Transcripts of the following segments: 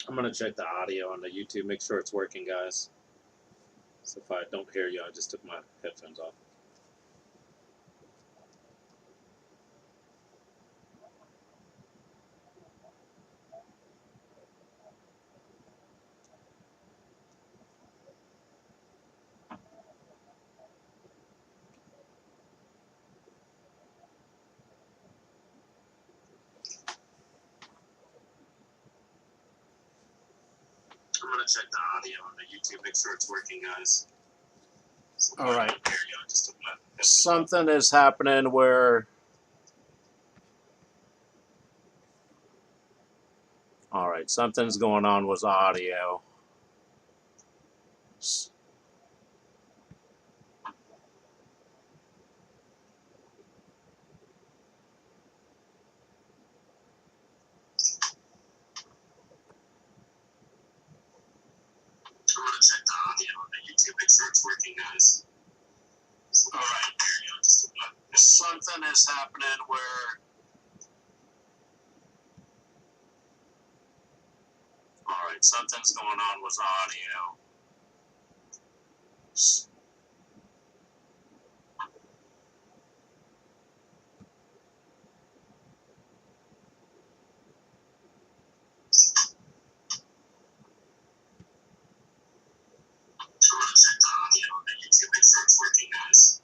I'm gonna check the audio on the YouTube, make sure it's working, guys. So if I don't hear you, I just took my headphones off. I'm gonna check the audio on the YouTube, make sure it's working, guys. So all right. Something is happening where. All right, something's going on with audio. I'm gonna check the audio on the YouTube, make sure it's working, guys. All right, there you go. Something is happening where. All right, something's going on with audio. I'm gonna check the audio on the YouTube, make sure it's working, guys.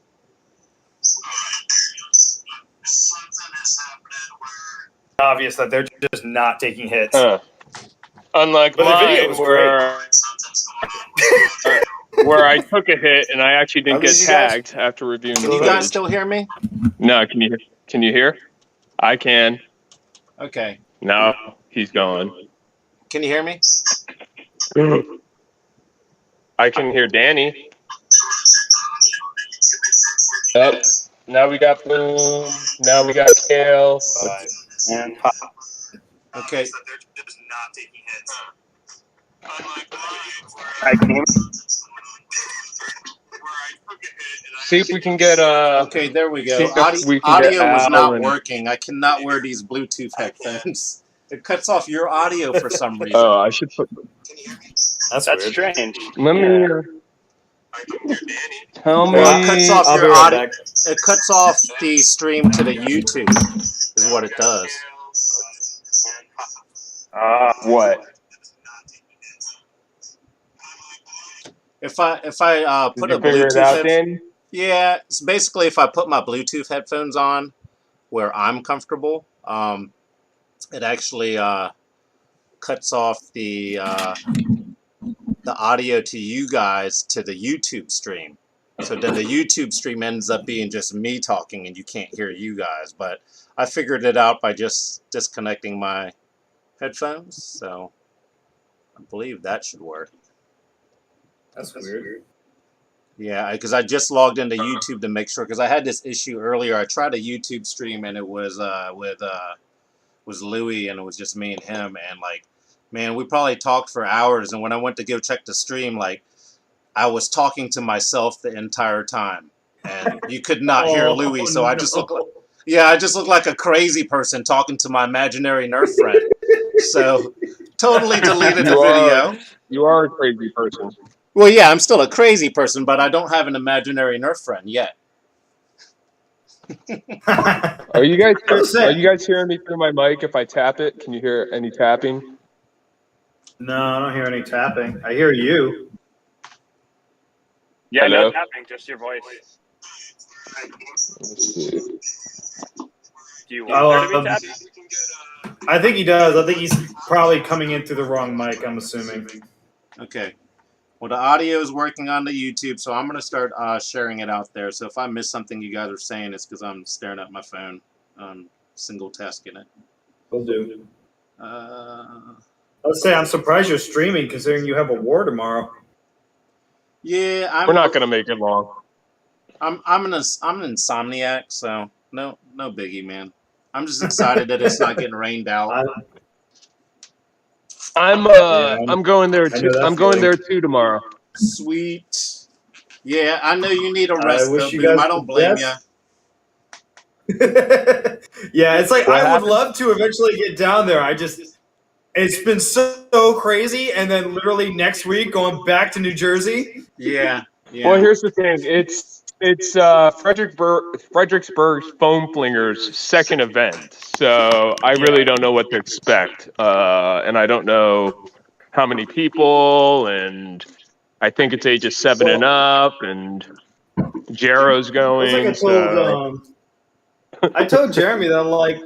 All right, there you go. Something is happening where. Obvious that they're just not taking hits. Unlike But the video mine, was where I took a hit and I actually didn't get tagged after reviewing the Can you guys still hear me? No, can you hear? I can. Okay. No, he's gone. Can you hear me? I can hear Danny. Yep. Now we got Boom. Now we got Kale. And Okay. I can. See if we can get Okay, there we go. Audio was not working. I cannot wear these Bluetooth headphones. It cuts off your audio for some reason. Oh, I should put. That's strange. Let me. Tell me. Well, it cuts off I'll your be right audio. back. It cuts off the stream to the YouTube, is what it does. What? If I put a Did you figure it Bluetooth out, Danny? yeah, it's basically if I put my Bluetooth headphones on where I'm comfortable, it actually cuts off the audio to you guys to the YouTube stream. So then the YouTube stream ends up being just me talking and you can't hear you guys. But I figured it out by just disconnecting my headphones. So I believe that should work. That's weird. Yeah, because I just logged into YouTube to make sure, because I had this issue earlier. I tried a YouTube stream and it was was Louis and it was just me and him, and like, man, we probably talked for hours, and when I went to go check the stream, like, I was talking to myself the entire time, and you could not hear Louis, so I just looked like, yeah, I just looked like a crazy person talking to my imaginary Nerf friend. So totally deleted the video. You are a crazy person. Well, yeah, I'm still a crazy person, but I don't have an imaginary Nerf friend yet. Are you guys hearing me through my mic if I tap it? Can you hear any tapping? No, I don't hear any tapping. I hear you. Yeah, Hello? no tapping, just your voice. Let's see. Do you want there to be tapping? I think he does. I think he's probably coming in through the wrong mic, I'm assuming. Okay. Well, the audio is working on the YouTube, so I'm going to start sharing it out there. So if I miss something you guys are saying, it's because I'm staring at my phone, single tasking it. Will do. Let's say I'm surprised you're streaming, considering you have a war tomorrow. Yeah, we're not going to make it long. I'm an insomniac, so no biggie, man. I'm just excited that it's not getting rained out. I'm going there too. I'm going there too tomorrow. Sweet. Yeah, I know you need a rest, though, Boom. I don't blame you. Yeah, it's like I would love to eventually get down there. It's been so crazy, and then literally next week going back to New Jersey. Yeah. Well, here's the thing. It's Fredericksburg Foam Flingers' second event, so I really don't know what to expect, and I don't know how many people, and I think it's ages 7 and up, and Jarrow's going. It's like I told Jeremy that look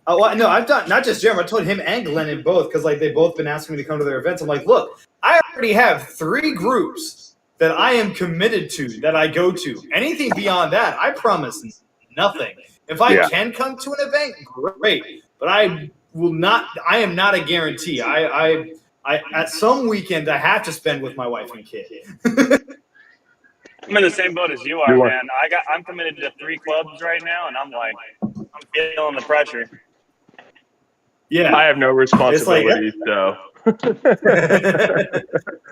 no, I've done not just Jeremy. I told him and Glennon both because they both been asking me to come to their events. I'm like, look, I already have 3 groups that I am committed to that I go to. Anything beyond that, I promise nothing. If I can come to an event, great. But I will not. I am not a guarantee. I at some weekend I have to spend with my wife and kid. I'm in the same boat as you are, man. I'm committed to 3 clubs right now, and I'm feeling the pressure. Yeah, I have no responsibility, so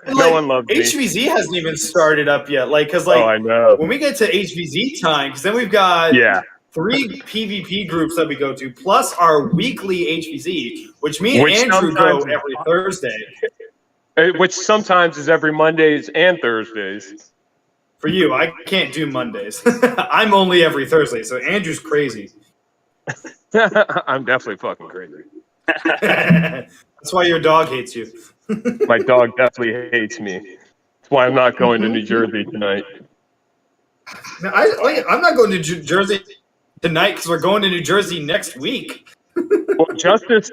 no one loves me. HVZ hasn't even started up yet. I know. When we get to HVZ time, because then we've got 3 PvP groups that we go to, plus our weekly HVZ, which me and Andrew go every Thursday. Which sometimes is every Mondays and Thursdays. For you, I can't do Mondays. I'm only every Thursday, so Andrew's crazy. I'm definitely fucking crazy. That's why your dog hates you. My dog definitely hates me. That's why I'm not going to New Jersey tonight. Now, I'm not going to Jersey tonight because we're going to New Jersey next week. Well, Justice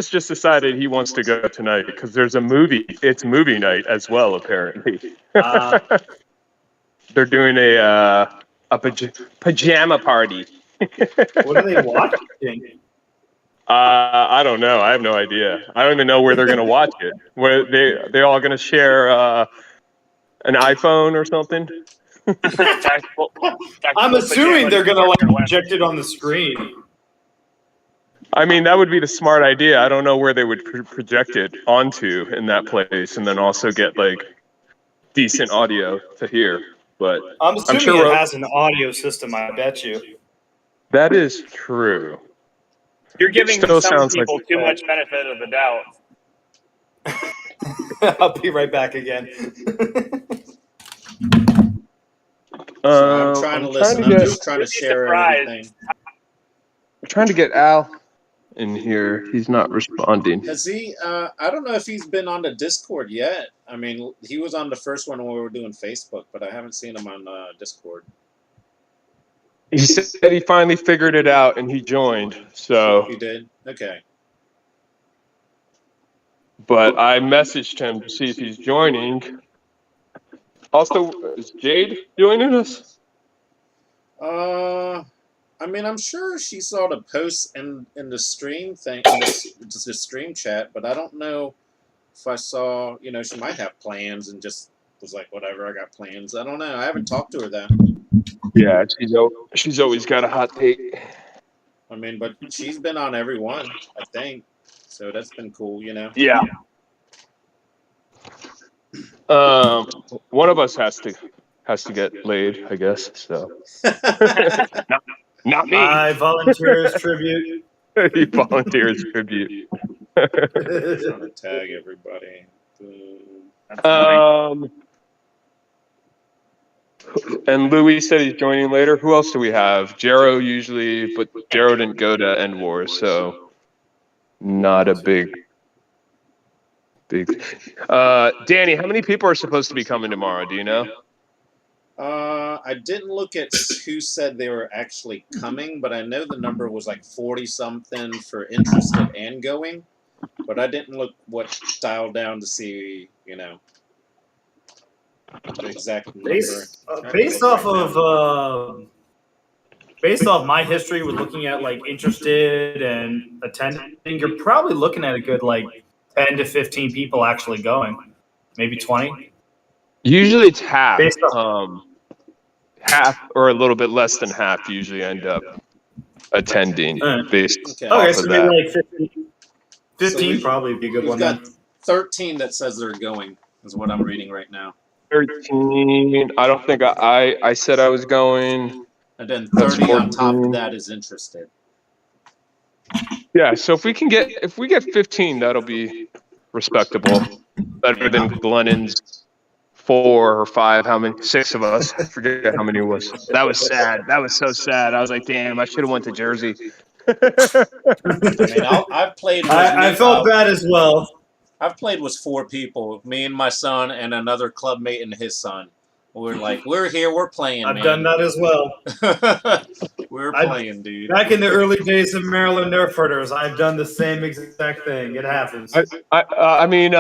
just decided he wants to go tonight because there's a movie. It's movie night as well, apparently. They're doing a pajama party. What are they watching? I don't know. I have no idea. I don't even know where they're going to watch it. Where they all going to share an iPhone or something? I'm assuming they're going to project it on the screen. I mean, that would be the smart idea. I don't know where they would project it onto in that place, and then also get decent audio to hear. But I'm assuming sure it has an audio system. I bet you. That is true. You're giving some people too much benefit of the doubt. I'll be right back again. So I'm trying to listen. I'm just trying to share everything. I'm trying to get Al in here. He's not responding. Has he? I don't know if he's been on the Discord yet. I mean, he was on the first one when we were doing Facebook, but I haven't seen him on Discord. He said he finally figured it out and he joined. So he did. Okay. But I messaged him to see if he's joining. Also, is Jade joining us? I mean, I'm sure she saw the post in the stream thing, the stream chat, but I don't know if I saw. She might have plans and just was like, whatever, I got plans. I don't know. I haven't talked to her though. Yeah, she's always got a hot take. I mean, but she's been on every one, I think. So that's been cool, Yeah. One of us has to get laid, I guess. So. Not me. I volunteer as tribute. He volunteers tribute. Trying to tag everybody. And Louis said he's joining later. Who else do we have? Jarrow usually, but Jarrow didn't go to Endwar, so not a big. Danny, how many people are supposed to be coming tomorrow? Do you know? I didn't look at who said they were actually coming, but I know the number was 40-something for interested and going. But I didn't look dialed down to see, the exact number. Based off my history with looking at interested and attending, you're probably looking at a good 10 to 15 people actually going, maybe 20. Usually it's half. Half or a little bit less than half usually end up attending based off so of maybe that. 15 probably would be a good one. Got 13 that says they're going is what I'm reading right now. 13. I don't think I said I was going. And then 30 on top of that is interested. Yeah, so if we get 15, that'll be respectable. Better than Glennon's 4 or 5. How many? 6 of us. I forget how many it was. That was sad. That was so sad. I was like, damn, I should have went to Jersey. I mean, I've played. I felt bad as well. I've played with 4 people, me and my son and another club mate and his son. We're like, we're here, we're playing, I've man. done that as well. We're playing, dude. Back in the early days of Maryland Nerf Herders, I've done the same exact thing. It happens. I mean,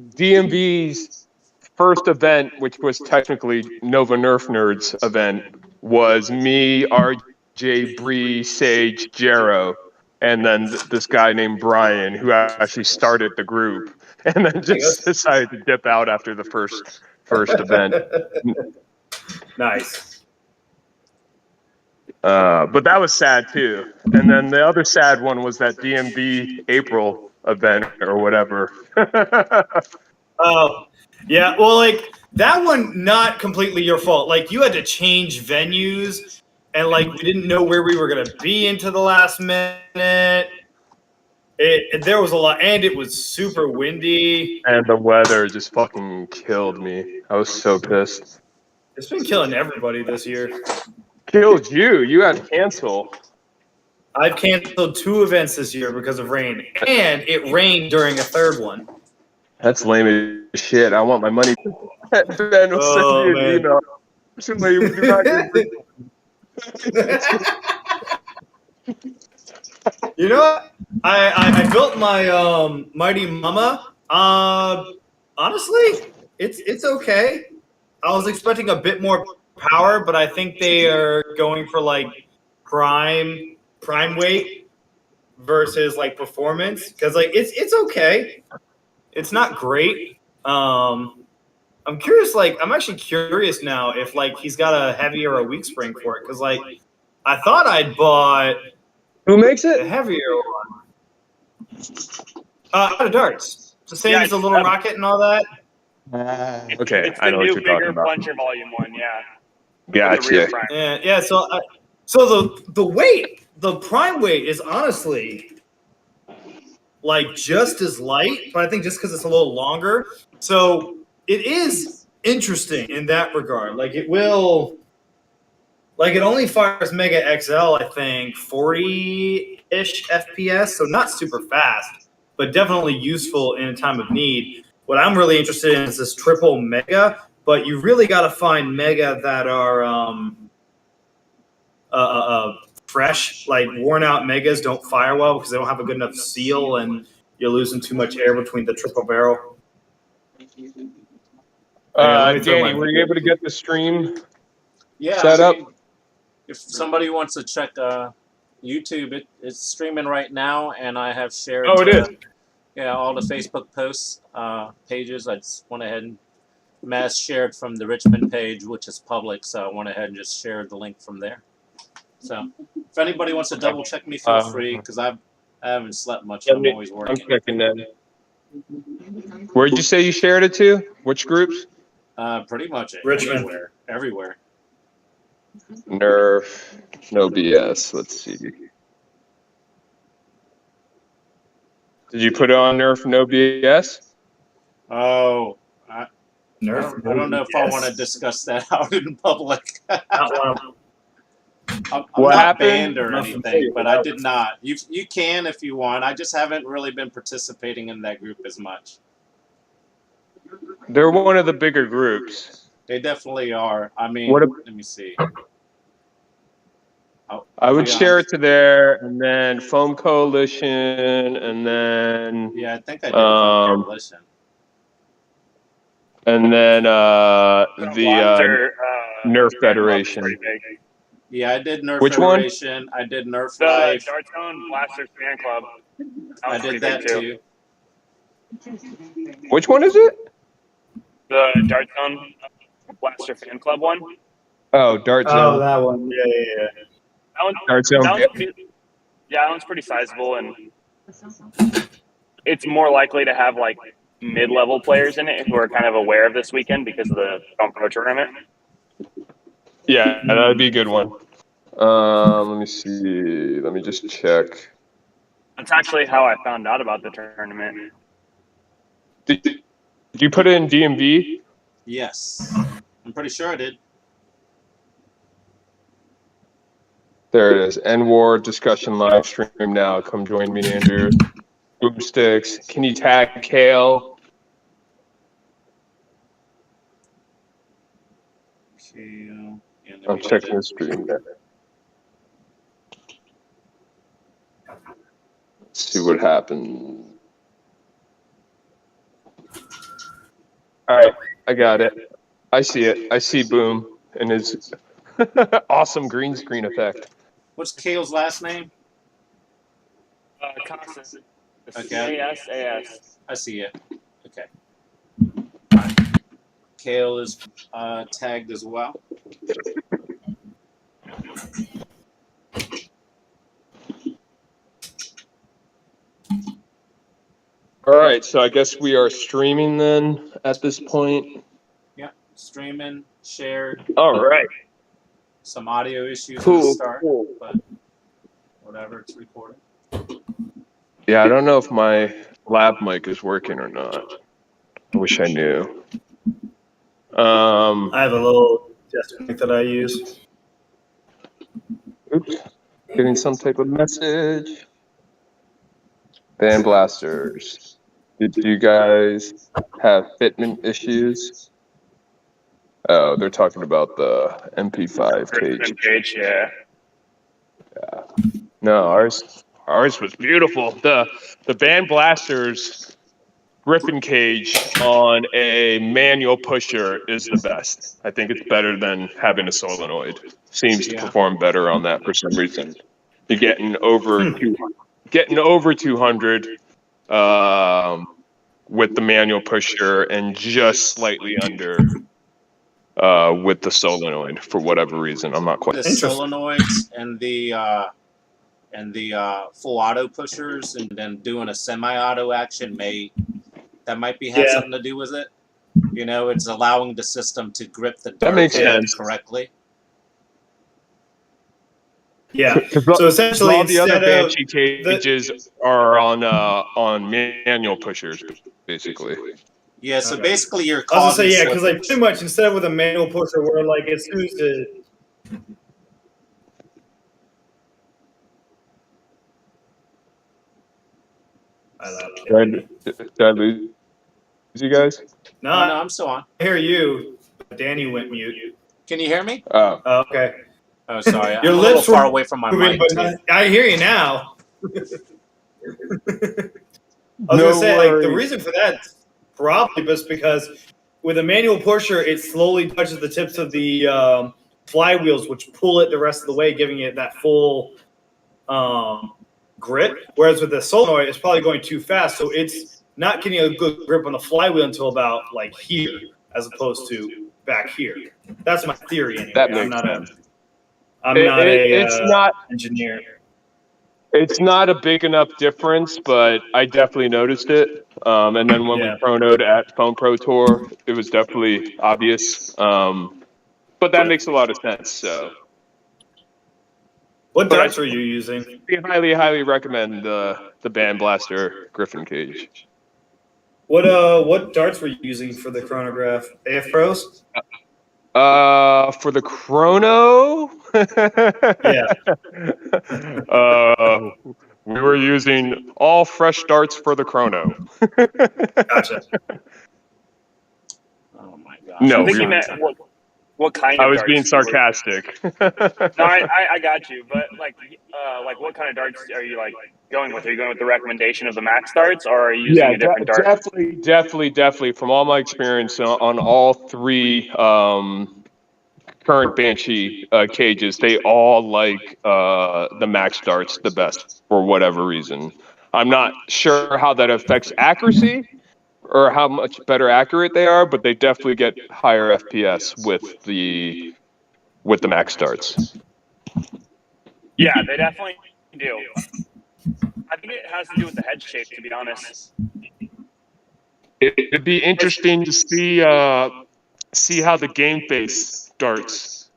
DMV's first event, which was technically Nova Nerf Nerds event, was me, RJ, Bree, Sage, Jero, and then this guy named Brian, who actually started the group, and then just decided to dip out after the first event. Nice. But that was sad too. And then the other sad one was that DMV April event or whatever. Oh, yeah. Well, like that one, not completely your fault. Like you had to change venues, and like we didn't know where we were gonna be into the last minute. There was a lot, and it was super windy. And the weather just fucking killed me. I was so pissed. It's been killing everybody this year. Killed you. You had to cancel. I've canceled 2 events this year because of rain, and it rained during a third one. That's lame as shit. I want my money. Ben will send me an email. Actually, we do not get You know what? I built my Mighty Mama. Honestly, it's okay. I was expecting a bit more power, but I think they are going for like prime weight versus like performance, because like it's okay. It's not great. I'm curious. Like I'm actually curious now if like he's got a heavy or a weak spring for it, because like I thought I'd bought. Who makes A it? heavier one. Out of darts. It's the same as the little rocket and all that. Okay, It's I the know what new, you're talking bigger about. Puncher Volume 1, yeah. Gotcha. Yeah. So the weight, the prime weight is honestly like just as light, but I think just because it's a little longer. So it is interesting in that regard. Like it will. Like it only fires Mega XL, I think, 40-ish FPS, so not super fast, but definitely useful in a time of need. What I'm really interested in is this triple Mega, but you really got to find Mega that are fresh. Like worn out Megas don't fire well because they don't have a good enough seal, and you're losing too much air between the triple barrel. Danny, were you able to get the stream set up? If somebody wants to check YouTube, it's streaming right now, and I have shared. Oh, it is. Yeah, all the Facebook posts, pages. I just went ahead and mass shared from the Richmond page, which is public. So I went ahead and just shared the link from there. So if anybody wants to double check me, feel free, because I haven't slept much. I'm always working. I'm checking that. Where did you say you shared it to? Which groups? Pretty much Richmond. Everywhere. Nerf, no BS. Let's see. Did you put it on Nerf, no BS? Oh, Nerf. I don't know if I want to discuss that out in public. I'm What not happened? banned or anything, but I did not. You can if you want. I just haven't really been participating in that group as much. They're one of the bigger groups. They definitely are. I mean, let me see. I would share it to there, and then Foam Coalition, and then yeah, I think I did Foam Coalition. And then the Nerf Federation. Yeah, I did Nerf Which Federation. One? I did Nerf The Life. Darkzone Blasters Fan Club. I did that too. Which one is it? The Darkzone Blaster Fan Club one. Oh, Darkzone. Oh, that one. Yeah. That one's pretty sizable, and it's more likely to have like mid-level players in it who are kind of aware of this weekend because of the Pro tournament. Yeah, that would be a good one. Let me see. Let me just check. That's actually how I found out about the tournament. Did you put it in DMV? Yes, I'm pretty sure I did. There it is. Endwar discussion live stream now. Come join me, Andrew. Boomsticks. Can you tag Kale? Kale. Yeah, I'm checking the stream there. Let's see what happens. All right, I got it. I see it. I see Boom and his awesome green screen effect. What's Kale's last name? Constant. Okay. AS. I see it. Okay. Kale is tagged as well. All right, so I guess we are streaming then at this point. Yeah, streaming, shared. All right. Some audio issues at the Cool. start, but whatever, it's recording. Yeah, I don't know if my lab mic is working or not. I wish I knew. I have a little test mic that I use. Oops. Getting some type of message. Band blasters. Did you guys have fitment issues? Oh, they're talking about the MP5 cage. Cage, yeah. No, ours was beautiful. The Band Blasters Griffin cage on a manual pusher is the best. I think it's better than having a solenoid. Seems to perform better on that for some reason. You're getting over 200 with the manual pusher and just slightly under with the solenoid for whatever reason. I'm not quite. The solenoids and the full auto pushers, and then doing a semi-auto action might have something to do with it. You know, it's allowing the system to grip the dart makes sense. correctly. Yeah. So essentially, all the other instead of Banshee cages are on manual pushers, basically. Yeah, so basically you're I was gonna causing say, because like pretty much instead of with a manual pusher where like as soon as the Did I lose you guys? No, no, I'm still on. I hear you. Danny went mute. Can you hear me? Oh, Okay. Oh, sorry. Your I'm a lips little far were away from my moving, mic, but too. I hear you now. I was gonna say, like, the reason for that probably just because with a manual pusher, it slowly touches the tips of the flywheels, which pull it the rest of the way, giving it that full grip. Whereas with the solenoid, it's probably going too fast, so it's not getting a good grip on the flywheel until about like here, as opposed to back here. That's my theory, anyway. That makes sense. I'm not It's not engineer. It's not a big enough difference, but I definitely noticed it. And then when we chronoed at Phone Pro Tour, it was definitely obvious. But that makes a lot of sense. So, What darts are you using? I highly recommend the Band Blaster Griffin cage. What darts were you using for the chronograph? AF Pros? For the chrono, we were using all fresh darts for the chrono. Gotcha. Oh my gosh. No, I think you meant what kind of I was darts being sarcastic. No, I got you, but like what kind of darts are you like going with? Are you going with the recommendation of the max darts, or are you using a different dart? Definitely. From all my experience on all three current Banshee cages, they all like the max darts the best for whatever reason. I'm not sure how that affects accuracy or how much better accurate they are, but they definitely get higher FPS with the max darts. Yeah, they definitely do. I think it has to do with the head shape, to be honest. It'd be interesting to see how the game face darts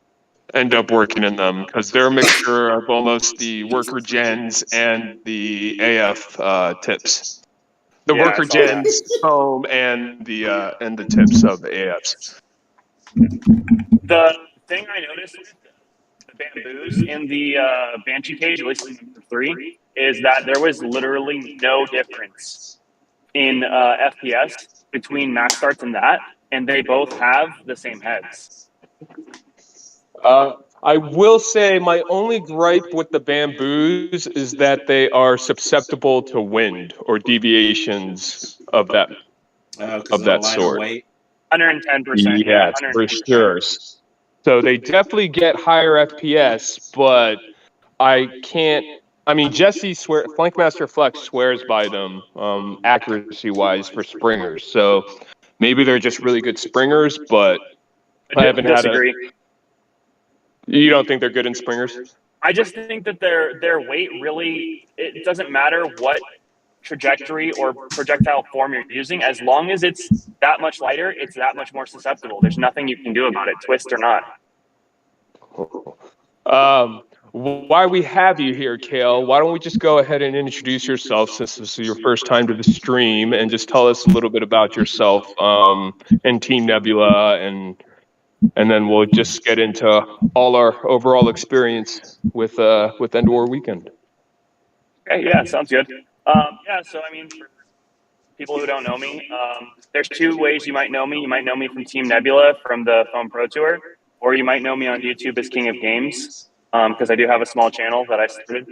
end up working in them because they're a mixture of almost the worker gens and the AF tips. The Yeah, I worker saw that. gens home and the tips of the AFs. The thing I noticed with the bamboos in the Banshee cage, at least in number 3, is that there was literally no difference in FPS between max starts and that, and they both have the same heads. I will say my only gripe with the bamboos is that they are susceptible to wind or deviations of that Because of the lighter sort. weight. 110%. Yes, Yeah, for 110%. sure. So they definitely get higher FPS, but I can't. I mean, Flankmaster Flex swears by them accuracy-wise for springers. So maybe they're just really good springers, but I haven't had a. disagree. You don't think they're good in springers? I just think that their weight really, it doesn't matter what trajectory or projectile form you're using, as long as it's that much lighter, it's that much more susceptible. There's nothing you can do about it, twist or not. Why we have you here, Kale, why don't we just go ahead and introduce yourself since this is your first time to the stream and just tell us a little bit about yourself and Team Nebula and then we'll just get into all our overall experience with Endwar Weekend. Okay, yeah, sounds good. Yeah, so I mean, for people who don't know me, there's 2 ways you might know me. You might know me from Team Nebula from the Foam Pro Tour, or you might know me on YouTube as King of Games, because I do have a small channel that I started.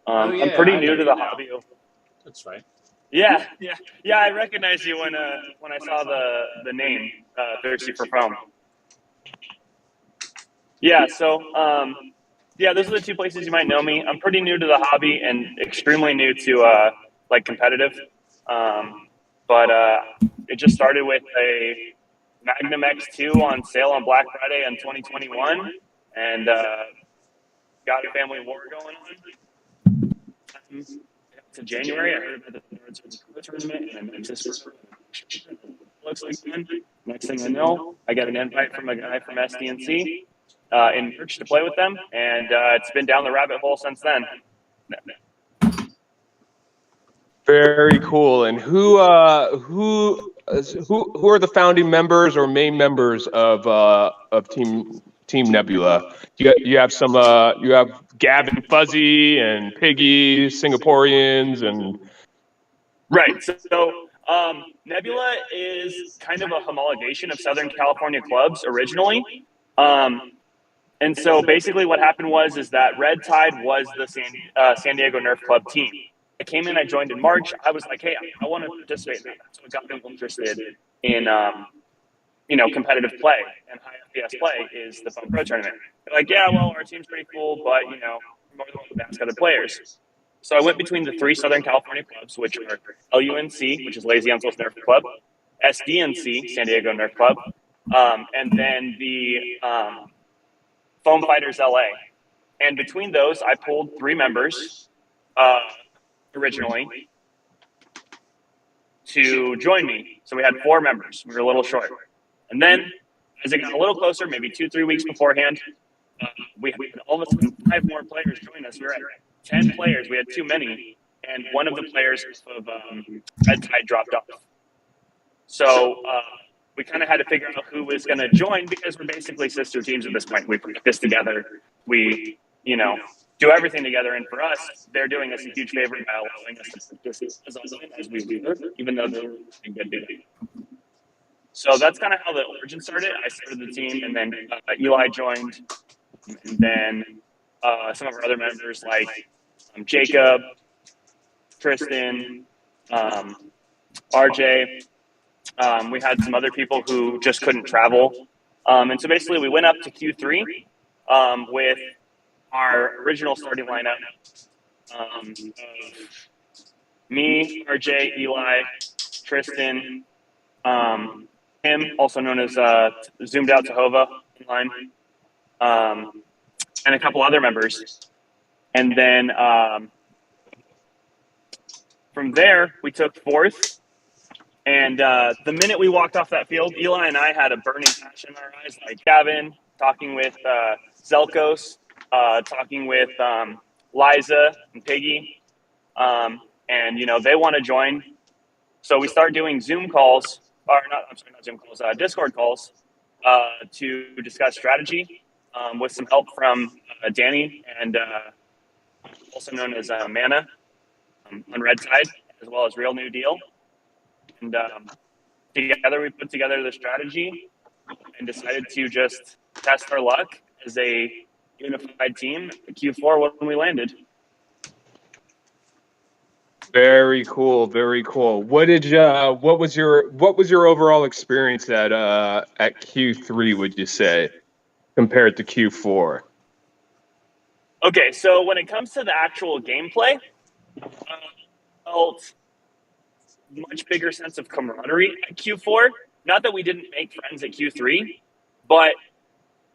I'm pretty new to the hobby. That's right. Yeah. I recognized you when I saw the name Thirsty for Foam. Yeah, so those are the 2 places you might know me. I'm pretty new to the hobby and extremely new to like competitive. But it just started with a Magnum X2 on sale on Black Friday in 2021, and got a family war going on. To January, I heard about the Darkzone tournament, and I met this person. Looks like fun. Next thing I know, I got an invite from a guy from SDNC in Merch to play with them, and it's been down the rabbit hole since then. Very cool. And who are the founding members or main members of Team Nebula? You have some you have Gavin Fuzzy and Piggy, Singaporeans, and right. So Nebula is kind of a homologation of Southern California clubs originally. And so basically what happened is that Red Tide was the San Diego Nerf Club team. I came in, I joined in March. I was like, hey, I want to participate in that. So it got me interested in, competitive play, and high FPS play is the Foam Pro Tournament. They're like, yeah, well, our team's pretty cool, but, we're more than one to ask other players. So I went between the 3 Southern California clubs, which are LUNC, which is Lazy Uncle's Nerf Club, SDNC, San Diego Nerf Club, and then the Foam Fighters LA. And between those, I pulled 3 members originally to join me. So we had 4 members. We were a little short. And then as it got a little closer, maybe 2-3 weeks beforehand, we had all of a sudden 5 more players join us. We were at 10 players. We had too many. And one of the players of Red Tide dropped off. So we kind of had to figure out who was going to join, because we're basically sister teams at this point. We practice together. We, do everything together. And for us, they're doing us a huge favor by allowing us to practice as often as we do, even though they're really good doing it. So that's kind of how the origin started. I started the team, and then Eli joined, and then some of our other members like Jacob, Tristan, RJ. We had some other people who just couldn't travel. And so basically we went up to Q3 with our original starting lineup of me, RJ, Eli, Tristan, him, also known as Zoomed Out Jehovah line, and a couple other members. And then from there, we took 4th. And the minute we walked off that field, Eli and I had a burning passion in our eyes, like Gavin talking with Zelkos, talking with Liza and Piggy, and they want to join. So we start doing Zoom calls, or not Zoom calls, Discord calls, to discuss strategy, with some help from Danny and also known as Mana on Red Side, as well as Real New Deal. And together we put together the strategy and decided to just test our luck as a unified team at Q4 when we landed. Very cool, very cool. What was your overall experience at Q3, would you say, compared to Q4? Okay, so when it comes to the actual gameplay, felt much bigger sense of camaraderie at Q4. Not that we didn't make friends at Q3, but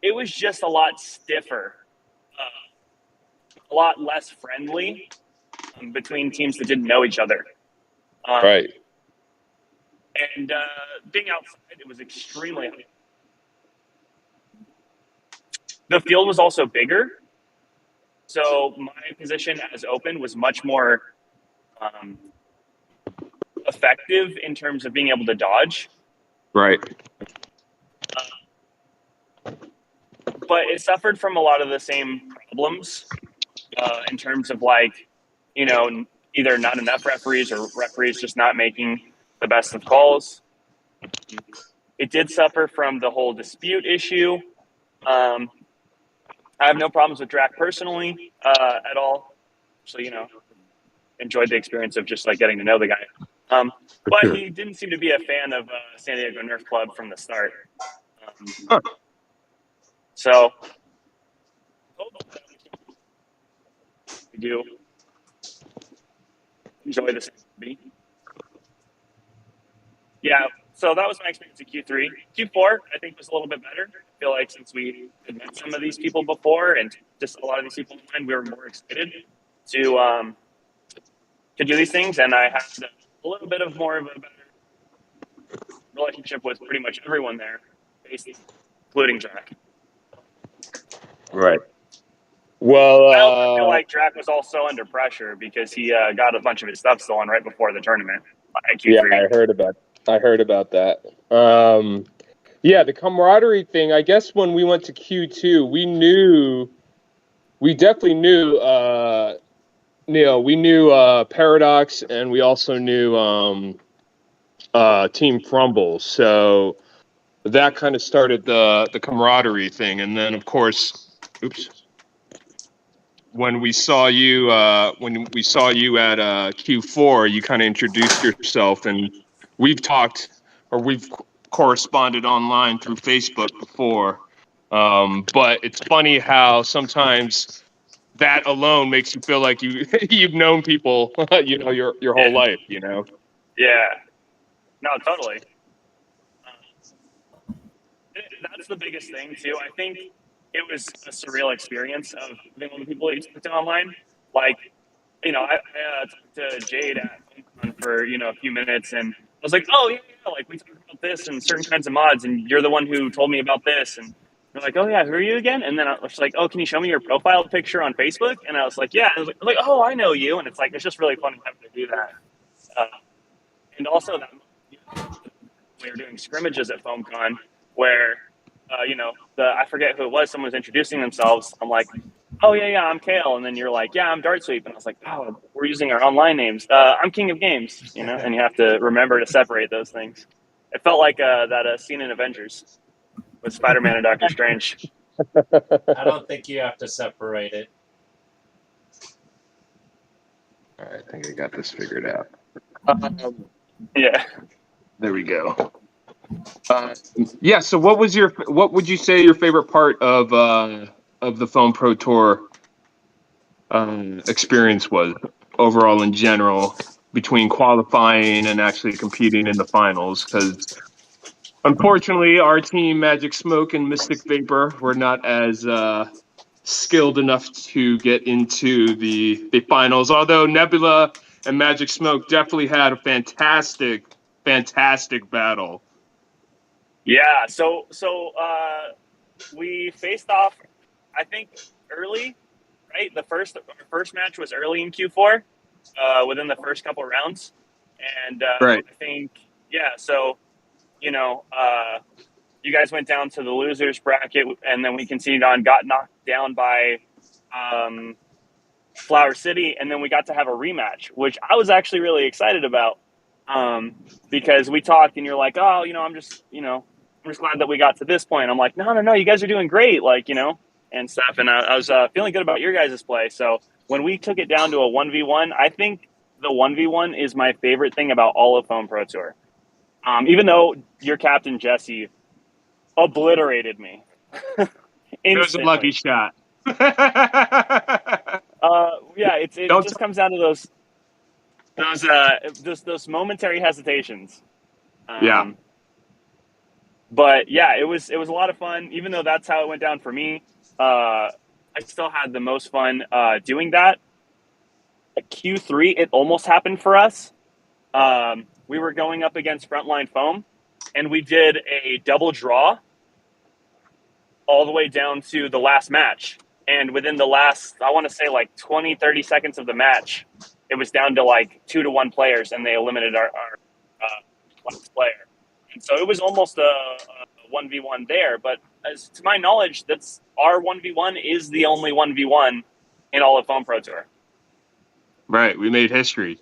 it was just a lot stiffer, a lot less friendly between teams that didn't know each other. Right. And being outside, it was extremely hot. The field was also bigger, so my position as open was much more effective in terms of being able to dodge. Right. But it suffered from a lot of the same problems in terms of either not enough referees or referees just not making the best of calls. It did suffer from the whole dispute issue. I have no problems with Drac personally at all. So, enjoyed the experience of just getting to know the guy. But he didn't seem to be a fan of San Diego Nerf Club from the start. So we do enjoy this. Yeah, so that was my experience at Q3. Q4, I think, was a little bit better. I feel like since we had met some of these people before and just a lot of these people online, we were more excited to do these things. And I had a little bit of more of a better relationship with pretty much everyone there, basically, including Drac. Right. Well, I also feel like Drac was also under pressure because he got a bunch of his stuff stolen right before the tournament at Q3. Yeah, I heard about that. Yeah, the camaraderie thing. I guess when we went to Q2, we definitely knew, we knew Paradox, and we also knew Team Frumble. So that kind of started the camaraderie thing, and then of course, when we saw you at Q4, you kind of introduced yourself, and we've corresponded online through Facebook before. But it's funny how sometimes that alone makes you feel like you've known people, your whole life, Yeah. No, totally. That's the biggest thing too. I think it was a surreal experience of being one of the people you talked to online. I talked to Jade at HomeCon for a few minutes, and I was like, "Oh yeah, we talked about this and certain kinds of mods, and you're the one who told me about this." And they're like, "Oh yeah, who are you again?" And then I was like, "Oh, can you show me your profile picture on Facebook?" And I was like, "Yeah." And I was like, "Oh, I know you." And it's just really fun having to do that. And also that we were doing scrimmages at FoamCon where, I forget who it was. Someone was introducing themselves. I'm like, "Oh yeah, I'm Kale," and then you're like, "Yeah, I'm Dartsweep," and I was like, "Oh, we're using our online names. I'm King of Games," and you have to remember to separate those things. It felt like that scene in Avengers with Spider-Man and Doctor Strange. I don't think you have to separate it. All right, I think I got this figured out. Yeah. There we go. Yeah. So, what would you say your favorite part of the Foam Pro Tour experience was overall in general, between qualifying and actually competing in the finals? Because unfortunately, our team, Magic Smoke and Mystic Vapor, were not as skilled enough to get into the finals. Although Nebula and Magic Smoke definitely had a fantastic battle. Yeah. So we faced off I think early, right? Our first match was early in Q4, within the first couple rounds, and Right. I think So you guys went down to the losers bracket, and then we continued on, got knocked down by Flower City, and then we got to have a rematch, which I was actually really excited about, because we talked, and you're like, oh, I'm just glad that we got to this point. I'm like, no, you guys are doing great, and stuff. And I was feeling good about your guys' play. So when we took it down to a 1v1, I think the 1v1 is my favorite thing about all of Foam Pro Tour. Even though your captain, Jesse, obliterated me. It was a lucky shot. It just comes down to those momentary hesitations. Yeah. But yeah, it was a lot of fun. Even though that's how it went down for me, I still had the most fun doing that. At Q3, it almost happened for us. We were going up against Frontline Foam, and we did a double draw all the way down to the last match. And within the last, I want to say 20, 30 seconds of the match, it was down to 2-1 players, and they eliminated our last player. And so it was almost a 1v1 there. But as to my knowledge, that's our 1v1 is the only 1v1 in all of Foam Pro Tour. Right. We made history.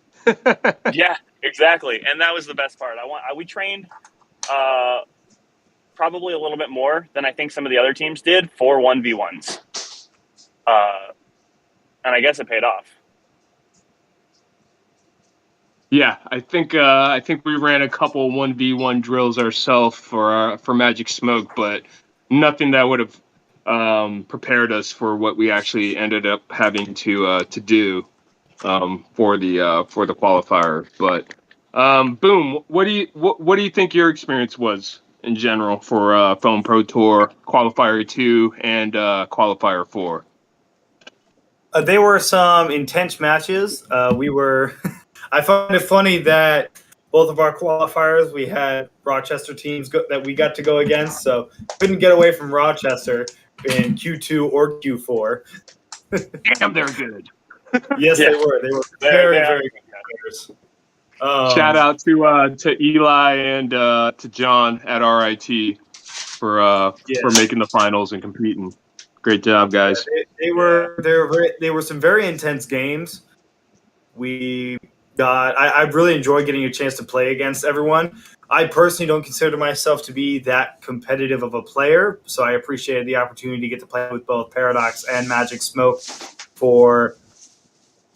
Yeah, exactly. And that was the best part. We trained probably a little bit more than I think some of the other teams did for 1v1s. And I guess it paid off. Yeah, I think we ran a couple 1v1 drills ourselves for Magic Smoke, but nothing that would have prepared us for what we actually ended up having to do for the qualifier. But Boom, what do you think your experience was in general for Foam Pro Tour Qualifier 2 and Qualifier 4? They were some intense matches. I find it funny that both of our qualifiers, we had Rochester teams that we got to go against, so couldn't get away from Rochester in Q2 or Q4. Damn, they're good. Yes, yeah. They were. They were very, very good players. Shout out to Eli and to John at RIT for making the finals and competing. Great job, guys. Yeah, they were some very intense games. I really enjoyed getting a chance to play against everyone. I personally don't consider myself to be that competitive of a player, so I appreciated the opportunity to get to play with both Paradox and Magic Smoke for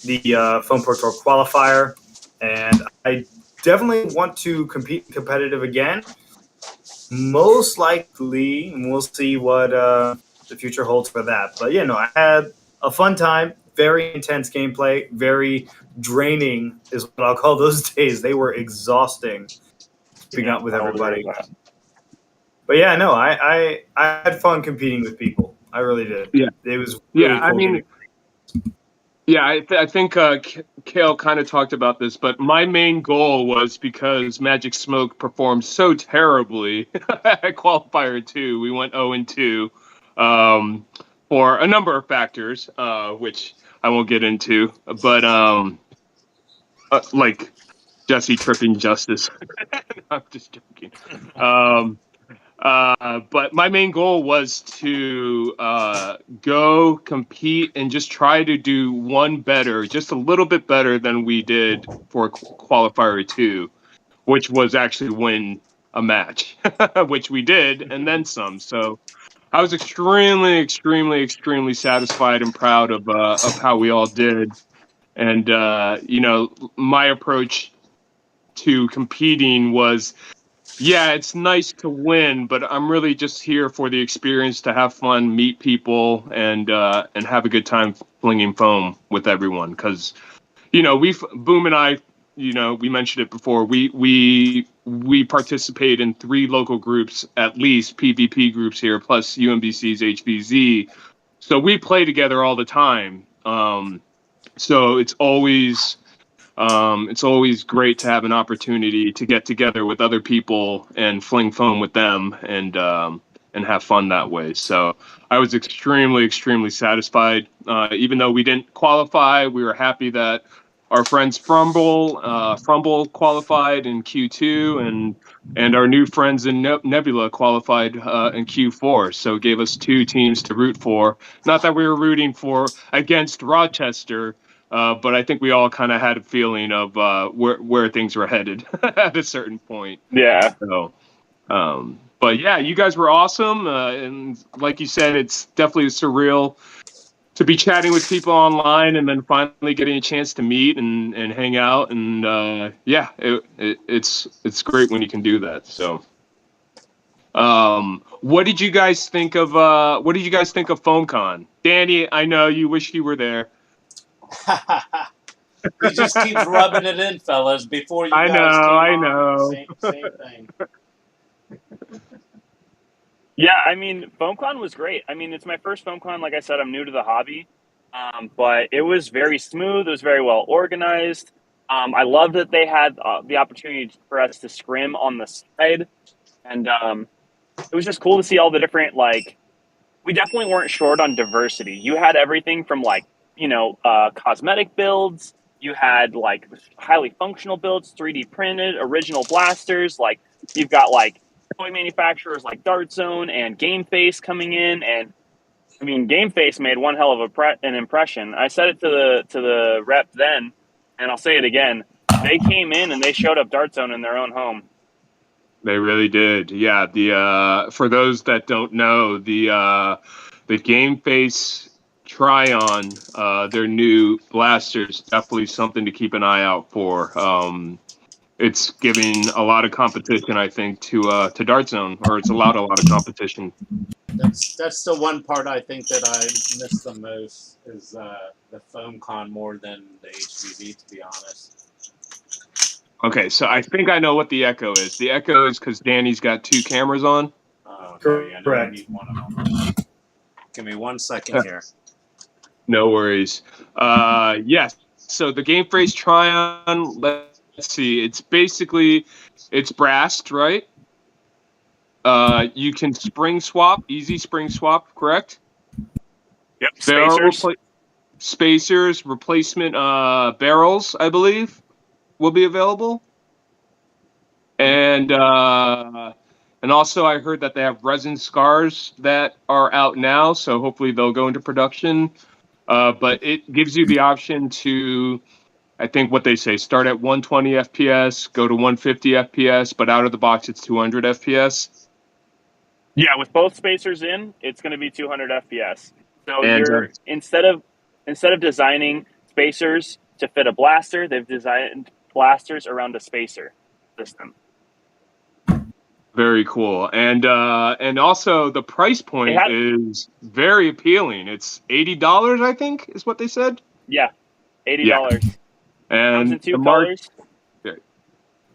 the Foam Pro Tour qualifier, and I definitely want to compete competitive again. Most likely, and we'll see what the future holds for that. But I had a fun time. Very intense gameplay. Very draining is what I'll call those days. They were exhausting keeping up with everybody. But yeah, no, I had fun competing with people. I really did. Yeah, it was. Really cool I think Kale kind of talked about this, but my main goal was because Magic Smoke performed so terribly at Qualifier 2. We went 0-2 for a number of factors, which I won't get into, but like Jesse tripping Justice. I'm just joking. But my main goal was to go compete and just try to do one better, just a little bit better than we did for Qualifier 2, which was actually win a match, which we did, and then some. So I was extremely, extremely, extremely satisfied and proud of how we all did. And, my approach to competing was, yeah, it's nice to win, but I'm really just here for the experience, to have fun, meet people, and have a good time flinging foam with everyone. Because, Boom and I, we mentioned it before. We participate in 3 local groups, at least PvP groups here, plus UMBC's HVZ. So we play together all the time. So it's always great to have an opportunity to get together with other people and fling foam with them. And have fun that way. So I was extremely, extremely satisfied. Even though we didn't qualify, we were happy that our friends Frumble qualified in Q2, and our new friends in Nebula qualified in Q4. So it gave us 2 teams to root for. Not that we were rooting for against Rochester, but I think we all kind of had a feeling of where things were headed at a certain point. Yeah. So, but yeah, you guys were awesome, and like you said, it's definitely surreal to be chatting with people online and then finally getting a chance to meet and hang out. And yeah, it's great when you can do that. So, what did you guys think of FoamCon? Danny, I know you wish you were there. He just keeps rubbing it in, fellas. Before you I guys know, came I on, know. same thing. Yeah, I mean, FoamCon was great. I mean, it's my first FoamCon. Like I said, I'm new to the hobby, but it was very smooth. It was very well organized. I love that they had the opportunity for us to scrim on the side, and it was just cool to see all the different, like, we definitely weren't short on diversity. You had everything from, like, cosmetic builds. You had, like, highly functional builds, 3D printed, original blasters. Like, you've got, like, toy manufacturers like Darkzone and GameFace coming in, and I mean, GameFace made one hell of an impression. I said it to the rep then, and I'll say it again. They came in and they showed up Darkzone in their own home. They really did. Yeah. The for those that don't know, the Game Face Tryon, their new blasters, definitely something to keep an eye out for. It's giving a lot of competition, I think, to Darkzone, or it's allowed a lot of competition. That's the one part I think that I miss the most is the FoamCon more than the HVZ, to be honest. Okay, so I think I know what the echo is. The echo is because Danny's got 2 cameras on. Okay, yeah, no, I Correct. need one of them. Give me 1 second here. No worries. Yes. So the Game Face Tryon, let's see. It's basically, it's brassed, right? You can spring swap, easy spring swap, correct? Yep, Barrel spacers. Spacers, replacement barrels, I believe, will be available. And also I heard that they have resin scars that are out now, so hopefully they'll go into production. But it gives you the option to, I think what they say, start at 120 FPS, go to 150 FPS, but out of the box it's 200 FPS. Yeah, with both spacers in, it's going to be 200 FPS. So And you're instead of designing spacers to fit a blaster, they've designed blasters around a spacer system. very cool. And also the price point is very appealing. It's $80, I think, is what they said. Yeah, $80. Yeah. Comes in And 2 the Mark, colors.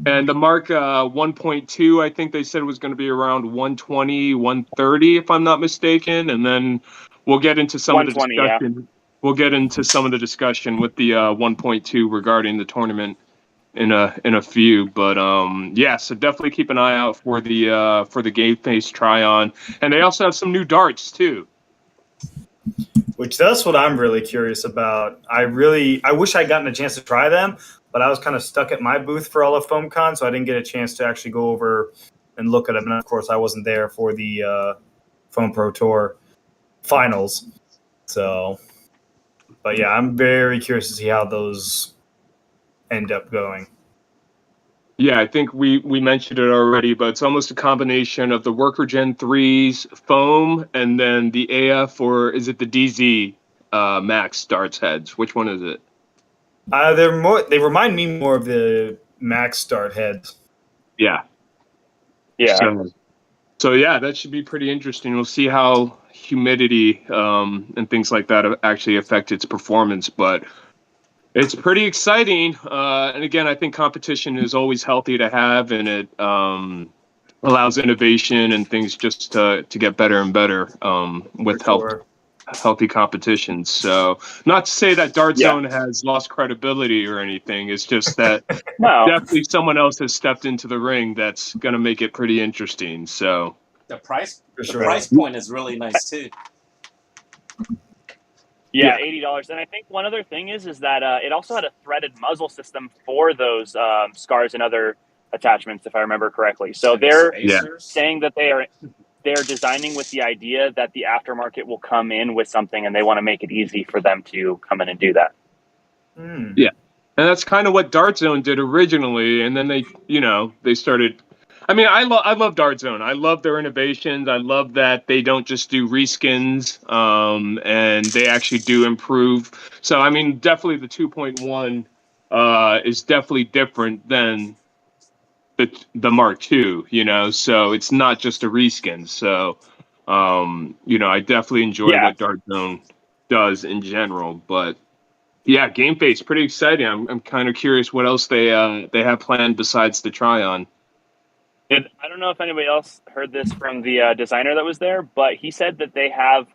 and the Mark 1.2, I think they said was going to be around 120, 130, if I'm not mistaken. And then we'll get into some of the discussion. Yeah. We'll get into some of the discussion with the 1.2 regarding the tournament in a few. But yeah, so definitely keep an eye out for the Game Face Tryon. And they also have some new darts too. Which that's what I'm really curious about. I wish I'd gotten a chance to try them, but I was kind of stuck at my booth for all of FoamCon, so I didn't get a chance to actually go over and look at them. And of course, I wasn't there for the Foam Pro Tour finals. So, but yeah, I'm very curious to see how those end up going. Yeah, I think we mentioned it already, but it's almost a combination of the Worker Gen 3's foam and then the AF, or is it the DZ Max darts heads? Which one is it? They remind me more of the Max dart heads. Yeah. Yeah. So yeah, that should be pretty interesting. We'll see how humidity and things like that actually affect its performance, but it's pretty exciting. And again, I think competition is always healthy to have, and it allows innovation and things just to get better and better with healthy competition. So not to say that Darkzone has lost credibility or anything. It's just that definitely someone else has stepped into the ring that's going to make it pretty interesting. So The price For the sure. price point is really nice too. Yeah, $80. And I think one other thing is that it also had a threaded muzzle system for those scars and other attachments, if I remember correctly. So they're Spacers? saying that they're designing with the idea that the aftermarket will come in with something, and they want to make it easy for them to come in and do that. Yeah. And that's kind of what Darkzone did originally, and then they started. I mean, I love Darkzone. I love their innovations. I love that they don't just do reskins, and they actually do improve. So I mean, definitely the 2.1 is definitely different than the Mark II. So it's not just a reskin. So I definitely enjoy Yeah. what Darkzone does in general, but. Yeah, Game Face, pretty exciting. I'm kind of curious what else they have planned besides the Tryon. I don't know if anybody else heard this from the designer that was there, but he said that they have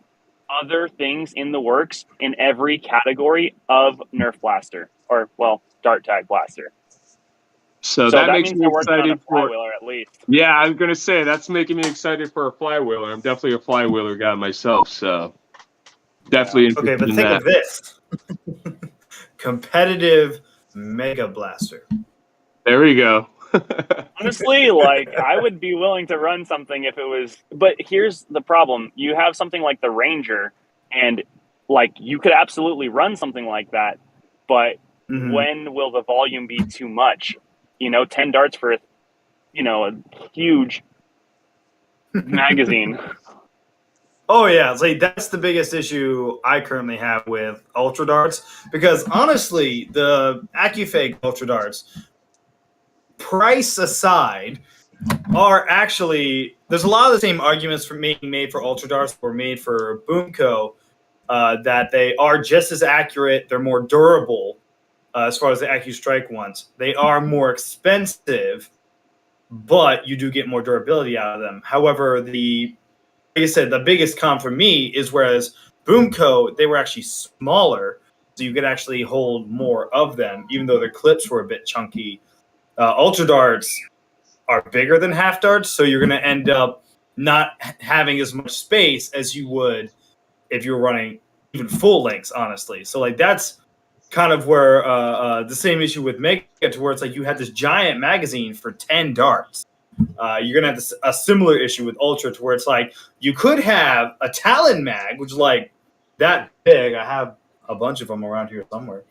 other things in the works in every category of Nerf blaster, or Dart Tag blaster. So that makes means me they're working on a excited for. flywheeler at least. Yeah, I was gonna say that's making me excited for a flywheeler. I'm definitely a flywheeler guy myself, so definitely interested Okay, but in think that. of this: competitive Mega Blaster. There we go. Honestly, I would be willing to run something if it was. But here's the problem: you have something like the Ranger, and you could absolutely run something like that. But when will the volume be too much? 10 darts for a huge magazine. Oh yeah, it's like that's the biggest issue I currently have with Ultra Darts, because honestly, the AccuFake Ultra Darts, price aside, are actually there's a lot of the same arguments for being made for Ultra Darts were made for Boomco, that they are just as accurate, they're more durable, as far as the AccuStrike ones. They are more expensive, but you do get more durability out of them. However, like I said, the biggest con for me is whereas Boomco, they were actually smaller, so you could actually hold more of them, even though their clips were a bit chunky. Ultra Darts are bigger than half darts, so you're going to end up not having as much space as you would if you were running even full lengths, honestly. So that's kind of where the same issue with Mega, to where it's like you had this giant magazine for 10 darts. You're going to have a similar issue with Ultra, to where it's like you could have a Talon mag, which is that big. I have a bunch of them around here somewhere.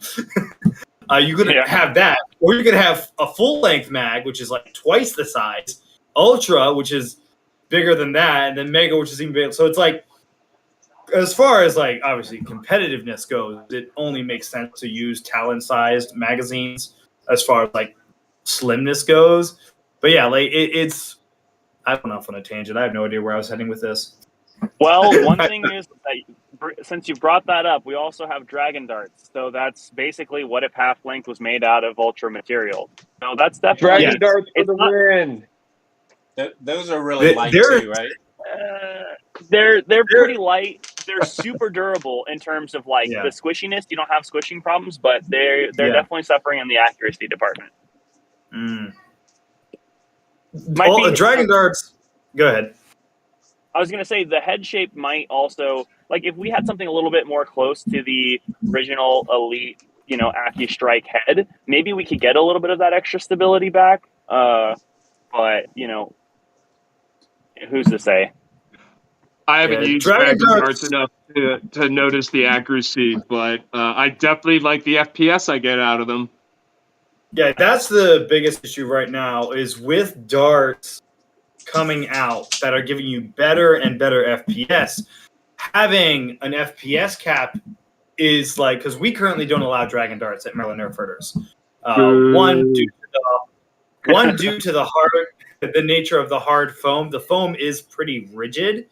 You could have that, or you could have a full-length mag, which is twice the size, Ultra, which is bigger than that, and then Mega, which is even bigger. So it's as far as obviously competitiveness goes, it only makes sense to use Talon-sized magazines as far as slimness goes. But yeah, it's I don't know if I'm on a tangent. I have no idea where I was heading with this. Well, one thing is that since you brought that up, we also have Dragon Darts. So that's basically what if half length was made out of Ultra material. So that's definitely Dragon Darts for the win. Those are really light too, right? They're pretty light. They're super durable in terms of the squishiness. You don't have squishing problems, but they're definitely suffering in the accuracy department. Dragon Darts. Go ahead. I was going to say the head shape might also, if we had something a little bit more close to the original Elite, AccuStrike head, maybe we could get a little bit of that extra stability back. But, who's to say? I haven't used Dragon Darts enough to notice the accuracy, but I definitely like the FPS I get out of them. Yeah, that's the biggest issue right now, is with darts coming out that are giving you better and better FPS. Having an FPS cap is because we currently don't allow Dragon Darts at Maryland Nerf Herders. One due to the nature of the hard foam. The foam is pretty rigid.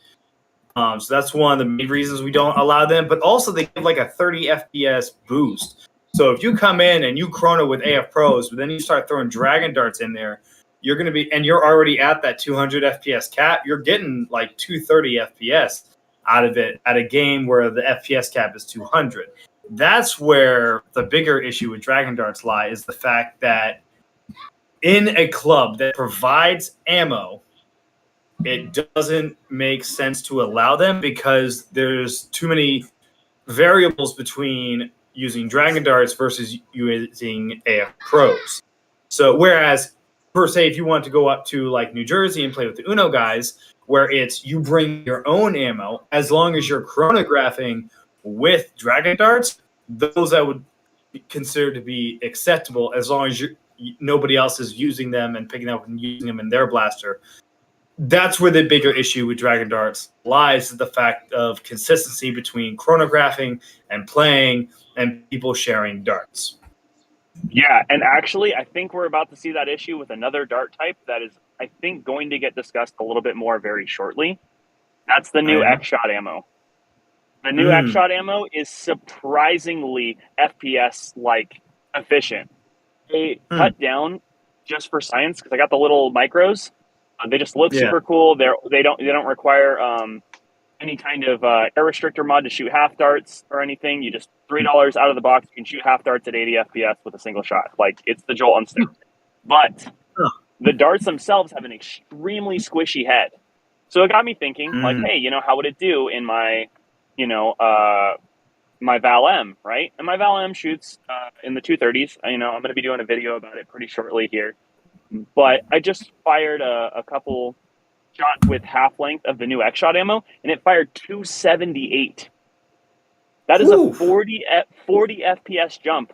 So that's one of the main reasons we don't allow them. But also they give a 30 FPS boost. So if you come in and you chrono with AF Pros, but then you start throwing Dragon Darts in there, you're going to be, and you're already at that 200 FPS cap, you're getting 230 FPS out of it at a game where the FPS cap is 200. That's where the bigger issue with Dragon Darts lie, is the fact that in a club that provides ammo it doesn't make sense to allow them because there's too many variables between using Dragon Darts versus using AF Pros. So whereas per se, if you want to go up to like New Jersey and play with the Uno guys, where it's you bring your own ammo, as long as you're chronographing with Dragon Darts, those I would consider to be acceptable as long as nobody else is using them and picking up and using them in their blaster. That's where the bigger issue with Dragon Darts lies, is the fact of consistency between chronographing and playing and people sharing darts. Yeah, and actually, I think we're about to see that issue with another dart type that is, I think, going to get discussed a little bit more very shortly. That's the new Xshot Ammo. The new Xshot Ammo is surprisingly FPS-like efficient. They cut down just for science because I got the little micros. They just look super cool. They don't require any kind of air restrictor mod to shoot half darts or anything. You just $3 out of the box. You can shoot half darts at 80 FPS with a single shot. Like, it's the Jolt Instinct. But the darts themselves have an extremely squishy head. So it got me thinking, like, hey, how would it do in my, my Val M, right? And my Val M shoots in the 230s. I'm going to be doing a video about it pretty shortly here. But I just fired a couple shots with half length of the new Xshot ammo, and it fired 278. That is a 40 FPS jump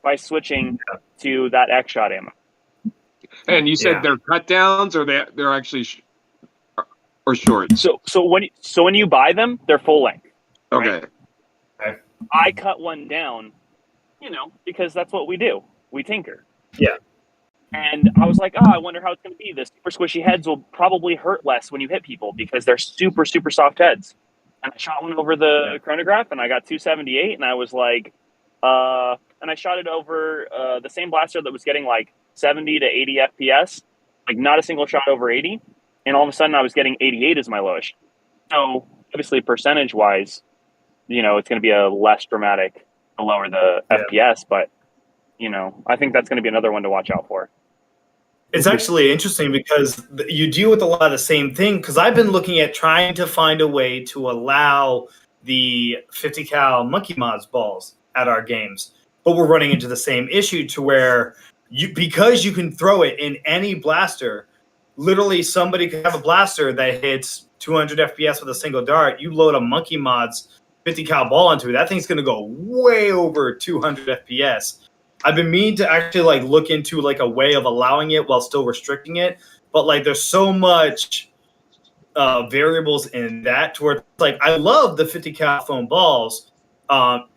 by switching to that Xshot ammo. And you said they're cut downs, or they're actually or shorts. So when you buy them, they're full length. Okay. Right? I cut one down, because that's what we do. We tinker. Yeah. And I was like, I wonder how it's going to be. The super squishy heads will probably hurt less when you hit people because they're super, super soft heads. And I shot one over the chronograph, and I got 278, and I was like, and I shot it over the same blaster that was getting like 70 to 80 FPS, like not a single shot over 80. And all of a sudden I was getting 88 as my lowest. So obviously percentage-wise, it's going to be a less dramatic to lower the FPS, but, I think that's going to be another one to watch out for. It's actually interesting because you deal with a lot of the same thing, because I've been looking at trying to find a way to allow the 50 cal monkey mods balls at our games, but we're running into the same issue to where because you can throw it in any blaster, literally somebody could have a blaster that hits 200 FPS with a single dart. You load a monkey mods 50 cal ball into it, that thing's going to go way over 200 FPS. I've been meaning to actually look into a way of allowing it while still restricting it, but there's so much variables in that to where I love the 50 cal foam balls,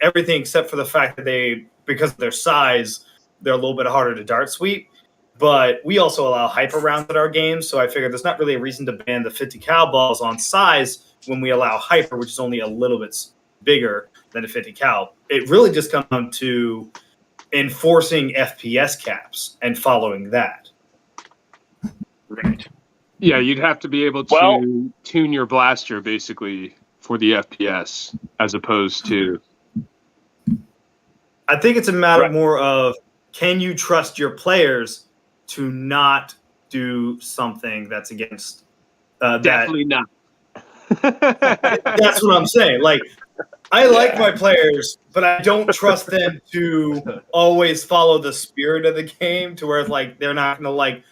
everything except for the fact that because of their size, they're a little bit harder to dart sweep. But we also allow hyper rounds at our games, so I figured there's not really a reason to ban the 50 cal balls on size when we allow hyper, which is only a little bit bigger than a 50 cal. It really just comes down to enforcing FPS caps and following that. Right. Yeah, you'd have to be able to tune your blaster basically for the FPS as opposed to. I think it's a matter more of, can you trust your players to not do something that's against definitely not. That's what I'm saying. I like my players, but I don't trust them to always follow the spirit of the game to where they're not going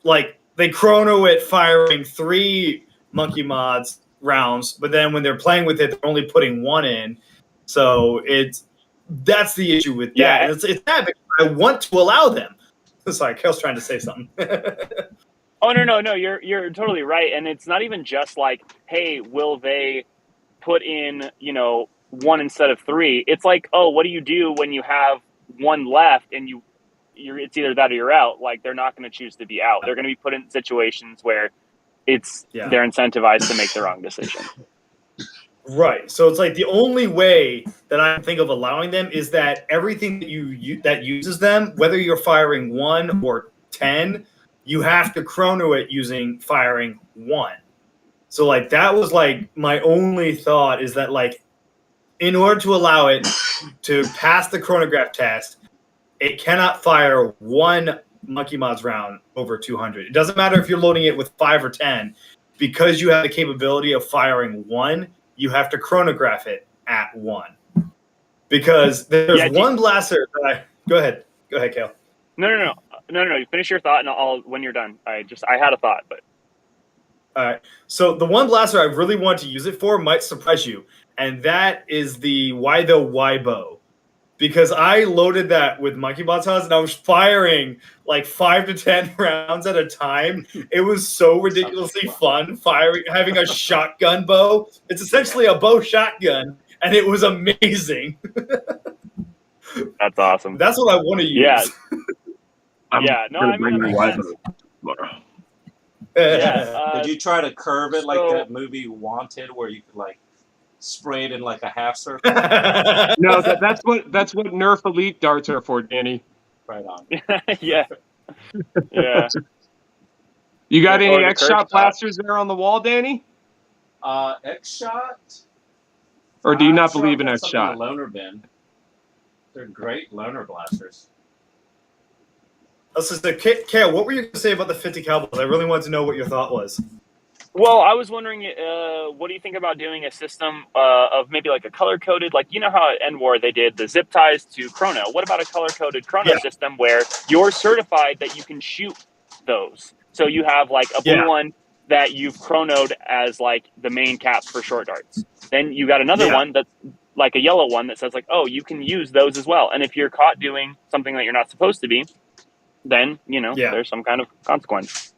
to they chrono it firing 3 monkey mods rounds, but then when they're playing with it, they're only putting 1 in. So that's the issue with that. Yeah. It's bad because I want to allow them. Sorry, Kale's trying to say something. Oh, no, you're totally right. And it's not even just hey, will they put in, 1 instead of 3? It's what do you do when you have 1 left and it's either that or you're out? They're not going to choose to be out. They're going to be put in situations where they're incentivized to make the wrong decision. Right. So it's the only way that I can think of allowing them is that everything that uses them, whether you're firing 1 or 10, you have to chrono it using firing 1. So that was my only thought, is that in order to allow it to pass the chronograph test, it cannot fire 1 monkey mods round over 200. It doesn't matter if you're loading it with 5 or 10. because you have the capability of firing 1, you have to chronograph it at 1. Because there's one blaster that I go ahead, Kale. No. You finish your thought, and I'll when you're done. I had a thought, but all right. So the one blaster I really want to use it for might surprise you, and that is the Why the Why bow. Because I loaded that with Monkey Bot's House, and I was firing like 5 to 10 rounds at a time. It was so ridiculously fun having a shotgun bow. It's essentially a bow shotgun, and it was amazing. That's awesome. That's what I want to use. Yeah. Did you try to curve it like that movie Wanted, where you could like spray it in like a half circle? No, that's what Nerf Elite darts are for, Danny. Right on. Yeah. You got any Xshot blasters there on the wall, Danny? Xshot? Or do you not believe in Xshot? Loner bin. They're great loner blasters. Kale, what were you going to say about the 50 cal balls? I really wanted to know what your thought was. Well, I was wondering, what do you think about doing a system of maybe like a color-coded, like, you know how at Endwar they did the zip ties to chrono? What about a color-coded chrono system where you're certified that you can shoot those? So you have like a blue one that you've chronoed as like the main caps for short darts. Then you got another one that's like a yellow one that says like, oh, you can use those as well. And if you're caught doing something that you're not supposed to be, then, there's some kind of consequence.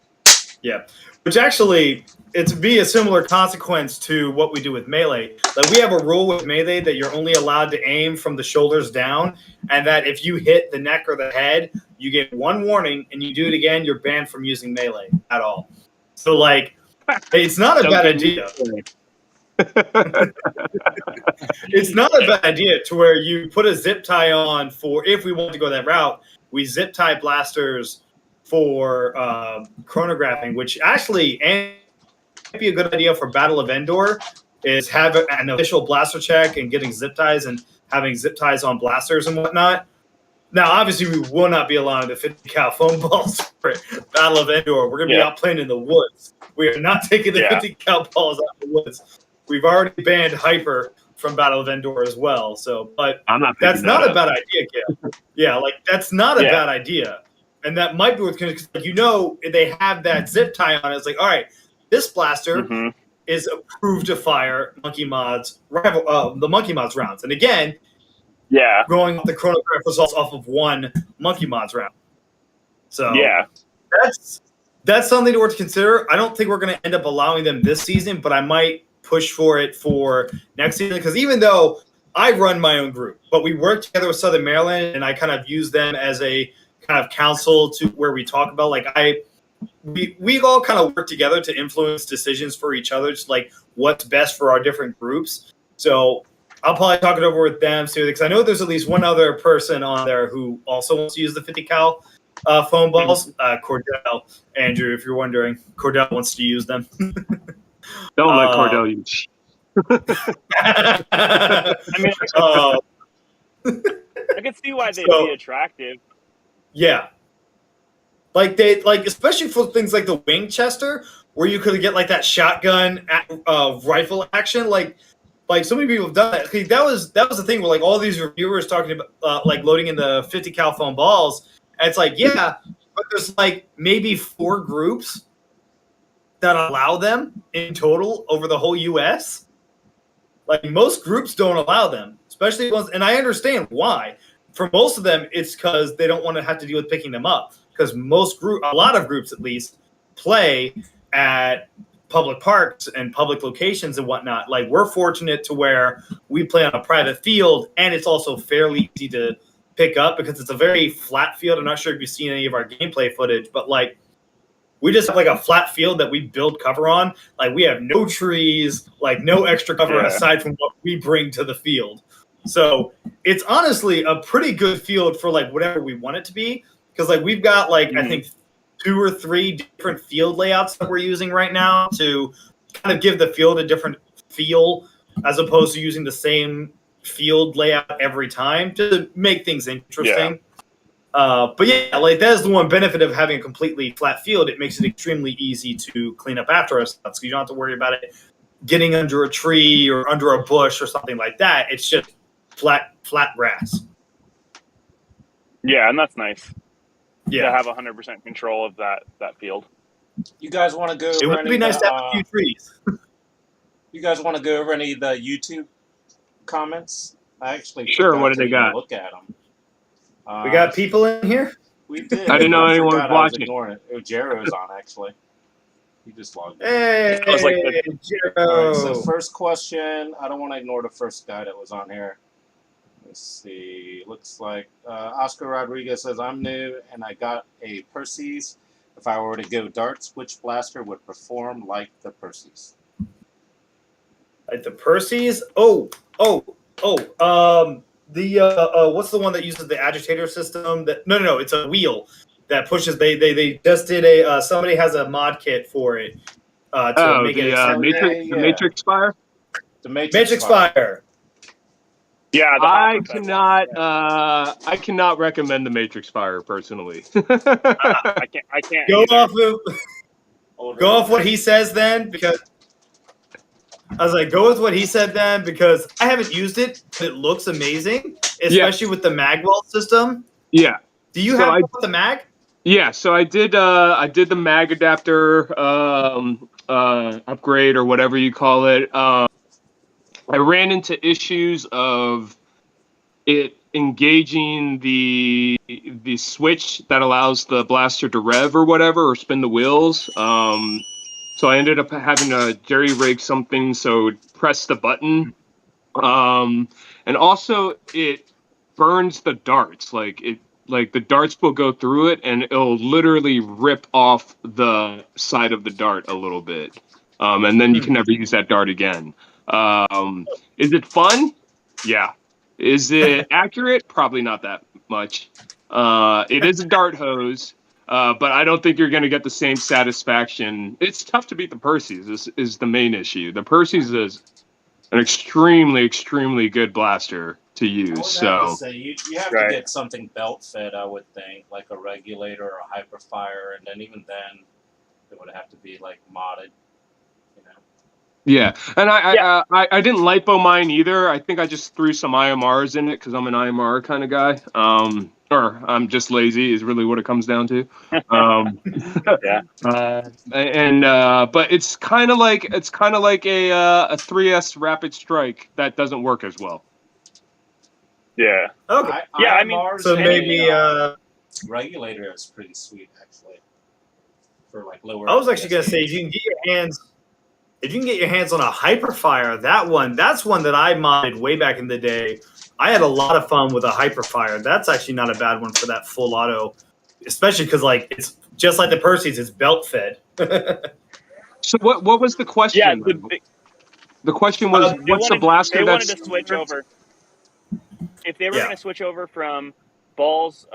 Yeah. Which actually, it'd be a similar consequence to what we do with melee. Like we have a rule with melee that you're only allowed to aim from the shoulders down, and that if you hit the neck or the head, you get 1 warning, and you do it again, you're banned from using melee at all. So, like, it's not a bad idea. It's not a bad idea to where you put a zip tie on for, if we want to go that route, we zip tie blasters for chronographing, which actually might be a good idea for Battle of Endor, is have an official blaster check and getting zip ties and having zip ties on blasters and whatnot. Now, obviously, we will not be allowing the 50 cal foam balls for Battle of Endor. We're going to be out playing in the woods. We are not taking the 50 cal balls out of the woods. We've already banned Hyper from Battle of Endor as well. So, but that's not a bad idea, Kale. Yeah, like that's not a bad idea. And that might be what's going to, they have that zip tie on it. It's like, all right, this blaster is approved to fire Monkey Mod's the Monkey Mod's rounds. And again, going off the chronograph results off of 1 Monkey Mod's round. So that's something to consider. I don't think we're going to end up allowing them this season, but I might push for it for next season, because even though I run my own group, but we work together with Southern Maryland, and I kind of use them as a kind of council to where we talk about we all kind of work together to influence decisions for each other, just like what's best for our different groups. So I'll probably talk it over with them, because I know there's at least one other person on there who also wants to use the 50 cal foam balls. Cordell, Andrew, if you're wondering, Cordell wants to use them. Don't let Cordell use. I mean, I can see why they'd be attractive. Yeah. Especially for things like the Winchester, where you could get like that shotgun rifle action. Like so many people have done that. That was the thing where like all these reviewers talking about loading in the 50 cal foam balls. And it's like, but there's like maybe 4 groups that allow them in total over the whole U.S. Like most groups don't allow them, especially ones, and I understand why. For most of them, it's because they don't want to have to deal with picking them up. Because a lot of groups at least, play at public parks and public locations and whatnot. Like we're fortunate to where we play on a private field, and it's also fairly easy to pick up because it's a very flat field. I'm not sure if you've seen any of our gameplay footage, but like we just have like a flat field that we build cover on. Like we have no trees, like no extra cover aside from what we bring to the field. So it's honestly a pretty good field for like whatever we want it to be. Because like we've got like I think 2 or 3 different field layouts that we're using right now to kind of give the field a different feel, as opposed to using the same field layout every time to make things interesting. But yeah, like that's the one benefit of having a completely flat field. It makes it extremely easy to clean up after ourselves. So you don't have to worry about it getting under a tree or under a bush or something like that. It's just flat grass. Yeah, and that's nice to Yeah, have 100% control of that field. You guys want to go it over would any be of nice to have a the, few trees. you guys want to go over any of the YouTube comments? I actually Sure, forgot what do to they even got? look at them. We got people in here. We did. I didn't know anyone was forgot I was watching. ignoring it. Oh, Jero's on, actually. He just logged in. Hey, I was like, All right, so Jero. first question. I don't want to ignore the first guy that was on here. Let's see. Looks like Oscar Rodriguez says, I'm new and I got a Percy's. If I were to go darts, which blaster would perform like the Percy's? Like the Percy's. What's the one that uses the agitator system? That no, it's a wheel that pushes. They just did a somebody has a mod kit for it to make it the Matrix Fire. The Matrix Fire. yeah, I cannot recommend the Matrix Fire personally. I can't Go either. off what he says then, because I was like, go with what he said then, because I haven't used it, but it looks amazing, especially with the magwell system. Yeah. Do you have the mag? Yeah, so I did the mag adapter upgrade or whatever you call it. I ran into issues of it engaging the switch that allows the blaster to rev or whatever, or spin the wheels. So I ended up having to jerry rig something so press the button. And also it burns the darts. Like the darts will go through it and it'll literally rip off the side of the dart a little bit. And then you can never use that dart again. Is it fun? Yeah. Is it accurate? Probably not that much. It is a dart hose, but I don't think you're going to get the same satisfaction. It's tough to beat the Percy's. This is the main issue. The Percy's is an extremely, extremely good blaster to use. So you have to get something belt fed, I would think, like a regulator or a hyperfire, and then even then, it would have to be like modded. Yeah, and I didn't lipo mine either. I think I just threw some IMRs in it because I'm an IMR kind of guy. Or I'm just lazy is really what it comes down to. Yeah. But it's kind of like a 3S Rapid Strike that doesn't work as well. Yeah. Okay. I mean, so maybe regulator is pretty sweet actually. For like lower. I was actually gonna say, if you can get your hands on a Hyperfire, that's one that I modded way back in the day. I had a lot of fun with a Hyperfire. That's actually not a bad one for that full auto, especially because like it's just like the Percy's, it's belt fed. So what was the question? Yeah, the question was, what's the blaster they that's... wanted to switch over. If they were going to switch over from balls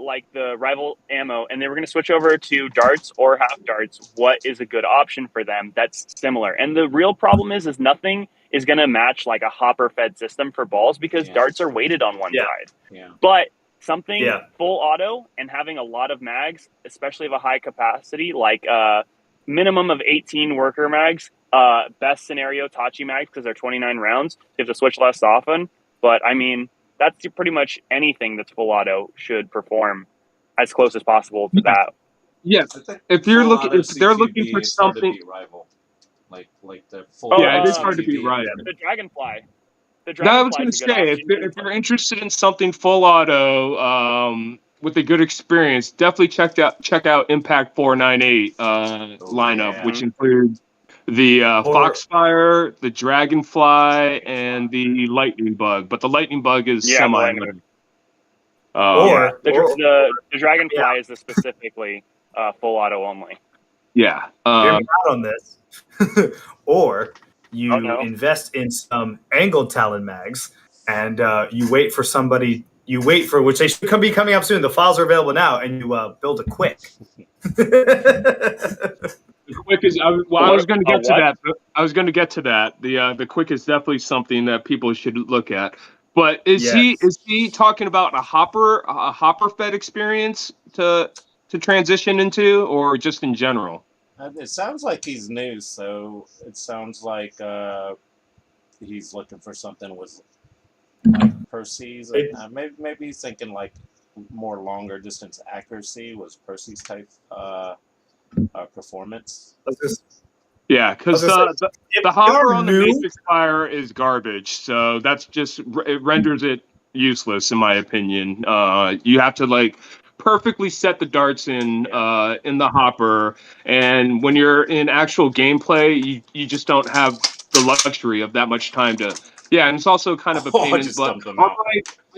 like the rival ammo, and they were going to switch over to darts or half darts, what is a good option for them that's similar? And the real problem is nothing is going to match like a hopper fed system for balls because darts are weighted on one side. Yeah. But something full auto and having a lot of mags, especially of a high capacity, like minimum of 18 worker mags, best scenario Tachi mags because they're 29 rounds. You have to switch less often. But I mean, that's pretty much anything that's full auto should perform as close as possible to that. Yeah, if they're looking for something, rival, like the full. Yeah, it is hard to be right. The Dragonfly. I was going to say, if you're interested in something full auto with a good experience, definitely check out Impact 498 lineup, which includes the Foxfire, the Dragonfly, and the Lightning Bug. But the Lightning Bug is semi. The Dragonfly is the specifically full auto only. Yeah. Hear me out on this. Or you invest in some angled Talon mags, and you wait for somebody. You wait for which they should be coming up soon. The files are available now, and you build a quick. The quick is. I was going to get to that. I was going to get to that. The quick is definitely something that people should look at. But is Yes. he talking about a hopper fed experience to transition into, or just in general? It sounds like he's new, so it sounds like he's looking for something with like Percy's. Maybe he's thinking like more longer distance accuracy was Percy's type performance. Yeah, because the hopper on the Matrix Fire is garbage, so that's just it renders it useless in my opinion. You have to like perfectly set the darts in the hopper, and when you're in actual gameplay, you just don't have the luxury of that much time to. Yeah, and it's also kind of a pain I in just the butt. dumped them out.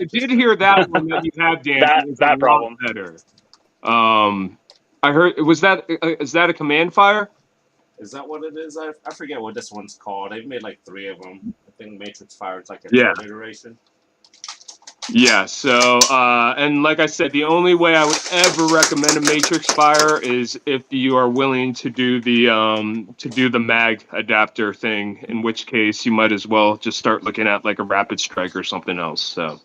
I did hear that one that you have, Dan, is a that lot problem. better. I heard is that a command fire? Is that what it is? I forget what this one's called. They've made like 3 of them. I think Matrix Fire is like a third iteration. Yeah, so and like I said, the only way I would ever recommend a Matrix Fire is if you are willing to do the mag adapter thing, in which case you might as well just start looking at like a Rapid Strike or something else. So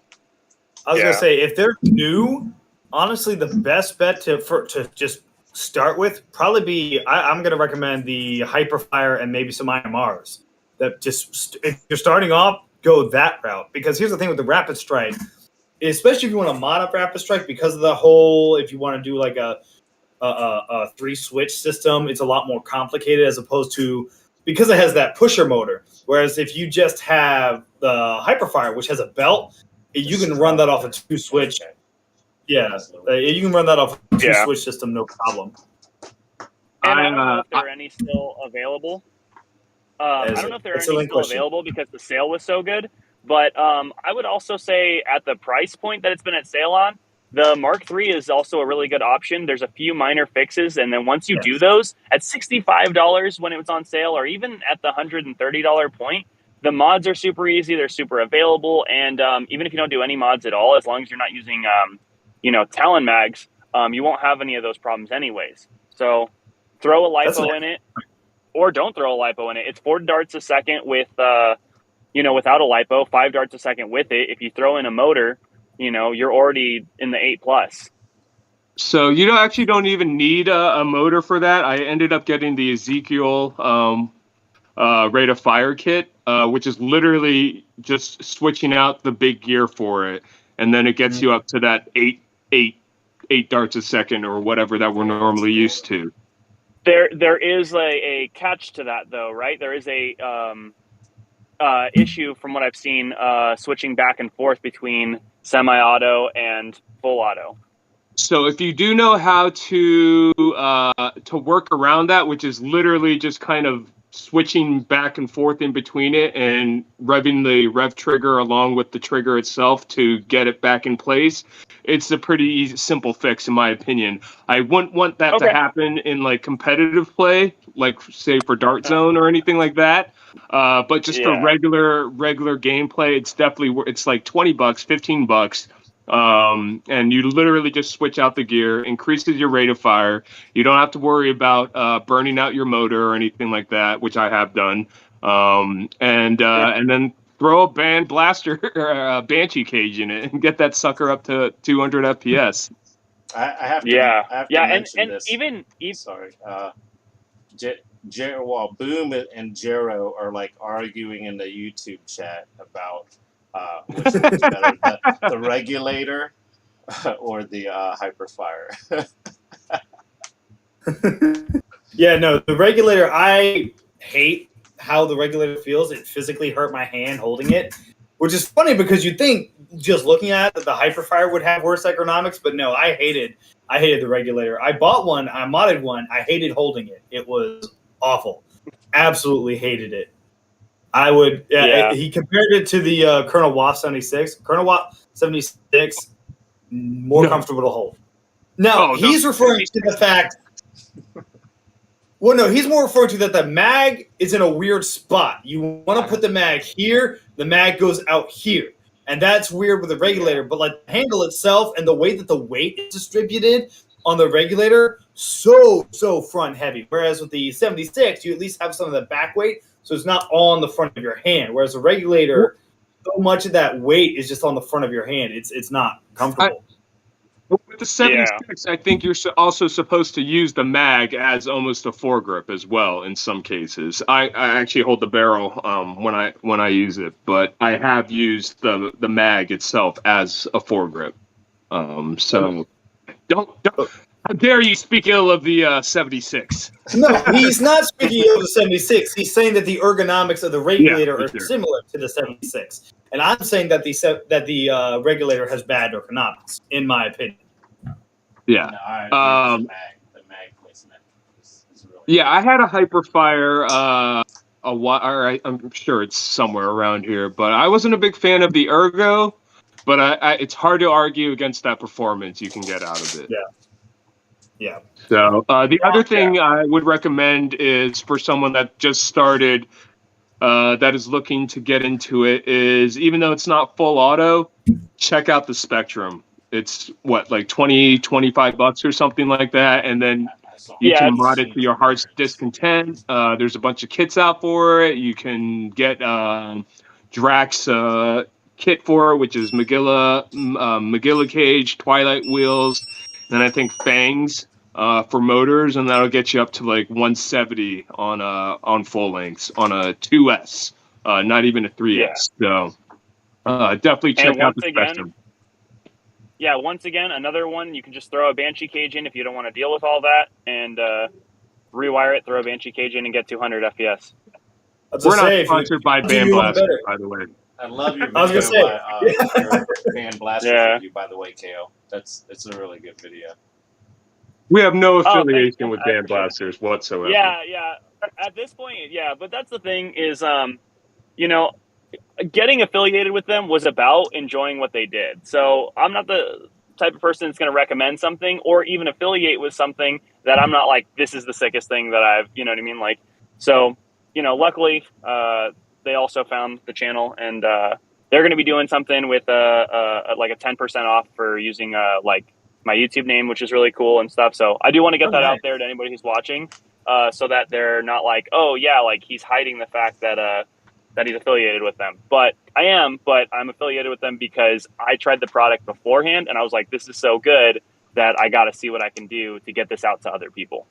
I was gonna say, if they're new, honestly, the best bet to just start with probably be I'm gonna recommend the Hyperfire and maybe some IMRs. That just if you're starting off, go that route, because here's the thing with the Rapid Strike, especially if you want to mod up Rapid Strike, because of the whole, if you want to do like a 3-switch system, it's a lot more complicated as opposed to, because it has that pusher motor. Whereas if you just have the Hyperfire, which has a belt, you can run that off a 2-switch. Yeah, you can run that off a 2-switch system, no problem. And I don't know if there are any still available. I don't know if there are any still available because the sale was so good. But I would also say at the price point that it's been at sale on, the Mark III is also a really good option. There's a few minor fixes, and then once you do those, at $65 when it was on sale, or even at the $130 point, the mods are super easy. They're super available, and even if you don't do any mods at all, as long as you're not using, Talon mags, you won't have any of those problems anyways. So throw a LiPo in it, or don't throw a LiPo in it. It's 4 darts a second with, without a LiPo, 5 darts a second with it. If you throw in a motor, you're already in the 8+. So you don't even need a motor for that. I ended up getting the Ezekiel rate of fire kit, which is literally just switching out the big gear for it, and then it gets you up to that 8 darts a second or whatever that we're normally used to. There is a catch to that, though, right? There is a issue from what I've seen switching back and forth between semi-auto and full auto. So if you do know how to work around that, which is literally just kind of switching back and forth in between it and revving the rev trigger along with the trigger itself to get it back in place, it's a pretty easy, simple fix in my opinion. I wouldn't want that to happen in like competitive play, like say for Darkzone or anything like that. But just for regular gameplay, it's like $20, $15. And you literally just switch out the gear, increases your rate of fire. You don't have to worry about burning out your motor or anything like that, which I have done. And then throw a band blaster or a Banshee cage in it and get that sucker up to 200 FPS. I have to mention this. Even sorry, Boom and Jero are like arguing in the YouTube chat about which one's better, the regulator or the Hyperfire. Yeah, no, the regulator, I hate how the regulator feels. It physically hurt my hand holding it, which is funny because you'd think just looking at it that the Hyperfire would have worse ergonomics, but no, I hated the regulator. I bought one, I modded one, I hated holding it. It was awful. Absolutely hated it. I would. He compared it to the Colonel WAF 76. Colonel WAF 76 more comfortable to hold. Now he's referring to the fact. Well, no, he's more referring to that the mag is in a weird spot. You want to put the mag here, the mag goes out here, and that's weird with the regulator. But like the handle itself and the way that the weight is distributed on the regulator, so front heavy. Whereas with the 76, you at least have some of the back weight. So it's not all on the front of your hand. Whereas the regulator, so much of that weight is just on the front of your hand. It's not comfortable. With the 76, I think you're also supposed to use the mag as almost a foregrip as well in some cases. I actually hold the barrel when I use it, but I have used the mag itself as a foregrip. So don't how dare you speak ill of the 76? No, he's not speaking of the 76. He's saying that the ergonomics of the regulator are similar to the 76, and I'm saying that the regulator has bad ergonomics, in my opinion. Yeah. No, the mag placement is really yeah, I had a Hyperfire I'm sure it's somewhere around here, but I wasn't a big fan of the ergo. But it's hard to argue against that performance you can get out of it. Yeah. So the other thing I would recommend is for someone that just started, that is looking to get into it, is even though it's not full auto, check out the Spectrum. It's like $20-25 or something like that, and then you can mod it to your heart's discontent. There's a bunch of kits out for it. You can get Drax kit for it, which is Magilla cage, Twilight wheels, and I think Fangs for motors, and that'll get you up to like 170 on full lengths on a 2S, not even a 3S. So definitely check out the Spectrum. Yeah, once again, another one, you can just throw a Banshee cage in if you don't want to deal with all that, and rewire it, throw a Banshee cage in, and get 200 FPS. We're not sponsored by Band Blaster, by the way. I love your video your Band Blaster review, by the way, Kale. It's a really good video. We have no affiliation with Band Blasters whatsoever. Yeah. At this point, yeah. But that's the thing is, getting affiliated with them was about enjoying what they did. So I'm not the type of person that's going to recommend something or even affiliate with something that I'm not like, this is the sickest thing that I've, you know what I mean? Like, so, luckily, they also found the channel, and they're going to be doing something with like a 10% off for using like my YouTube name, which is really cool and stuff. So I do want to get that out there to anybody who's watching, so that they're not like, oh yeah, like he's hiding the fact that that he's affiliated with them. But I'm affiliated with them because I tried the product beforehand, and I was like, this is so good that I got to see what I can do to get this out to other people.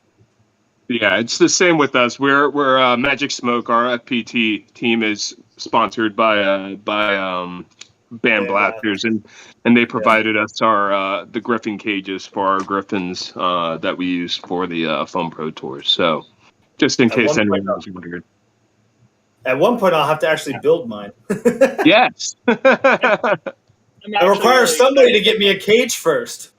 Yeah, it's the same with us. We're Magic Smoke. Our FPT team is sponsored by Band Blasters, and they provided us the Griffin cages for our Griffins that we use for the Foam Pro Tours. So, just in case anyone was wondering. At one point, I'll have to actually build mine. Yes. It requires somebody to get me a cage first.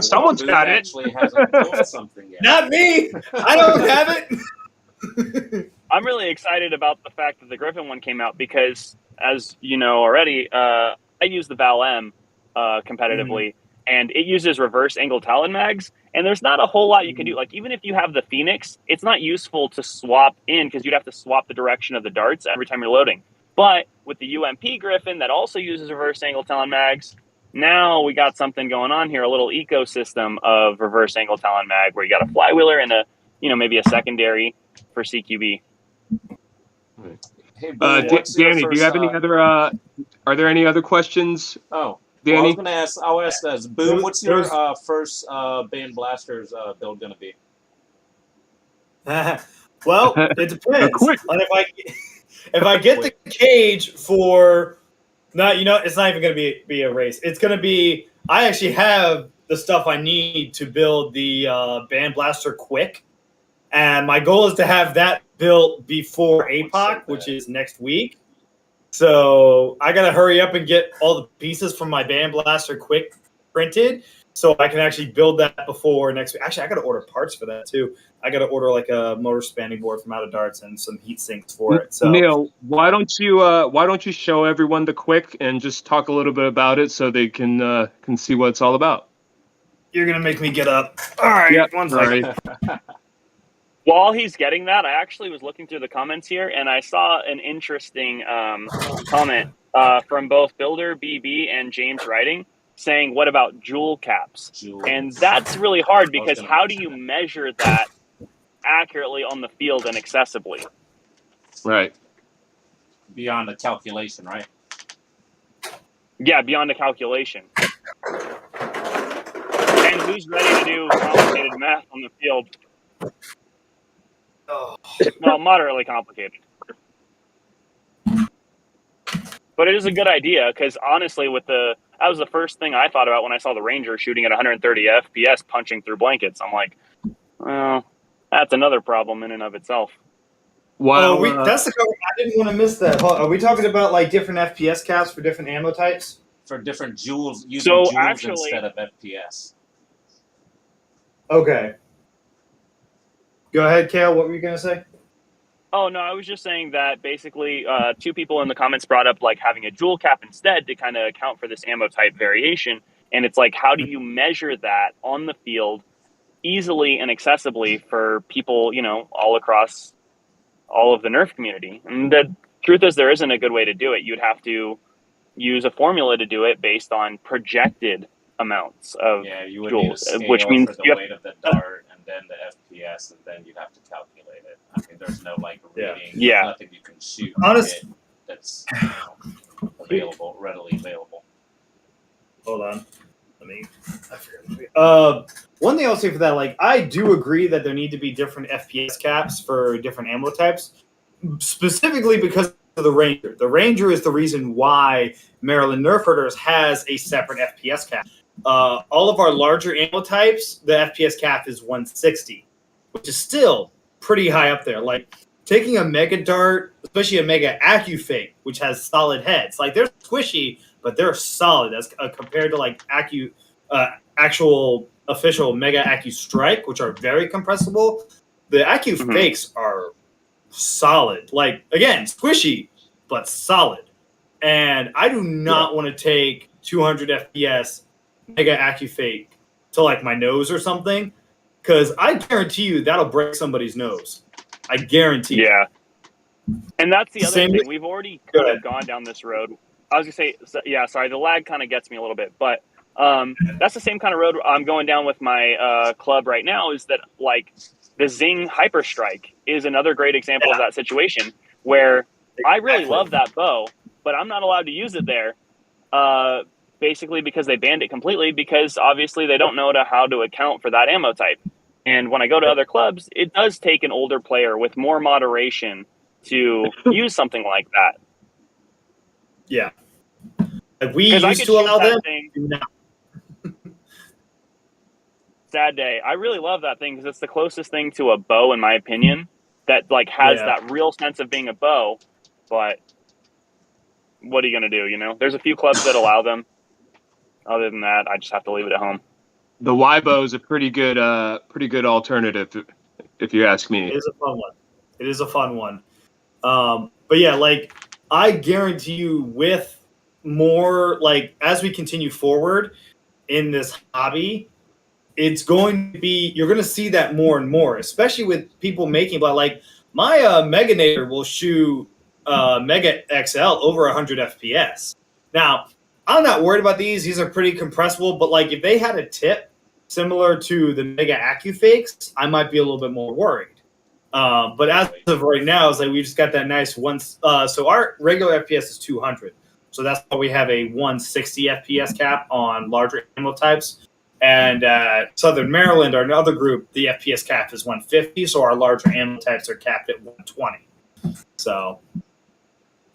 Someone's got it. Actually hasn't built something yet. Not me. I don't have it. I'm really excited about the fact that the Griffin one came out because, as you know already, I use the Val M competitively, and it uses reverse angle Talon mags. And there's not a whole lot you can do. Like, even if you have the Phoenix, it's not useful to swap in because you'd have to swap the direction of the darts every time you're loading. But with the UMP Griffin that also uses reverse angle Talon mags, now we got something going on here, a little ecosystem of reverse angle Talon mag where you got a flywheeler and maybe a secondary for CQB. Hey, Danny, do you have any other? Are there any other questions? Oh, Danny, well, I was going to ask. I'll ask this. Boom, what's your first Band Blasters build going to be? Well, it depends on if I get the cage for it's not even going to be a race. It's going to be. I actually have the stuff I need to build the Band Blaster quick, and my goal is to have that built before APOC, which is next week. So I got to hurry up and get all the pieces from my Band Blaster quick printed so I can actually build that before next week. Actually, I got to order parts for that too. I got to order like a motor spanning board from Out of Darts and some heat sinks for it. So Neil, why don't you show everyone the quick and just talk a little bit about it so they can see what it's all about? You're going to make me get up. All right. Yep. One second. While he's getting that, I actually was looking through the comments here, and I saw an interesting comment from both Builder BB and James Writing saying, what about jewel caps? And that's really hard because how do you measure that accurately on the field and accessibly? Right. Beyond the calculation, right? Yeah, beyond a calculation. And who's ready to do complicated math on the field? Oh. Well, moderately complicated. But it is a good idea because honestly, that was the first thing I thought about when I saw the Ranger shooting at 130 FPS, punching through blankets. I'm like, well, that's another problem in and of itself. While, that's the cover. I didn't want to miss that. Are we talking about like different FPS caps for different ammo types? For different joules, using So joules actually- instead of FPS. Okay. Go ahead, Kale. What were you gonna say? Oh, no, I was just saying that basically 2 people in the comments brought up like having a jewel cap instead to kind of account for this ammo type variation. And it's like, how do you measure that on the field easily and accessibly for people, all across all of the Nerf community? And the truth is there isn't a good way to do it. You'd have to use a formula to do it based on projected amounts of you would need a joules, scale which means for the you have- weight of the dart and then the FPS, and then you'd have to calculate it. I mean, there's no like reading. Yeah. There's nothing you can shoot that's available, readily available. Hold on. I forgot. One thing I'll say for that, like, I do agree that there need to be different FPS caps for different ammo types, specifically because of the Ranger. The Ranger is the reason why Maryland Nerf Herders has a separate FPS cap. All of our larger ammo types, the FPS cap is 160, which is still pretty high up there. Like, taking a Mega Dart, especially a Mega AccuFake, which has solid heads, like, they're squishy, but they're solid as compared to like actual official Mega Accu Strike, which are very compressible. The Accu Fakes are solid. Like, again, squishy, but solid. And I do not want to take 200 FPS Mega Accu Fake to like my nose or something, because I guarantee you that'll break somebody's nose. I guarantee. Yeah. And that's the other Same thing. with- We've already Go kind ahead. of gone down this road. I was going to say, yeah, sorry, the lag kind of gets me a little bit. But that's the same kind of road I'm going down with my club right now, is that, like, the Zing Hyper Strike is another great example of that situation where I really love that bow, but I'm not allowed to use it there, basically because they banned it completely, because obviously they don't know how to account for that ammo type. And when I go to other clubs, it does take an older player with more moderation to use something like that. Yeah. Like, we 'Cause I used could to shoot allow that them. thing. No. Sad day. I really love that thing because it's the closest thing to a bow, in my opinion, that like has that real sense of being a bow. But what are you going to do? There's a few clubs that allow them. Other than that, I just have to leave it at home. the Y-bow is a pretty good alternative, if you ask me. It is a fun one. It is a fun one. But yeah, like, I guarantee you, with more, like, as we continue forward in this hobby, it's going to be, you're going to see that more and more, especially with people making, but like, my Meganator will shoot Mega XL over 100 FPS. Now, I'm not worried about these. These are pretty compressible, but like, if they had a tip similar to the Mega Accu Fakes, I might be a little bit more worried. But as of right now, it's like we just got that nice one. So our regular FPS is 200. So that's why we have a 160 FPS cap on larger ammo types. And Southern Maryland, our other group, the FPS cap is 150. So our larger ammo types are capped at 120. So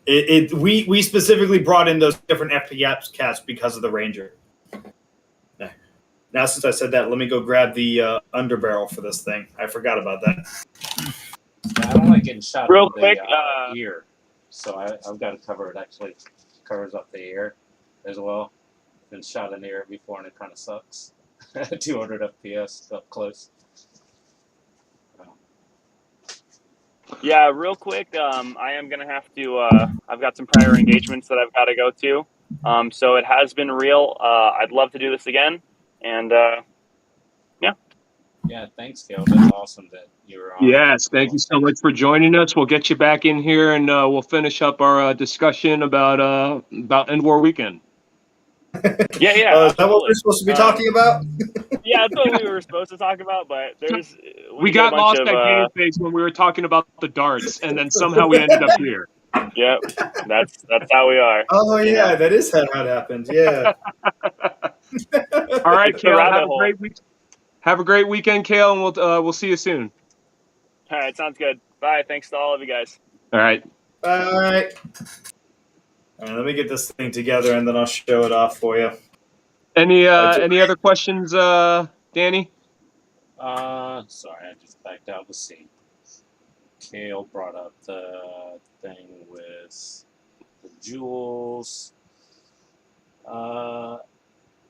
we specifically brought in those different FPS caps because of the Ranger. Now, since I said that, let me go grab the underbarrel for this thing. I forgot about that. Yeah, I don't like getting shot Real in the quick, ear, so I've got to cover it. Actually, covers up the ear as well. Been shot in the ear before, and it kind of sucks. 200 FPS up close. Yeah, real quick, I am going to have to, I've got some prior engagements that I've got to go to. So it has been real. I'd love to do this again. And yeah. Yeah, thanks, Kale. That's awesome that you were on. Yes, thank you so much for joining us. We'll get you back in here, and we'll finish up our discussion about Endwar weekend. Yeah. Is that what we're supposed to be talking about? Yeah, that's what we were supposed to talk about, but we got lost at game phase when we were talking about the darts, and then somehow we ended up here. Yep, that's how we are. Oh you yeah, know. that is how it happened. Yeah. All right, It's the Kale. rabbit Have a hole. great week. Have a great weekend, Kale, and we'll see you soon. All right, sounds good. Bye. Thanks to all of you guys. All right. All right. All right. Let me get this thing together, and then I'll show it off for you. Any other questions, Danny? Sorry, I just backed out. Let's see. Kale brought up the thing with the jewels.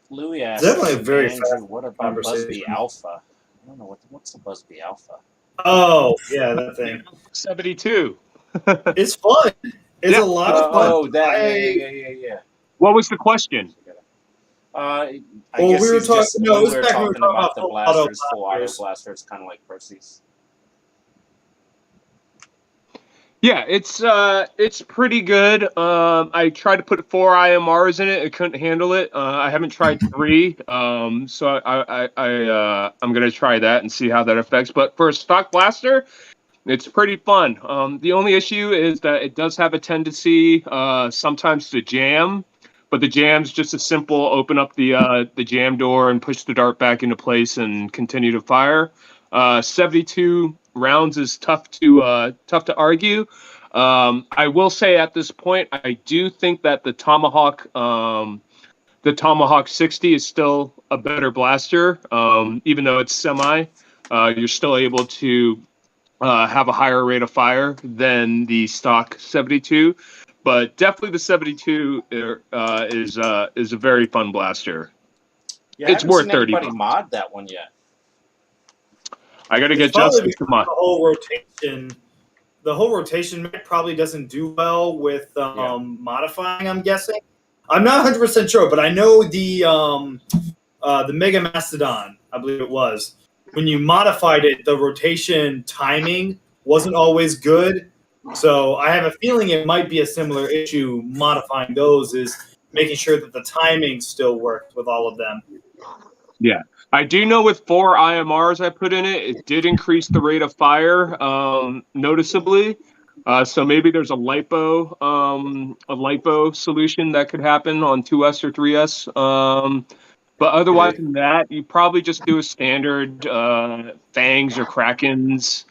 Louis asked, Definitely a very Andrew, fast what about conversation. Busby Alpha? I don't know what's the Busby Alpha. Oh yeah, that thing. 72. It's fun. It's Yeah. a lot of fun. Yeah. What was the question? I Well, guess we were he's talking. just No, when it was we were back when we were talking talking about the full auto blasters, full auto blasters. blasters, kind of like Percy's. Yeah, it's pretty good. I tried to put 4 IMRs in it. I couldn't handle it. I haven't tried 3. So I'm gonna try that and see how that affects. But for a stock blaster, it's pretty fun. The only issue is that it does have a tendency sometimes to jam, but the jam's just a simple open up the jam door and push the dart back into place and continue to fire. 72 rounds is tough to argue. I will say at this point, I do think that the Tomahawk 60 is still a better blaster, even though it's semi. You're still able to have a higher rate of fire than the stock 72, but definitely the 72 is a very fun blaster. Yeah, I It's haven't worth seen 30 anybody bucks. mod that one yet. I got to It's get probably Justin to because mod. the whole rotation. The whole rotation mech probably doesn't do well with modifying. I'm guessing. I'm not 100% sure, but I know the Mega Mastodon, I believe it was, when you modified it, the rotation timing wasn't always good. So I have a feeling it might be a similar issue modifying those, is making sure that the timing still worked with all of them. Yeah. I do know with 4 IMRs I put in it, it did increase the rate of fire noticeably. So maybe there's a lipo solution that could happen on 2S or 3S. But otherwise than that, you probably just do a standard Fangs or Krakens.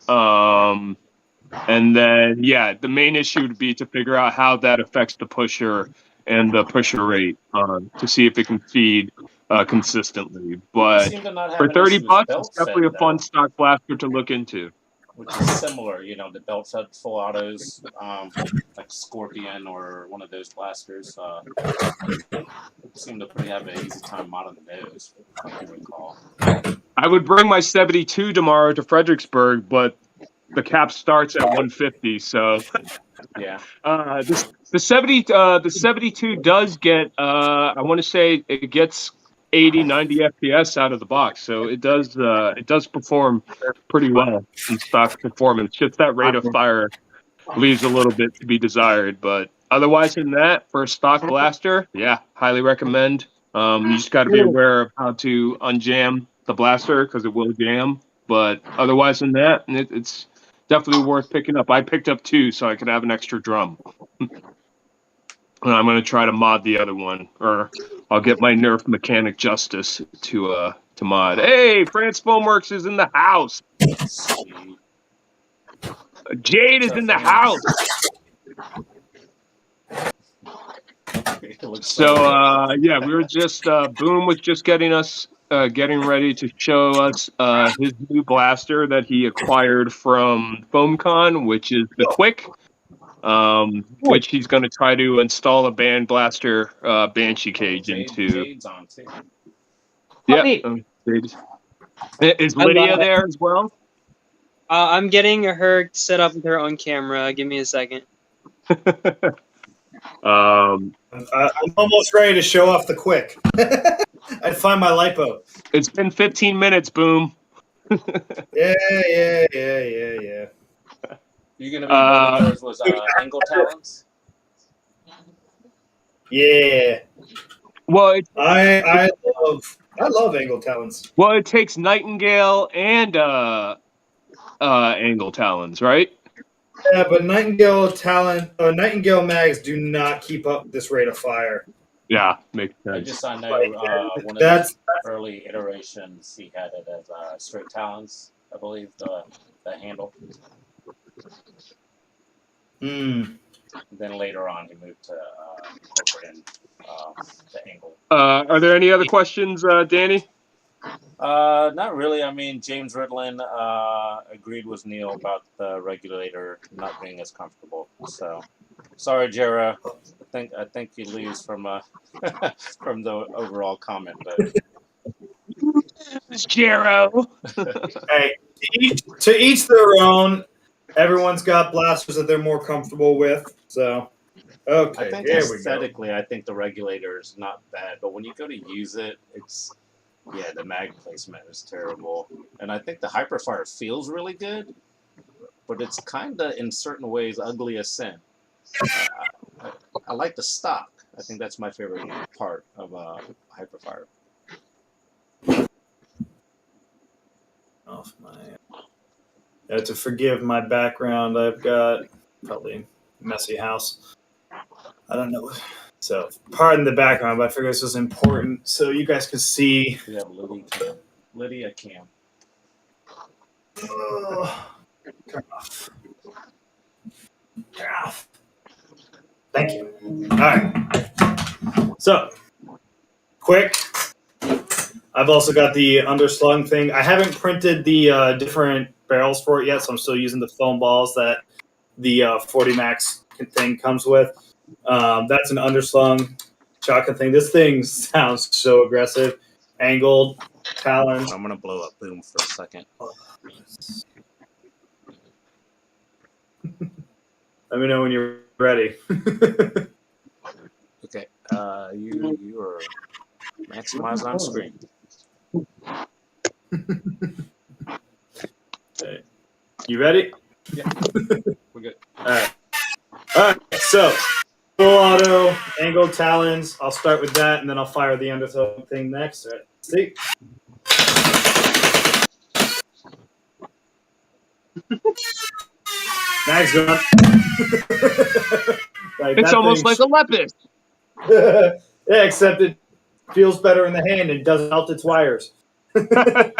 And then, yeah, the main issue would be to figure out how that affects the pusher and the pusher rate to see if it can feed consistently. But Seem to not have for an 30 issue with bucks, it's belt definitely fed a fun though, stock blaster to look into. which is similar. The belt fed full autos, like Scorpion or one of those blasters. Seem to have an easy time modding those, if I can recall. I would bring my 72 tomorrow to Fredericksburg, but the cap starts at 150. So Yeah. the 72 does get I want to say it gets 80, 90 FPS out of the box. So it does perform pretty well in stock performance. Just that rate of fire leaves a little bit to be desired, but otherwise than that, for a stock blaster, yeah, highly recommend. You just got to be aware of how to unjam the blaster because it will jam. But otherwise than that, it's definitely worth picking up. I picked up 2 so I could have an extra drum. And I'm going to try to mod the other one, or I'll get my Nerf mechanic Justice to mod. Hey, France Foamworks is in the house. Sweet. Jade is in the house. So yeah, we were just Boom was just getting ready to show us his new blaster that he acquired from FoamCon, which is the Quick, which he's going to try to install a band blaster Banshee cage into. Jade's on too. Yeah, Neat. is Lydia there as well? I'm getting her set up with her own camera. Give me a second. I'm almost ready to show off the Quick. I'd find my lipo. It's been 15 minutes, Boom. Yeah. You gonna be building those with angle talons? Yeah. Well, I love angle talons. well, it takes Nightingale and angle talons, right? Yeah, but Nightingale mags do not keep up this rate of fire. Yeah, makes I sense. just saw know one of That's his early iterations. He had it as straight talons, I believe the handle. Then later on, he moved to incorporating the angle. Are there any other questions, Danny? Not really. I mean, James Ridlin agreed with Neil about the regulator not being as comfortable. So, sorry, Jera. I think you lose from from the overall comment, but Jero. hey, to each their own. Everyone's got blasters that they're more comfortable with. So, okay, I think here we go. aesthetically, I think the regulator is not bad, but when you go to use it, the mag placement is terrible, and I think the hyperfire feels really good, but it's kind of in certain ways ugly as sin. I like the stock. I think that's my favorite part of hyperfire. Off my. To forgive my background, I've got probably a messy house. I don't know. So, pardon the background, but I figure this was important so you guys could see. We have Lydia Cam. Turn off. Turn off. Thank you. All right. So, quick. I've also got the underslung thing. I haven't printed the different barrels for it yet, so I'm still using the foam balls that the 40 Max thing comes with. That's an underslung shotgun thing. This thing sounds so aggressive. Angled, talons. I'm gonna blow up boom for a second. Let me know when you're ready. Okay, you are maximized on screen. Okay. You ready? Yeah, we're good. All right. So, full auto, angled talons. I'll start with that, and then I'll fire the underthrow thing next. All right. See? Mag's gone. It's almost like a Lepus. Yeah, except it feels better in the hand and doesn't melt its wires. Right.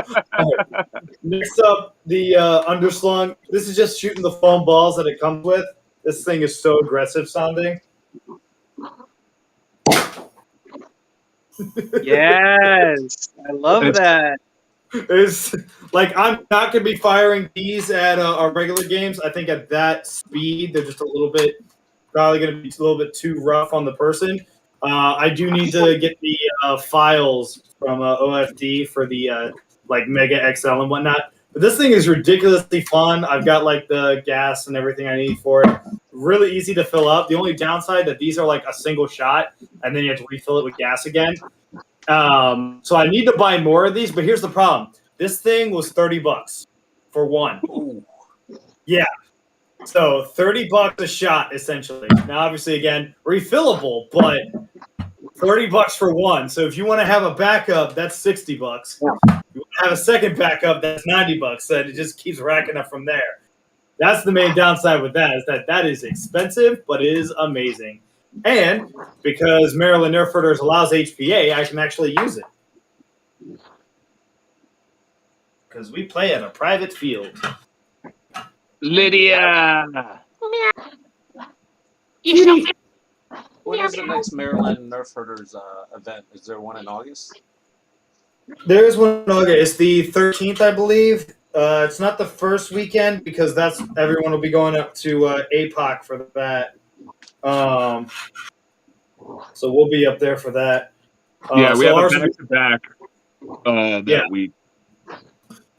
Next up, the underslung. This is just shooting the foam balls that it comes with. This thing is so aggressive sounding. Yes, I love that. It's like I'm not going to be firing these at our regular games. I think at that speed, they're just probably going to be a little bit too rough on the person. I do need to get the files from OFD for the like Mega XL and whatnot. But this thing is ridiculously fun. I've got like the gas and everything I need for it. Really easy to fill up. The only downside that these are like a single shot, and then you have to refill it with gas again. So I need to buy more of these, but here's the problem. This thing was $30 for one. Ooh. Yeah. So $30 a shot, essentially. Now, obviously, again, refillable, but $30 for one. So if you want to have a backup, that's $60. If you want to have a second backup, that's $90. So it just keeps racking up from there. That's the main downside with that, is that is expensive, but it is amazing. And because Maryland Nerferders allows HPA, I can actually use it. Because we play at a private field. Lydia. When is the next Maryland Nerf Herders event? Is there one in August? There's one in August. It's the 13th, I believe. It's not the first weekend because that's everyone will be going up to APOC for that. So we'll be up there for that. Yeah, we so have a back-to-back that week.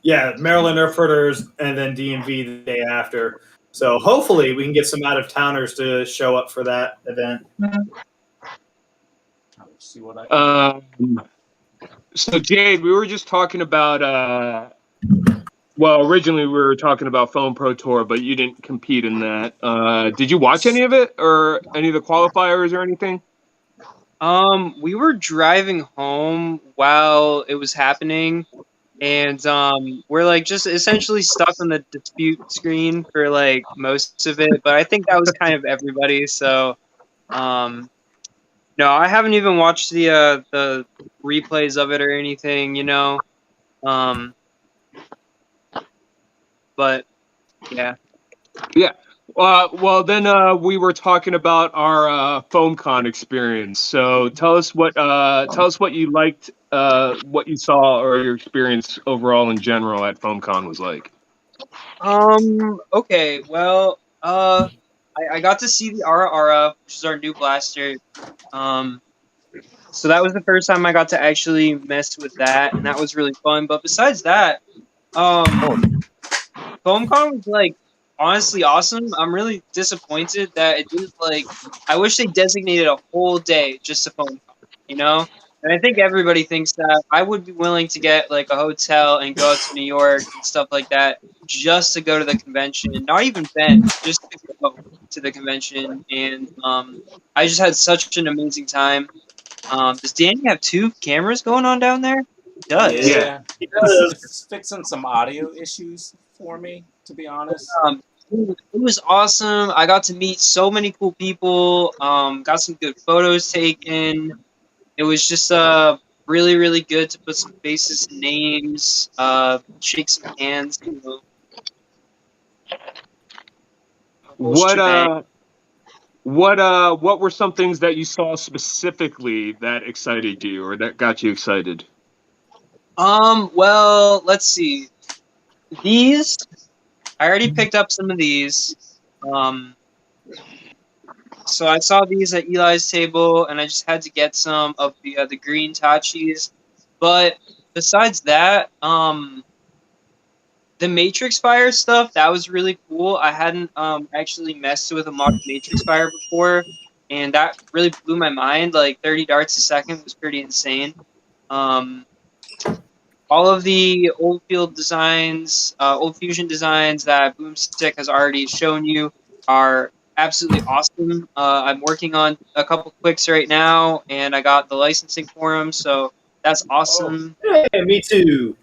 Yeah, Maryland Nerferders and then DMV the day after. So hopefully we can get some out-of-towners to show up for that event. I'll see what I can So, Jade, we were just talking about well, originally we were talking about Foam Pro Tour, but you didn't compete in that. Did you watch any of it or any of the qualifiers or anything? We were driving home while it was happening, and we're like just essentially stuck on the dispute screen for like most of it. But I think that was kind of everybody. So um, no, I haven't even watched the replays of it or anything, you know. Um, but yeah. Yeah. Well, then we were talking about our FoamCon experience. So tell us what you liked, what you saw, or your experience overall in general at FoamCon was like. Okay. Well. I got to see the Ara Ara, which is our new blaster. Um. So that was the first time I got to actually mess with that, and that was really fun. But besides that, FoamCon was like honestly awesome. I'm really disappointed that it didn't like. I wish they designated a whole day just to FoamCon, you know. And I think everybody thinks that. I would be willing to get like a hotel and go out to New York and stuff like that just to go to the convention. Not even Ben, just to go to the convention. And I just had such an amazing time. Does Danny have two cameras going on down there? He does. Yeah. Yeah, He does. it's fixing some audio issues for me, to be honest. It was awesome. I got to meet so many cool people. Got some good photos taken. It was just really really good to put some faces and names. Shake some hands. You know, whole What shebang. what were some things that you saw specifically that excited you or that got you excited? Well, let's see. These I already picked up some of these. Um, So I saw these at Eli's table, and I just had to get some of the green Tachis. But besides that, the Matrix Fire stuff that was really cool. I hadn't actually messed with a modded Matrix Fire before, and that really blew my mind. Like 30 darts a second was pretty insane. Um, all of the old field designs, old fusion designs that Boomstick has already shown you are absolutely awesome. I'm working on a couple clicks right now, and I got the licensing for them, so that's awesome. Hey, me too.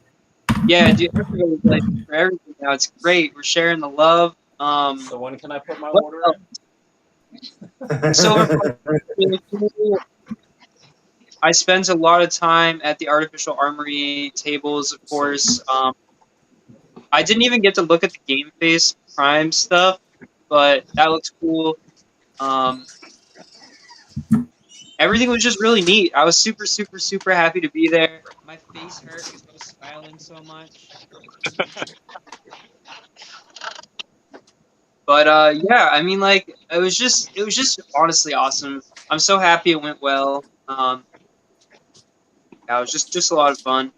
Yeah, dude, everybody's like for everything now. It's great. We're sharing the love. So when can I put my What order else? in? Silver Fox is really cool. I spent a lot of time at the Artificial Armory tables, of course. I didn't even get to look at the Game Face Prime stuff, but that looks cool. Um, Everything was just really neat. I was super, super, super happy to be there. My face hurt because I was smiling so much. But yeah, I mean, like it was just honestly awesome. I'm so happy it went well. Yeah, it was just a lot of fun.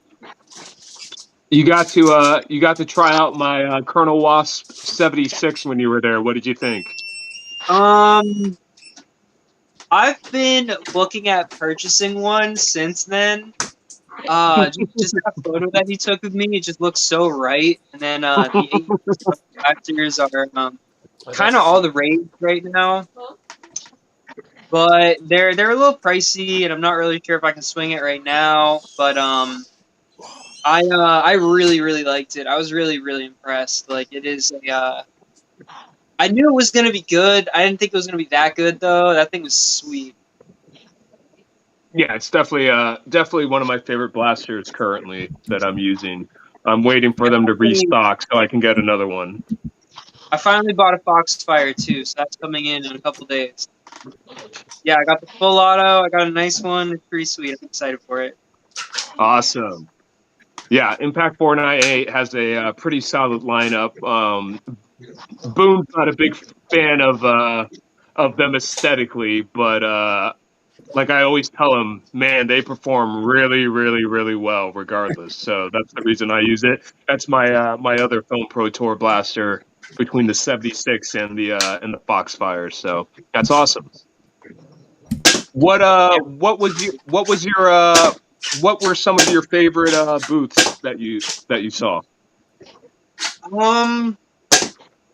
You got to try out my Colonel Wasp 76 when you were there. What did you think? Um, I've been looking at purchasing one since then. Just that photo that he took of me, it just looks so right. And then the 8 actors are kind of all the rage right now, but they're a little pricey, and I'm not really sure if I can swing it right now. But I really really liked it. I was really really impressed. Like it is a I knew it was gonna be good. I didn't think it was gonna be that good though. That thing was sweet. Yeah, it's definitely one of my favorite blasters currently that I'm using. I'm waiting for them to restock so I can get another one. I finally bought a Foxfire too, so that's coming in a couple days. Yeah, I got the full auto. I got a nice one. It's pretty sweet. I'm excited for it. Awesome. Yeah, Impact 498 has a pretty solid lineup. Boone's not a big fan of them aesthetically, but like I always tell them, man, they perform really, really, really well regardless. So that's the reason I use it. That's my other Foam Pro Tour blaster between the 76 and the Foxfire. So that's awesome. What what were some of your favorite booths that you saw? Um,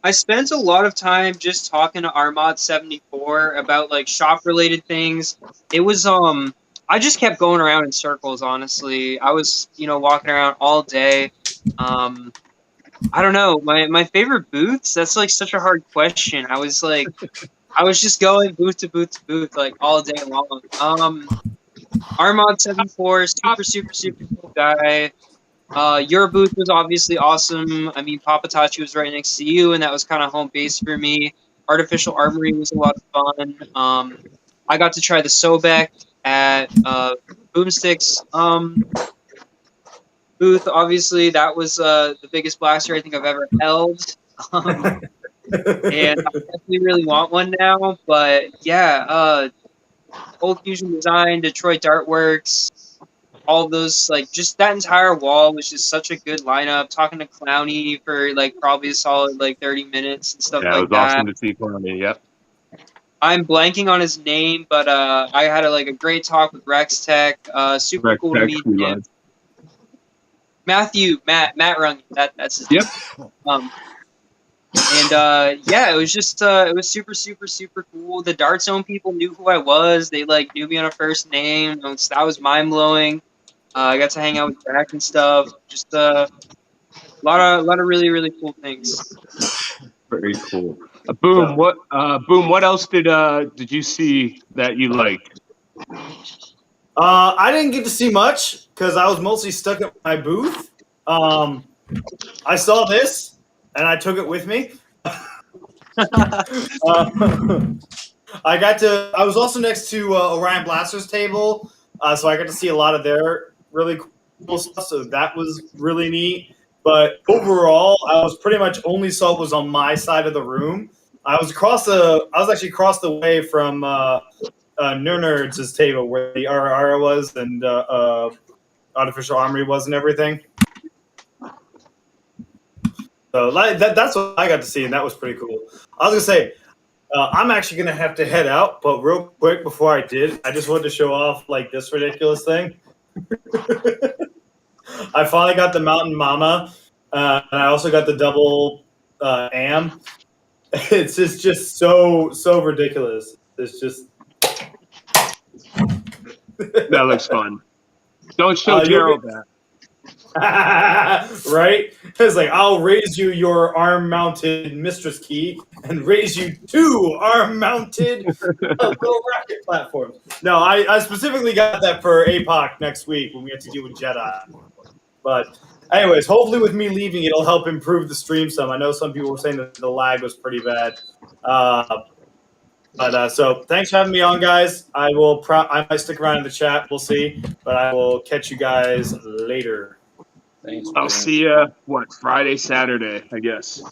I spent a lot of time just talking to Armad 74 about like shop related things. It was I just kept going around in circles. Honestly, I was walking around all day. I don't know my favorite booths. That's like such a hard question. I was just going booth to booth to booth like all day long. Armod 74, super cool guy. Your booth was obviously awesome. I mean, Papatachi was right next to you, and that was kind of home base for me. Artificial Armory was a lot of fun. I got to try the Sobek at Boomstick's booth. Obviously, that was the biggest blaster I think I've ever held. And I definitely really want one now. But yeah, Old Fusion Design, Detroit Dartworks, all those, like, just that entire wall was just such a good lineup. Talking to Clowny for like probably a solid like 30 minutes and stuff Yeah, like it was that. awesome to see Clowney. Yep. I'm blanking on his name, but I had a great talk with Rex Tech. Super Rex cool Tech, to meet we him. love. Matt Runge, that's his Yep. name. And yeah, it was just it was super cool. The Darkzone people knew who I was. They like knew me on a first name. That was mind blowing. I got to hang out with Jack and stuff. Just a lot of really cool things. Very cool. Boom. What else did you see that you liked? I didn't get to see much because I was mostly stuck at my booth. I saw this and I took it with me. I was also next to Orion Blaster's table, so I got to see a lot of their really cool stuff. So that was really neat. But overall, I was pretty much only saw what was on my side of the room. I was actually across the way from Nerds' table where the RR was and Artificial Armory was and everything. So that's what I got to see, and that was pretty cool. I was gonna say, I'm actually gonna have to head out, but real quick before I did, I just wanted to show off like this ridiculous thing. I finally got the Mountain Mama, and I also got the double AM. It's just so ridiculous. It's just That looks fun. Don't show Gerald that. right? It's like, I'll raise you your arm-mounted mistress key and raise you 2 arm-mounted little rocket platforms. No, I specifically got that for APOC next week when we have to deal with Jedi. But anyways, hopefully with me leaving, it'll help improve the stream some. I know some people were saying that the lag was pretty bad. So thanks for having me on, guys. I might stick around in the chat. We'll see. But I will catch you guys later. Thanks, I'll man. see you Friday, Saturday, I guess.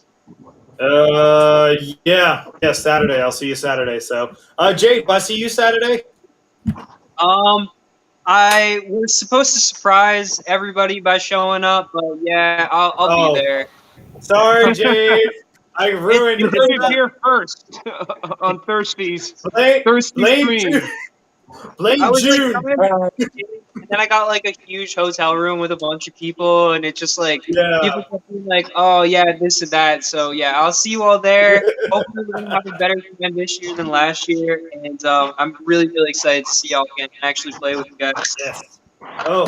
Yeah, Saturday. I'll see you Saturday. So, Jade, do I see you Saturday? I was supposed to surprise everybody by showing up, but yeah, I'll be there. Sorry, Jade. I ruined You it. heard it here first on Thirsties. Thirsty stream. Blame I was June. and then I got like a huge hotel room with a bunch of people, and it just like people kept being like, "Oh yeah, this and that." So yeah, I'll see you all there. Hopefully, we're gonna have a better time this year than last year, and I'm really excited to see y'all again and actually play with you guys. Yes. Oh,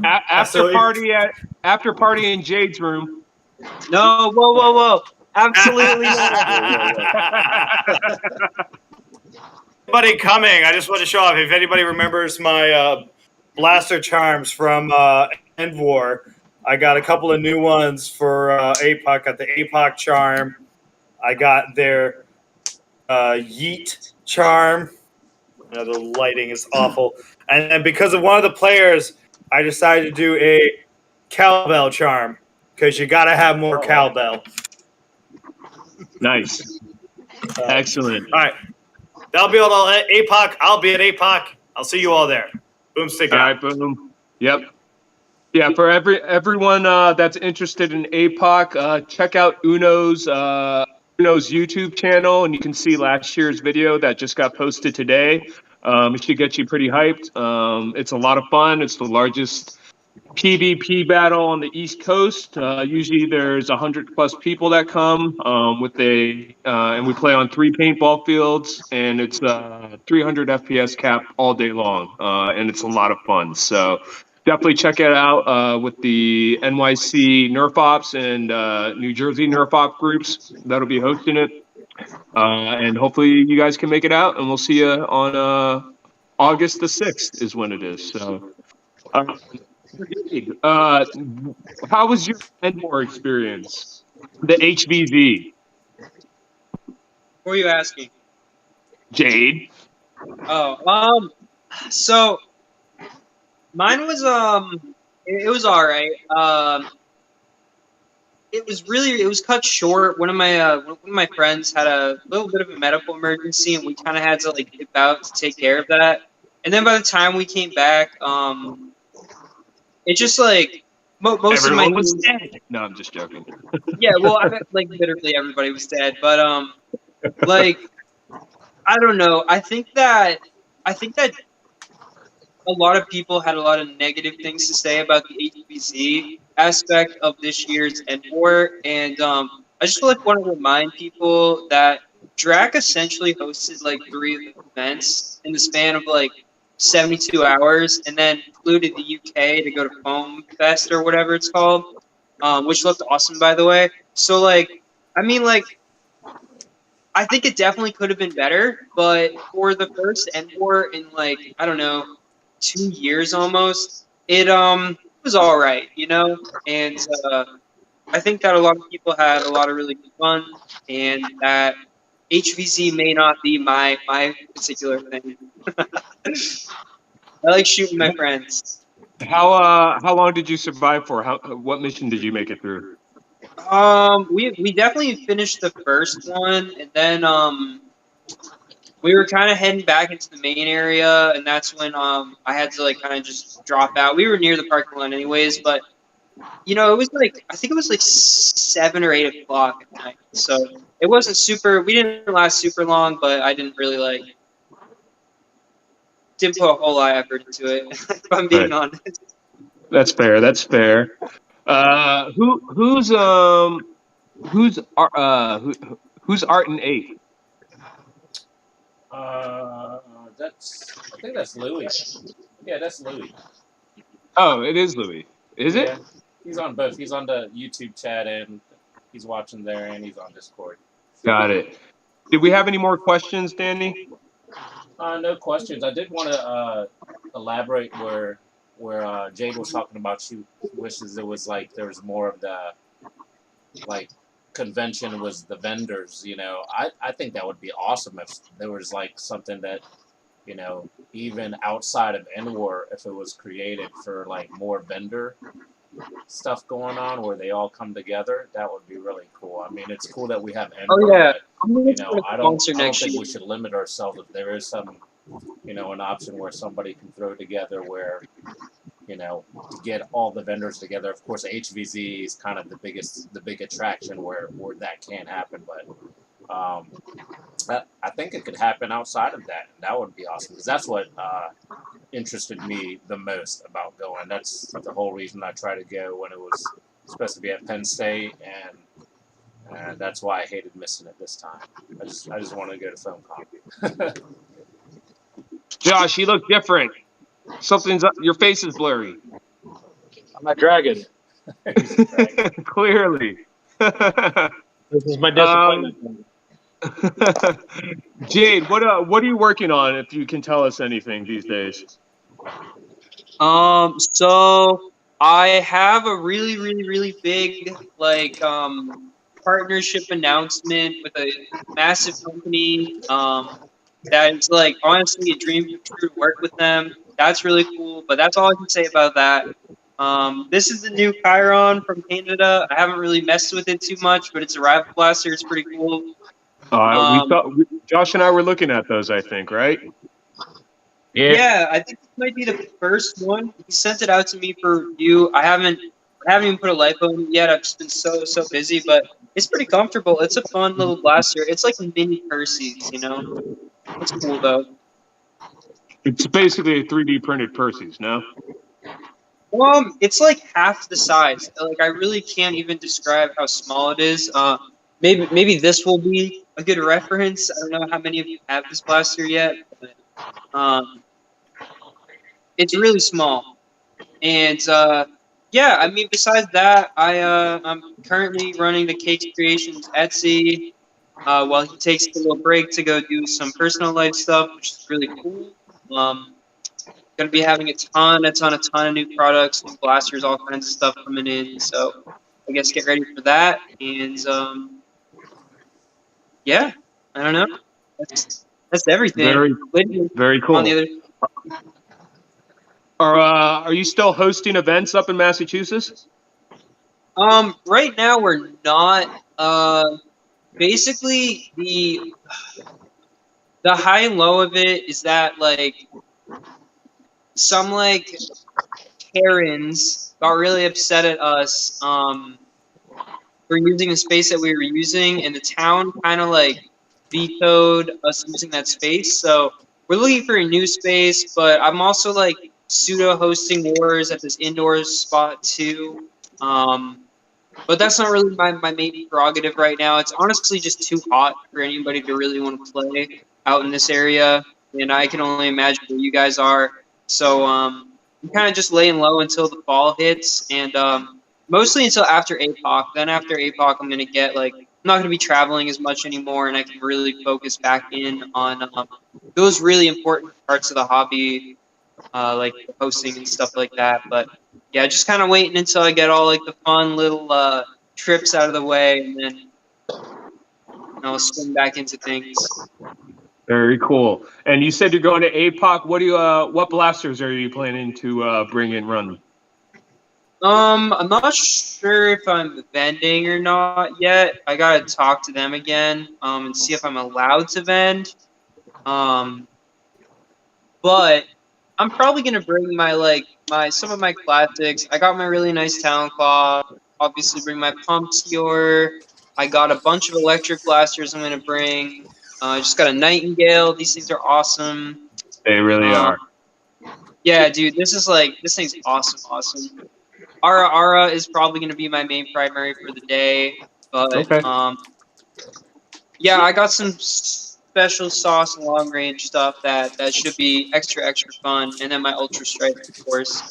After party in Jade's room. No, whoa. Absolutely not. Anybody coming? I just want to show off. If anybody remembers my blaster charms from Endwar, I got a couple of new ones for APOC. Got the APOC charm. I got their Yeet charm. The lighting is awful. And because of one of the players, I decided to do a cowbell charm because you got to have more cowbell. Nice. Excellent. All right. That'll be all at APOC. I'll be at APOC. I'll see you all there. Boom, stick out. All right, boom. Yep. Yeah, for everyone that's interested in APOC, check out Uno's YouTube channel, and you can see last year's video that just got posted today. It should get you pretty hyped. It's a lot of fun. It's the largest PvP battle on the East Coast. Usually there's 100+ people that come and we play on 3 paintball fields, and it's 300 FPS cap all day long, and it's a lot of fun. So definitely check it out with the NYC Nerf Ops and New Jersey Nerf Op groups that'll be hosting it. And hopefully you guys can make it out, and we'll see you on August the 6th is when it is. So. How was your Endwar experience? The HVZ. What are you asking? Jade. Oh, so mine was it was all right. It was cut short. One of my friends had a little bit of a medical emergency, and we kind of had to like dip out to take care of that. And then by the time we came back, it just like most Everyone of my was dead. No, I'm just joking. Yeah, well, I mean, like literally everybody was dead, but like I don't know. I think that a lot of people had a lot of negative things to say about the HBZ aspect of this year's Endwar, and I just want to remind people that Drac essentially hosted like 3 of the events in the span of like 72 hours, and then included the UK to go to Foam Fest or whatever it's called, which looked awesome, by the way. So, like, I mean, like, I think it definitely could have been better, but for the first Endwar in, like, I don't know, 2 years almost, it was all right, you know? And I think that a lot of people had a lot of really good fun, and that HVZ may not be my particular thing. I like shooting my friends. How long did you survive for? What mission did you make it through? We definitely finished the first one, and then we were kind of heading back into the main area, and that's when I had to like kind of just drop out. We were near the parking lot anyways, but you know, it was like I think it was like 7 or 8 o'clock at night, so it wasn't super. We didn't last super long, but I didn't really didn't put a whole lot of effort into it. If I'm being honest. That's fair. That's fair. Who's Art in 8th? I think that's Louis. Yeah, that's Louis. Oh, it is Louis. Is it? Yeah, he's on both. He's on the YouTube chat, and he's watching there, and he's on Discord. Got it. Did we have any more questions, Danny? No questions. I did want to elaborate where Jade was talking about she wishes it was like there was more of the like convention was the vendors. You know, I think that would be awesome if there was like something that, you know, even outside of Endwar, if it was created for like more vendor stuff going on where they all come together, that would be really cool. I mean, it's cool that we have Endwar, Oh yeah, but, you know, I don't think we should limit ourselves if there is some, you know, an option where somebody can throw together where, you know, to get all the vendors together. Of course, HVZ is kind of the big attraction where that can happen, but I think it could happen outside of that, and that would be awesome because that's what interested me the most about going. That's the whole reason I tried to go when it was supposed to be at Penn State, and that's why I hated missing it this time. I just wanted to go to FilmCon. Josh, you look different. Something's up. Your face is blurry. I'm a dragon. Clearly. This is my disappointment. Jade, what are you working on? If you can tell us anything these days. So I have a really big like partnership announcement with a massive company. That's like honestly a dream come true to work with them. That's really cool, but that's all I can say about that. This is the new Chiron from Canada. I haven't really messed with it too much, but it's a rifle blaster. It's pretty cool. Josh and I were looking at those, I think, right? Yeah, I think this might be the first one. He sent it out to me for review. I haven't even put a lipo on it yet. I've just been so busy, but it's pretty comfortable. It's a fun little blaster. It's like a mini Percy's, you know? It's cool, though. It's basically a 3D printed Percy's, no? It's like half the size. Like I really can't even describe how small it is. Maybe this will be a good reference. I don't know how many of you have this blaster yet, but it's really small. And yeah, I mean, besides that, I'm currently running the Cakes Creations Etsy while he takes a little break to go do some personal life stuff, which is really cool. Gonna be having a ton of new products, new blasters, all kinds of stuff coming in. So I guess get ready for that. And yeah, I don't know. That's everything. Very, very On the cool. other. Are you still hosting events up in Massachusetts? Right now we're not. Basically the high and low of it is that like some like Karens got really upset at us for using the space that we were using, and the town kind of like vetoed us using that space. So we're looking for a new space, but I'm also like pseudo hosting wars at this indoor spot too. But that's not really my main prerogative right now. It's honestly just too hot for anybody to really want to play out in this area, and I can only imagine where you guys are. So I'm kind of just laying low until the fall hits, and mostly until after APOC. Then after APOC, I'm gonna get like I'm not gonna be traveling as much anymore, and I can really focus back in on those really important parts of the hobby, like hosting and stuff like that. But yeah, just kind of waiting until I get all like the fun little trips out of the way, and then I'll swing back into things. Very cool. And you said you're going to APOC. What blasters are you planning to bring in run? I'm not sure if I'm vending or not yet. I gotta talk to them again, and see if I'm allowed to vend. But I'm probably gonna bring my some of my classics. I got my really nice Talon Claw. Obviously, bring my Pumpseer. I got a bunch of electric blasters. I'm gonna bring. I just got a Nightingale. These things are awesome. They really are. Yeah, dude, this thing's awesome. Ara is probably gonna be my main primary for the day, but Okay. yeah, I got some special sauce long range stuff that should be extra fun, and then my ultra strike, of course.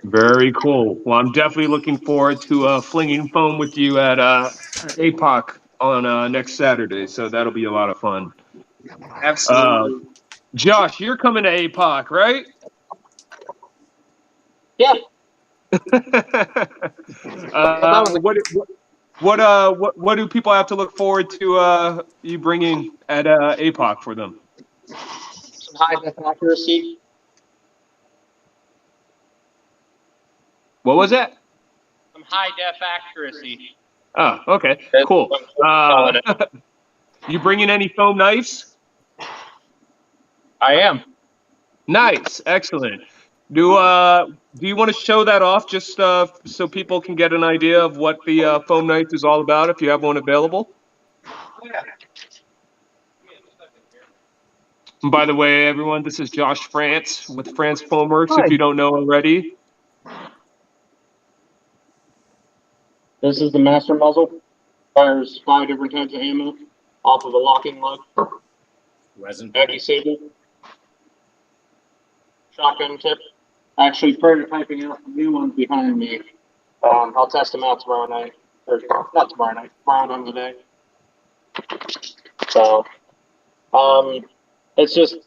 Very cool. Well, I'm definitely looking forward to flinging foam with you at APOC on next Saturday. So that'll be a lot of fun. Absolutely. Josh, you're coming to APOC, right? Yeah. What do people have to look forward to you bringing at APOC for them? Some high def accuracy. What was that? Some high def accuracy. Oh, okay, cool. You bringing any foam knives? I am. Nice, excellent. Do you want to show that off just so people can get an idea of what the foam knife is all about if you have one available? Yeah. And by the way, everyone, this is Josh France with France Foamworks. Hi. If you don't know already. This is the master muzzle. Fires 5 different types of ammo off of a locking lug. Resin. Anti-sable. Shotgun tip. Actually prototyping out some new ones behind me. I'll test them out tomorrow night. Or not tomorrow night, tomorrow on the day. So, it's just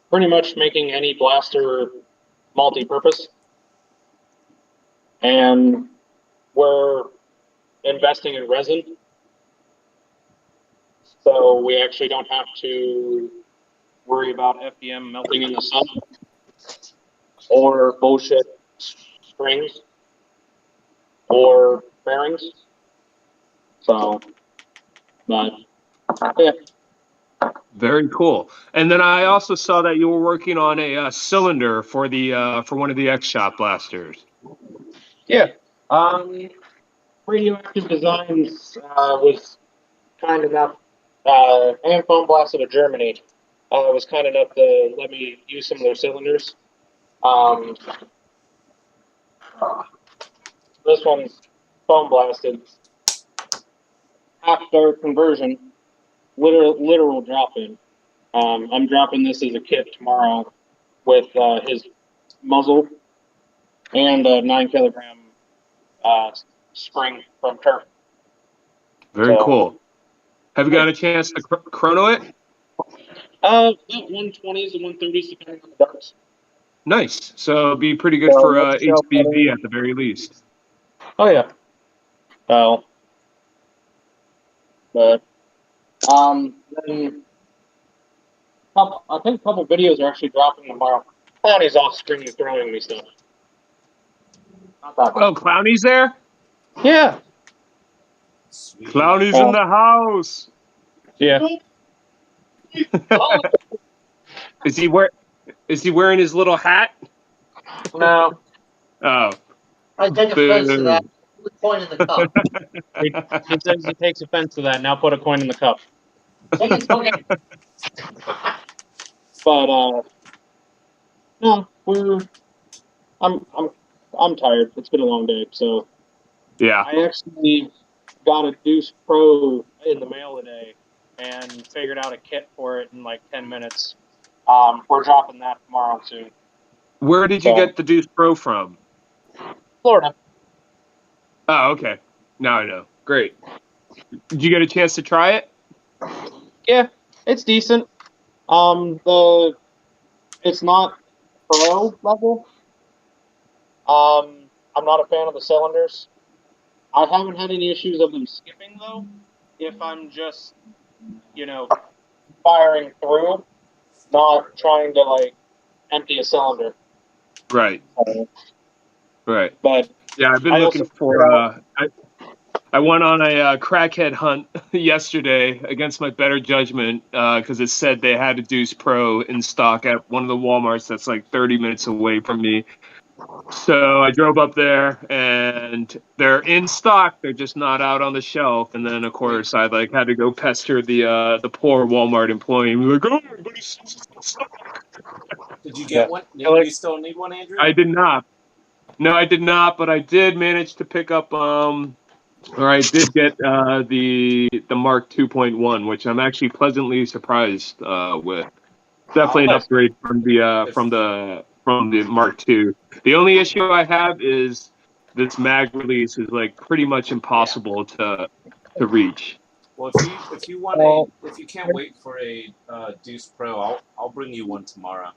pretty much making any blaster multi-purpose. And we're investing in resin. So we actually don't have to worry about FDM melting in the sun or bullshit strings or bearings. So, but yeah. Very cool. And then I also saw that you were working on a cylinder for the for one of the Xshot blasters. Yeah. Radioactive Designs was kind enough, and Foam Blasted of Germany was kind enough to let me use some of their cylinders. This one's foam blasted. Half dark conversion. Literal drop in. I'm dropping this as a kit tomorrow with his muzzle and a 9 kilogram spring from Turf. Very So- cool. Have you got a chance to chrono it? 120s and 130s depending on the darts. Nice. So it'll be pretty good So for let's show HBV at the very least. Oh yeah. Well, but then I think a couple videos are actually dropping tomorrow. Bonnie's off screen throwing me stuff. Not that bad. Oh, Clowney's there? Yeah. Sweet. Clowney's in the house. Yeah. Is he wearing his little hat? No. Oh. I take offense to that. Put the coin in the cup. He says he takes offense to that. Now put a coin in the cup. Take it, okay. But no, I'm tired. It's been a long day, so Yeah. I actually got a Deuce Pro in the mail today and figured out a kit for it in like 10 minutes. We're dropping that tomorrow too. Where did you So- get the Deuce Pro from? Florida. Oh, okay. Now I know. Great. Did you get a chance to try it? Yeah, it's decent. It's not pro level. I'm not a fan of the cylinders. I haven't had any issues of them skipping though. If I'm just, firing through, not trying to like empty a cylinder. Right. Right. But Yeah, I've been I looking also for. I went on a crackhead hunt yesterday against my better judgment because it said they had a Deuce Pro in stock at one of the Walmarts that's like 30 minutes away from me. So I drove up there and they're in stock. They're just not out on the shelf. And then of course I had to go pester the poor Walmart employee. And be like, oh, everybody's in stock. Did you get one? Do you still need one, Andrew? I did not. No, I did not, but I did manage to pick up or I did get the Mark 2.1, which I'm actually pleasantly surprised with. Definitely an nice. upgrade from the Mark 2. The only issue I have is this mag release is like pretty much impossible to reach. Well, if you can't wait for a Deuce Pro, I'll bring you one tomorrow.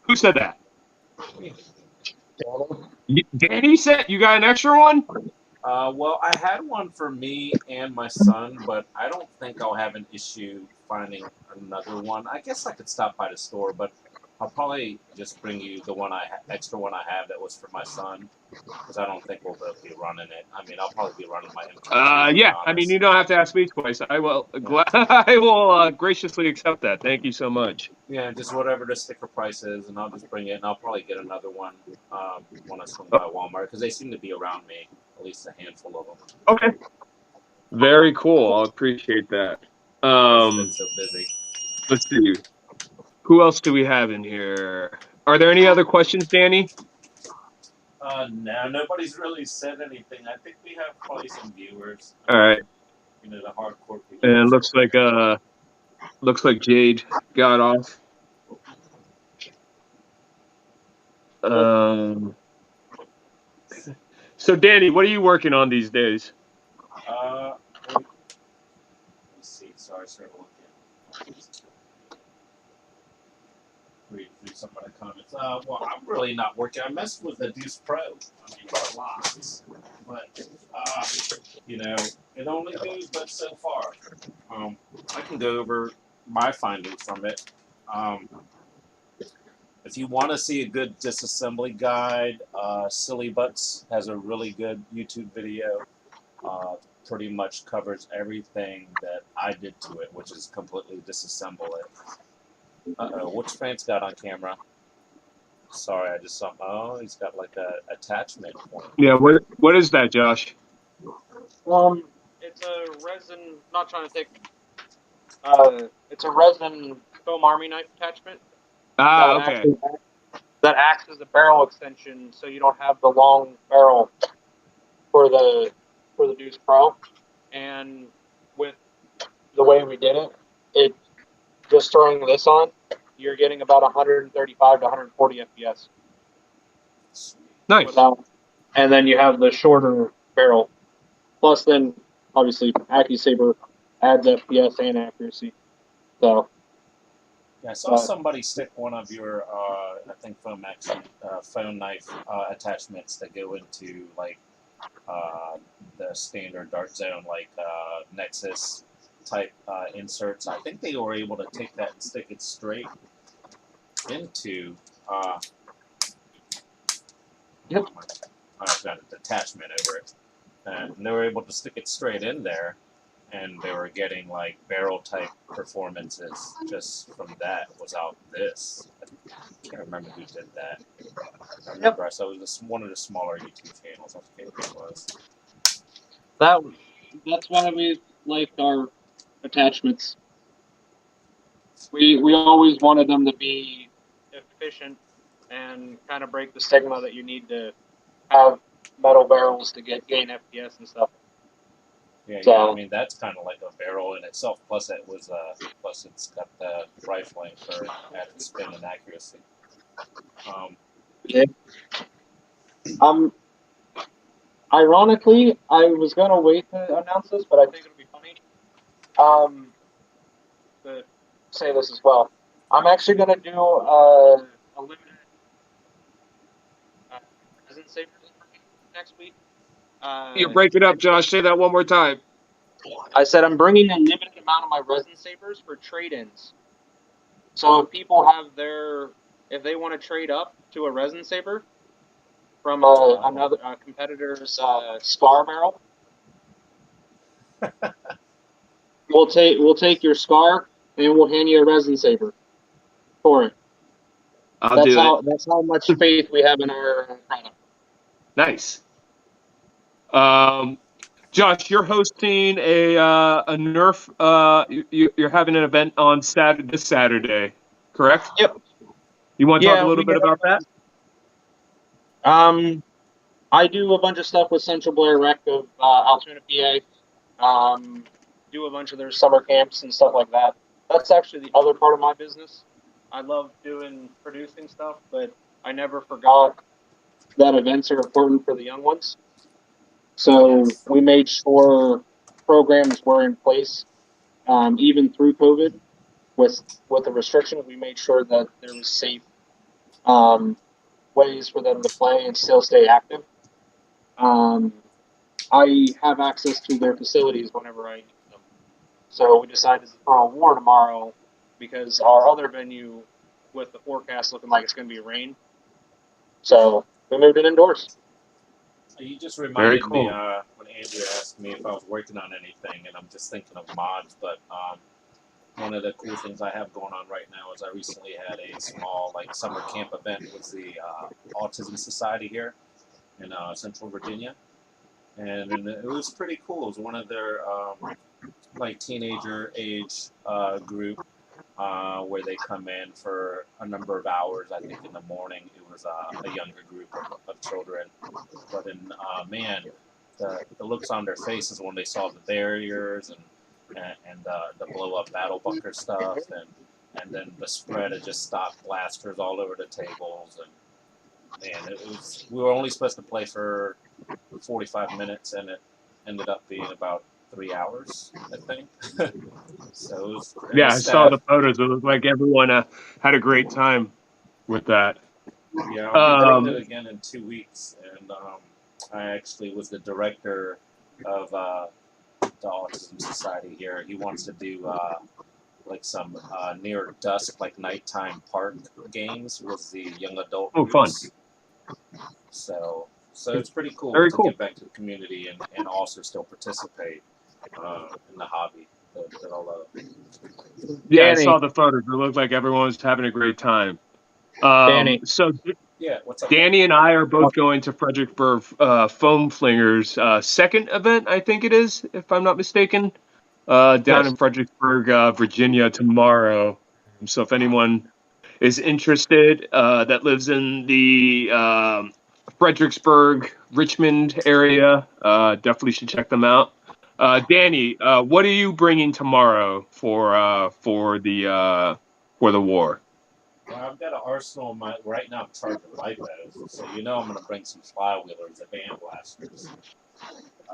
Who said that? Danny said you got an extra one? Well, I had one for me and my son, but I don't think I'll have an issue finding another one. I guess I could stop by the store, but I'll probably just bring you the extra one I have that was for my son, because I don't think we'll both be running it. I mean, I'll probably be running my MK2. Yeah. I mean, you don't have to ask me twice. I will. I will graciously accept that. Thank you so much. Yeah, just whatever the sticker price is, and I'll just bring it, and I'll probably get another one when I swing by Walmart, because they seem to be around me, at least a handful of them. Okay. Very cool. I'll appreciate that. It's been so busy. Let's see. Who else do we have in here? Are there any other questions, Danny? No, nobody's really said anything. I think we have probably some viewers. All right. The hardcore people. And looks like Jade got off. So Danny, what are you working on these days? Let me see. Sorry, sir. Read through some of the comments. Well, I'm really not working. I messed with the Deuce Pro. I mean, a lot. But, it only goes but so far. I can go over my findings from it. If you want to see a good disassembly guide, Silly Butts has a really good YouTube video. Pretty much covers everything that I did to it, which is completely disassemble it. What's France got on camera? Sorry, I just saw. Oh, he's got like a attachment point. Yeah, what is that, Josh? It's a resin. Not trying to take. It's a resin foam army knife attachment. Okay. that acts as a barrel extension, so you don't have the long barrel for the Deuce Pro. And with the way we did it just throwing this on, you're getting about 135 to 140 FPS. Nice. And then you have the shorter barrel. Plus, then obviously AccuSaber adds FPS and accuracy. So yeah, I saw somebody stick one of your, I think phone knife attachments that go into like the standard Darkzone, like Nexus type inserts. I think they were able to take that and stick it straight into. Yep. I've got a detachment over it, and they were able to stick it straight in there, and they were getting like barrel type performances just from that without this. I can't remember who did that. I remember I saw it was one of the smaller YouTube channels. I forget who it was. That's why we liked our attachments. We always wanted them to be efficient and kind of break the stigma that you need to have metal barrels to gain FPS and stuff. Yeah, So, yeah. I mean, that's kind of like a barrel in itself. Plus, plus it's got the rifling for added spin and accuracy. Yeah. Ironically, I was gonna wait to announce this, but I think it'll be funny. To say this as well. I'm actually gonna do a limited resin savers next week. You break it up, Josh. Say that one more time. I said I'm bringing a limited amount of my resin savers for trade-ins. So if people have if they want to trade up to a resin saver from another competitor's Scar barrel, we'll take your Scar and we'll hand you a resin saver for it. That's how much faith we have in our product. Nice. Josh, you're hosting a Nerf. You're having an event on this Saturday, correct? Yep. You want to talk a little bit about that? I do a bunch of stuff with Central Blair Rec of Altoona, PA. Do a bunch of their summer camps and stuff like that. That's actually the other part of my business. I love producing stuff, but I never forgot that events are important for the young ones. So we made sure programs were in place, even through COVID, with the restrictions. We made sure that there was safe ways for them to play and still stay active. I have access to their facilities whenever I need them. So we decided to throw a war tomorrow because our other venue, with the forecast looking like it's going to be rain, so we moved it indoors. You just reminded me when Andrew asked me if I was working on anything, and I'm just thinking of mods. But one of the cool things I have going on right now is I recently had a small summer camp event with the Autism Society here in Central Virginia, and it was pretty cool. It was one of their teenager age group where they come in for a number of hours. I think in the morning it was a younger group of children, but man, the looks on their faces when they saw the barriers and the blow up battle bunker stuff, and then the spread of just stock blasters all over the tables, and man, we were only supposed to play for 45 minutes, and it ended up being about 3 hours, I think. So it was I saw the photos. It looked like everyone had a great time with that. Yeah, I'll be doing it again in 2 weeks, and I actually was the director of the Autism Society here. He wants to do some near dusk, nighttime park games with the young adult groups. Fun. So it's pretty cool give back to the community and also still participate in the hobby that I love. Yeah, Danny. I saw the photos. It looked like everyone was having a great time. Danny. So yeah, what's up? Danny and I are both going to Fredericksburg Foam Flingers second event, I think it is, if I'm not mistaken, down in Fredericksburg, Virginia tomorrow. So if is interested, that lives in the Fredericksburg, Richmond area, definitely should check them out. Danny, what are you bringing tomorrow for the war? Well, I've got an arsenal in my right now. I'm charging lipos, so you know I'm going to bring some flywheelers and band blasters.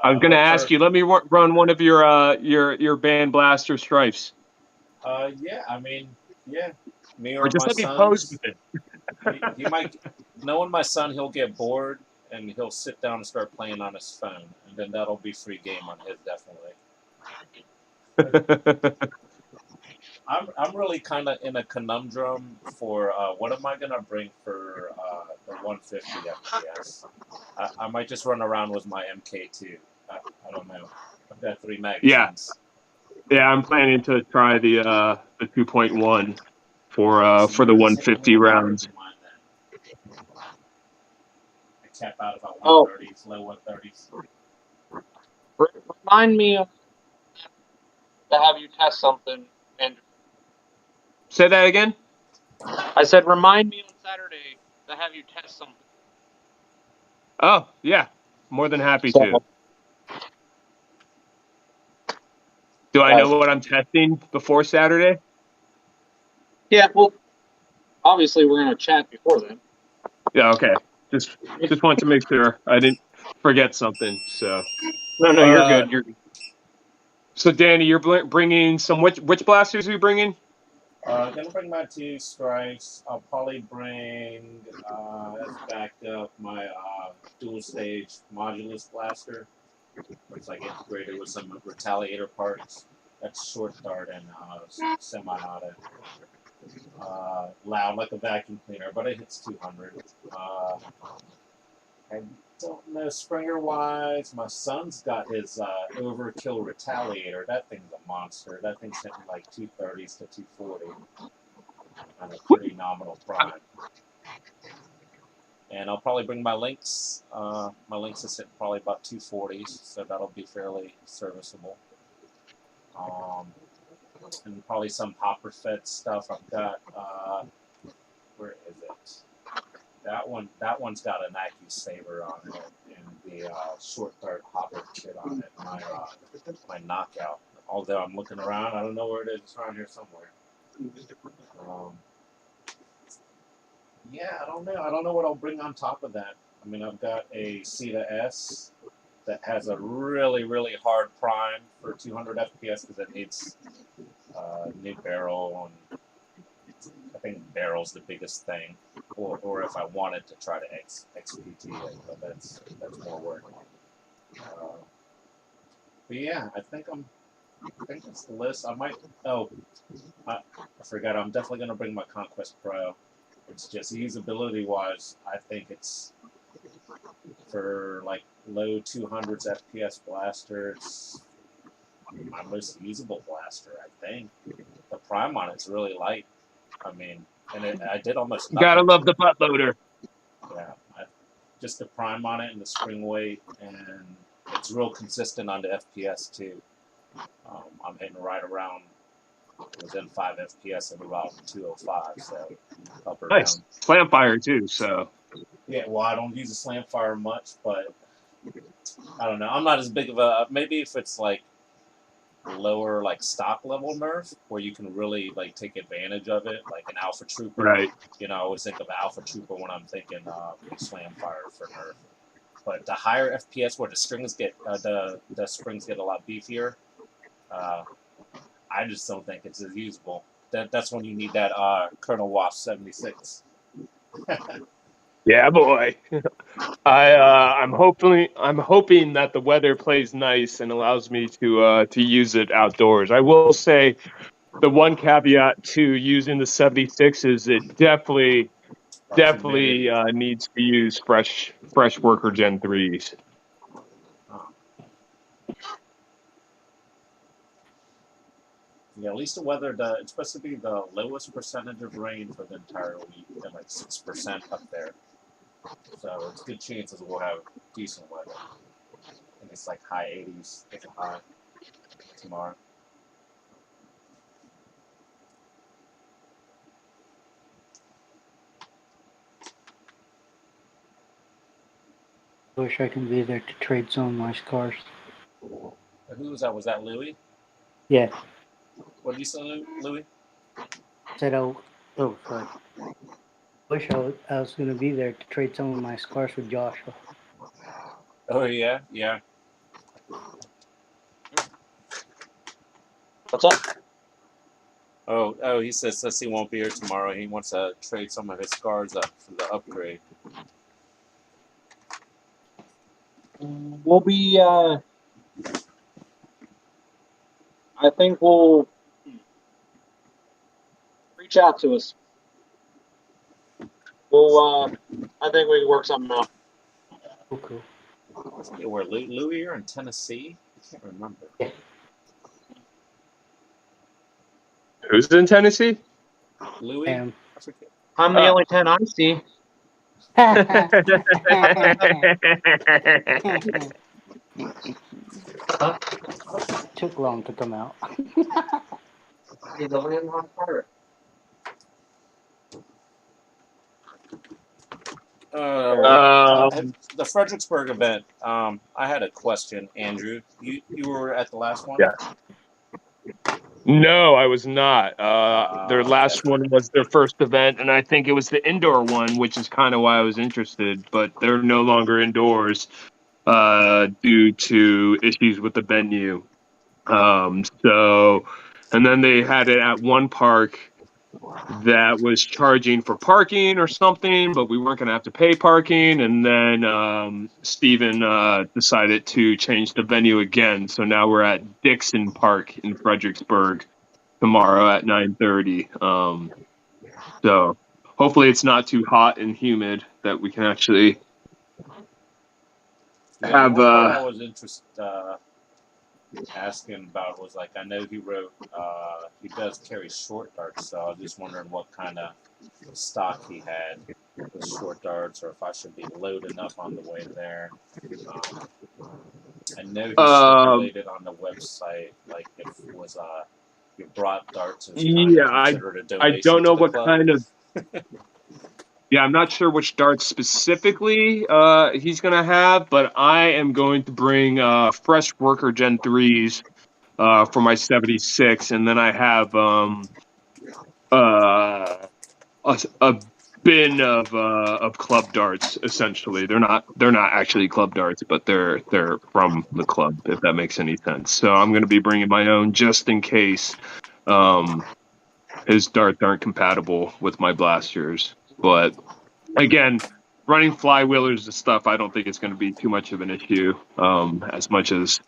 I was going to ask you. Let me run one of your band blaster stripes. Yeah, I mean, yeah, me Or or just my let me pose sons. with it. He might, knowing my son, he'll get bored and he'll sit down and start playing on his phone, and then that'll be free game on his definitely. I'm really kind of in a conundrum for what am I gonna bring for the 150 FPS. I might just run around with my MK2. I don't know. I've got 3 magazines. Yeah, I'm planning to try the 2.1 for the 150 rounds. I cap out about Oh. 130s, low 130s. Remind me to have you test something, Andrew. Say that again? I said, remind me on Saturday to have you test something. Oh, yeah. More than happy to. Do I know what I'm testing before Saturday? Yeah, well, obviously we're going to chat before then. Yeah, okay. Just want to make sure I didn't forget something. So No, you're good. You're good. So Danny, you're bringing some which blasters are you bringing? Gonna bring my 2 strikes. I'll probably bring as backup my dual stage modulus blaster. It's like integrated with some retaliator parts. That's short dart and semi-auto. Loud like a vacuum cleaner, but it hits 200. I don't know Springer wise. My son's got his overkill retaliator. That thing's a monster. That thing's hitting like 230s to 240 on a pretty nominal prime. And I'll probably bring my Lynx. My Lynx is hitting probably about 240s, so that'll be fairly serviceable. And probably some hopper fed stuff. I've got where is it? That one's got an AccuSaver on it and the short dart hopper kit on it. My knockout. Although I'm looking around, I don't know where it is. It's around here somewhere. Yeah, I don't know. I don't know what I'll bring on top of that. I mean, I've got a Ceta S that has a really, really hard prime for 200 FPS because it needs new barrel, and I think barrel's the biggest thing. Or if I wanted to try to XPT it, but that's more work. But yeah, I think that's the list. I might. Oh, I forgot. I'm definitely gonna bring my Conquest Pro. It's just usability wise, I think it's for like low 200s FPS blaster. It's my most usable blaster, I think. The prime on it's really light. I mean, and I did almost nothing. Gotta love the butt loader. Yeah, just the prime on it and the spring weight, and it's real consistent on the FPS too. I'm hitting right around within 5 FPS of about 205, so up or nice. down. Slam fire too, so. Yeah, well, I don't use a slam fire much, but I don't know. I'm not as big of a, maybe if it's like lower like stock level nerf where you can really like take advantage of it, like an Alpha Trooper. Right. You know, I always think of Alpha Trooper when I'm thinking slam fire for nerf. But the higher FPS where the springs get the springs get a lot beefier, I just don't think it's as usable. That's when you need that Colonel Wasp 76. Yeah, boy. I'm hoping that the weather plays nice and allows me to use it outdoors. I will say the one caveat to using the 76 is it definitely needs to use fresh worker Gen 3s. Yeah, at least the weather, it's supposed to be the lowest percentage of rain for the entire week, at like 6% up there. So it's good chances we'll have decent weather. And it's like high 80s as a high tomorrow. Wish I can be there to trade some of my scars. Who was that? Was that Louis? Yeah, What did you say, Louis? said oh sorry. Wish I was gonna be there to trade some of my scars with Joshua. Oh yeah, yeah. What's up? Oh, he says since he won't be here tomorrow, he wants to trade some of his scars up for the upgrade. We'll be. I think we'll reach out to us. We'll. I think we can work something out. Cool. Yeah, where Louis? You're in Tennessee? I can't remember. Yeah. Who's in Tennessee? Louis? I forget. I'm the only 10 I see. Took long to come out. He's only in one part. The Fredericksburg event. I had a question, Andrew. You were at the last one? Yeah. No, I was not. Their last one was their first event, and I think it was the indoor one, which is kind of why I was interested. But they're no longer indoors due to issues with the venue. And then they had it at one park that was charging for parking or something, but we weren't going to have to pay parking. And then Steven decided to change the venue again. So now we're at Dixon Park in Fredericksburg tomorrow at 9:30. So hopefully it's not too hot and humid that we can actually have. One thing I was interested asking about was I know he wrote he does carry short darts, so I was just wondering what kind of stock he had with short darts, or if I should be loading up on the way there. I know he stipulated on the website if it was you brought darts as considered a donation. I don't know what club. kind of. Yeah, I'm not sure which darts specifically he's going to have, but I am going to bring Fresh Worker Gen 3s for my 76, and then I have a bin of club darts. Essentially, they're not actually club darts, but they're from the club, if that makes any sense. So I'm going to be bringing my own just in case his darts aren't compatible with my blasters. But again, running flywheelers and stuff, I don't think it's going to be too much of an issue as much as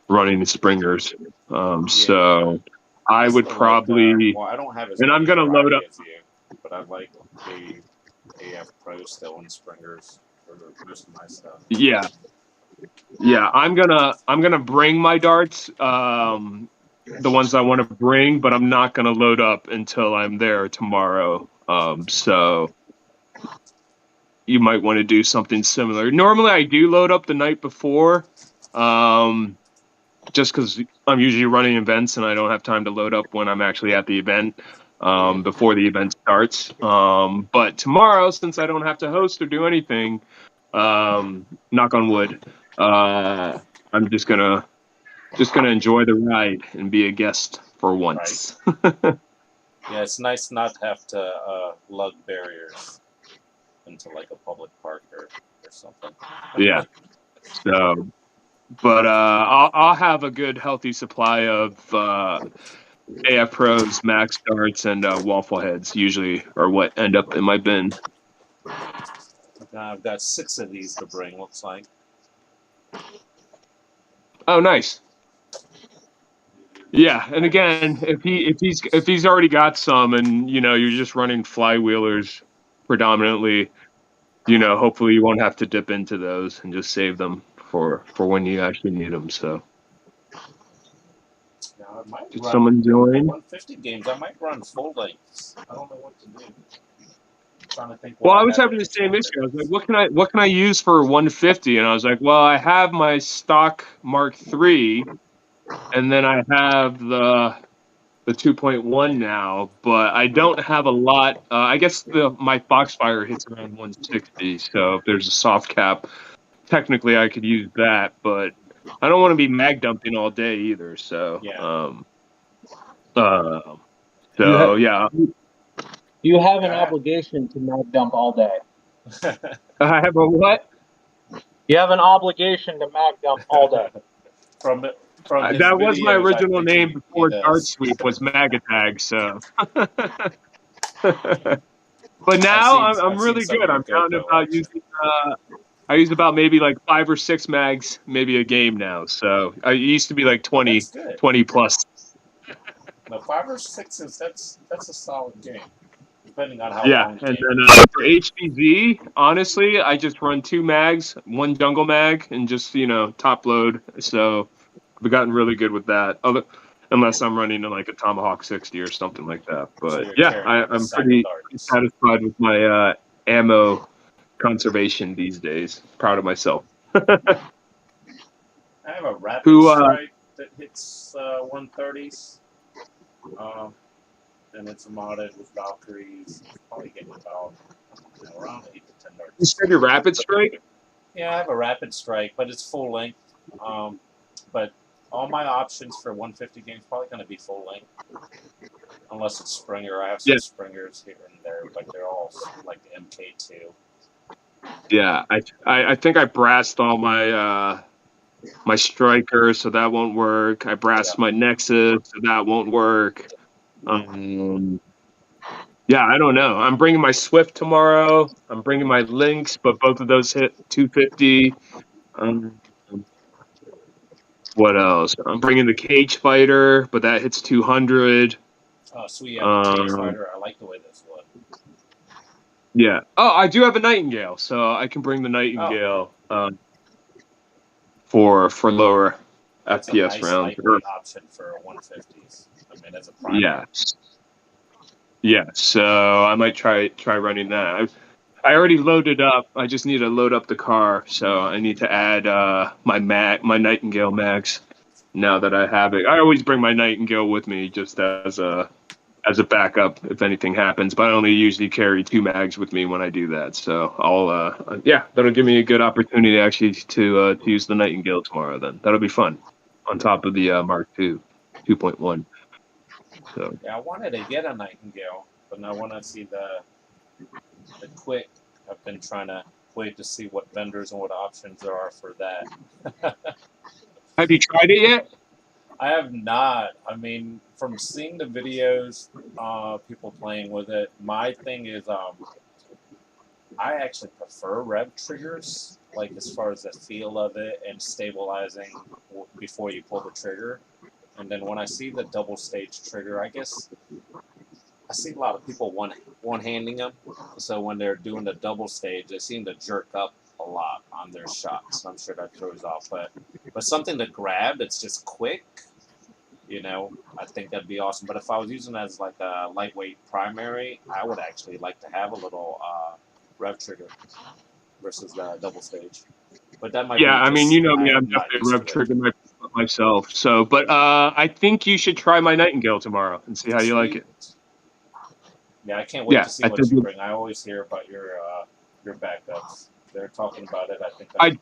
running the springers. So I would probably. I don't have as and I'm going to load up. As you, but I like the AF Pro still in springers for most of my stuff. Yeah, I'm gonna bring my darts. The ones I want to bring, but I'm not going to load up until I'm there tomorrow. So you might want to do something similar. Normally, I do load up the night before, just because I'm usually running events and I don't have time to load up when I'm actually at the event before the event starts. But tomorrow, since I don't have to host or do anything, knock on wood, I'm just gonna enjoy the ride and be a guest for once. Right. Yeah, it's nice not to have to lug barriers into a public park or something. Yeah. So, but I'll have a good healthy supply of AF Pros, Max darts, and waffle heads. Usually, are what end up in my bin. I've got 6 of these to bring. Looks like. Oh, nice. Yeah, and again, if he's already got some, and you're just running flywheelers predominantly, hopefully you won't have to dip into those and just save them for when you actually need them. So, did someone join? 150 games. I might run full lengths. I don't know what to do. Trying to think. Well, I was having the same issue. I was like, what can I use for 150? And I was like, well, I have my stock Mark III. And then I have the 2.1 now, but I don't have a lot. I guess my Foxfire hits around 160. So if there's a soft cap technically I could use that, but I don't want to be mag dumping all day either. So, Yeah. yeah, You have an obligation to mag dump all day. I have a what? You have an obligation to mag dump all day. from his That was my videos, I original think name he before Dart does. Sweep was Magatag. So, but I've now seen I'm some really of good. your I'm down to GoPro about action. using. I use about maybe like 5 or 6 mags, maybe a game now. So I used to be like 20, That's good. 20 plus. No, 5 or 6 is that's a solid game, depending on how Yeah, long the and game then is. for HDZ, honestly, I just run 2 mags, 1 jungle mag, and just top load. So I've gotten really good with that. Unless I'm running like a Tomahawk 60 or something like that. So But you're yeah, carrying like a I'm sack of pretty darts. satisfied with my ammo conservation these days. Proud of myself. I have a rapid Who? strike that hits 130s. And it's modded with Valkyries. It's probably getting about around 8 to 10 You darts. said your rapid strike? Yeah, I have a rapid strike, but it's full length. But all my options for 150 games probably going to be full length, unless it's Springer. I have some Yeah, Springers here and there, but they're all like the MK2. yeah. I think I brassed all my striker, so that won't work. I brassed Yeah. my Nexus, so that won't work. Yeah, I don't know. I'm bringing my Swift tomorrow. I'm bringing my Lynx, but both of those hit 250. Um, what else? I'm bringing the Cage Fighter, but that hits 200. Oh, so you have the Cage Um, Fighter. I like the way this look. yeah. Oh, I do have a Nightingale, so I can bring the Oh, Nightingale for lower that's a FPS nice rounds. lightweight option for 150s. I mean, as a primary. Yeah. Yeah, so I might try running that. I already loaded up. I just need to load up the car, so I need to add my Nightingale mags. Now that I have it, I always bring my Nightingale with me just as a backup if anything happens. But I only usually carry 2 mags with me when I do that. So I'll that'll give me a good opportunity actually to use the Nightingale tomorrow. Then that'll be fun on top of the Mark II 2.1. So Yeah, I wanted to get a Nightingale, but I want to see the quick. I've been trying to wait to see what vendors and what options there are for that. have you tried it yet? I have not. I mean, from seeing the videos, people playing with it, my thing is I actually prefer rev triggers, like as far as the feel of it and stabilizing before you pull the trigger. And then when I see the double stage trigger, I guess I see a lot of people one handing them. So when they're doing the double stage, they seem to jerk up a lot on their shots. I'm sure that throws off, but something to grab that's just quick, I think that'd be awesome. But if I was using it as like a lightweight primary, I would actually like to have a little rev trigger versus the double stage. But that might Yeah, be I mean, just you know me, I'm I'm not definitely a used rev to it. trigger myself. So, but I think you should try my Nightingale tomorrow and see how you like Sweet. it. Yeah, I can't wait Yeah, to see I what think you bring. I always hear about your backups. They're talking about it, I think, I on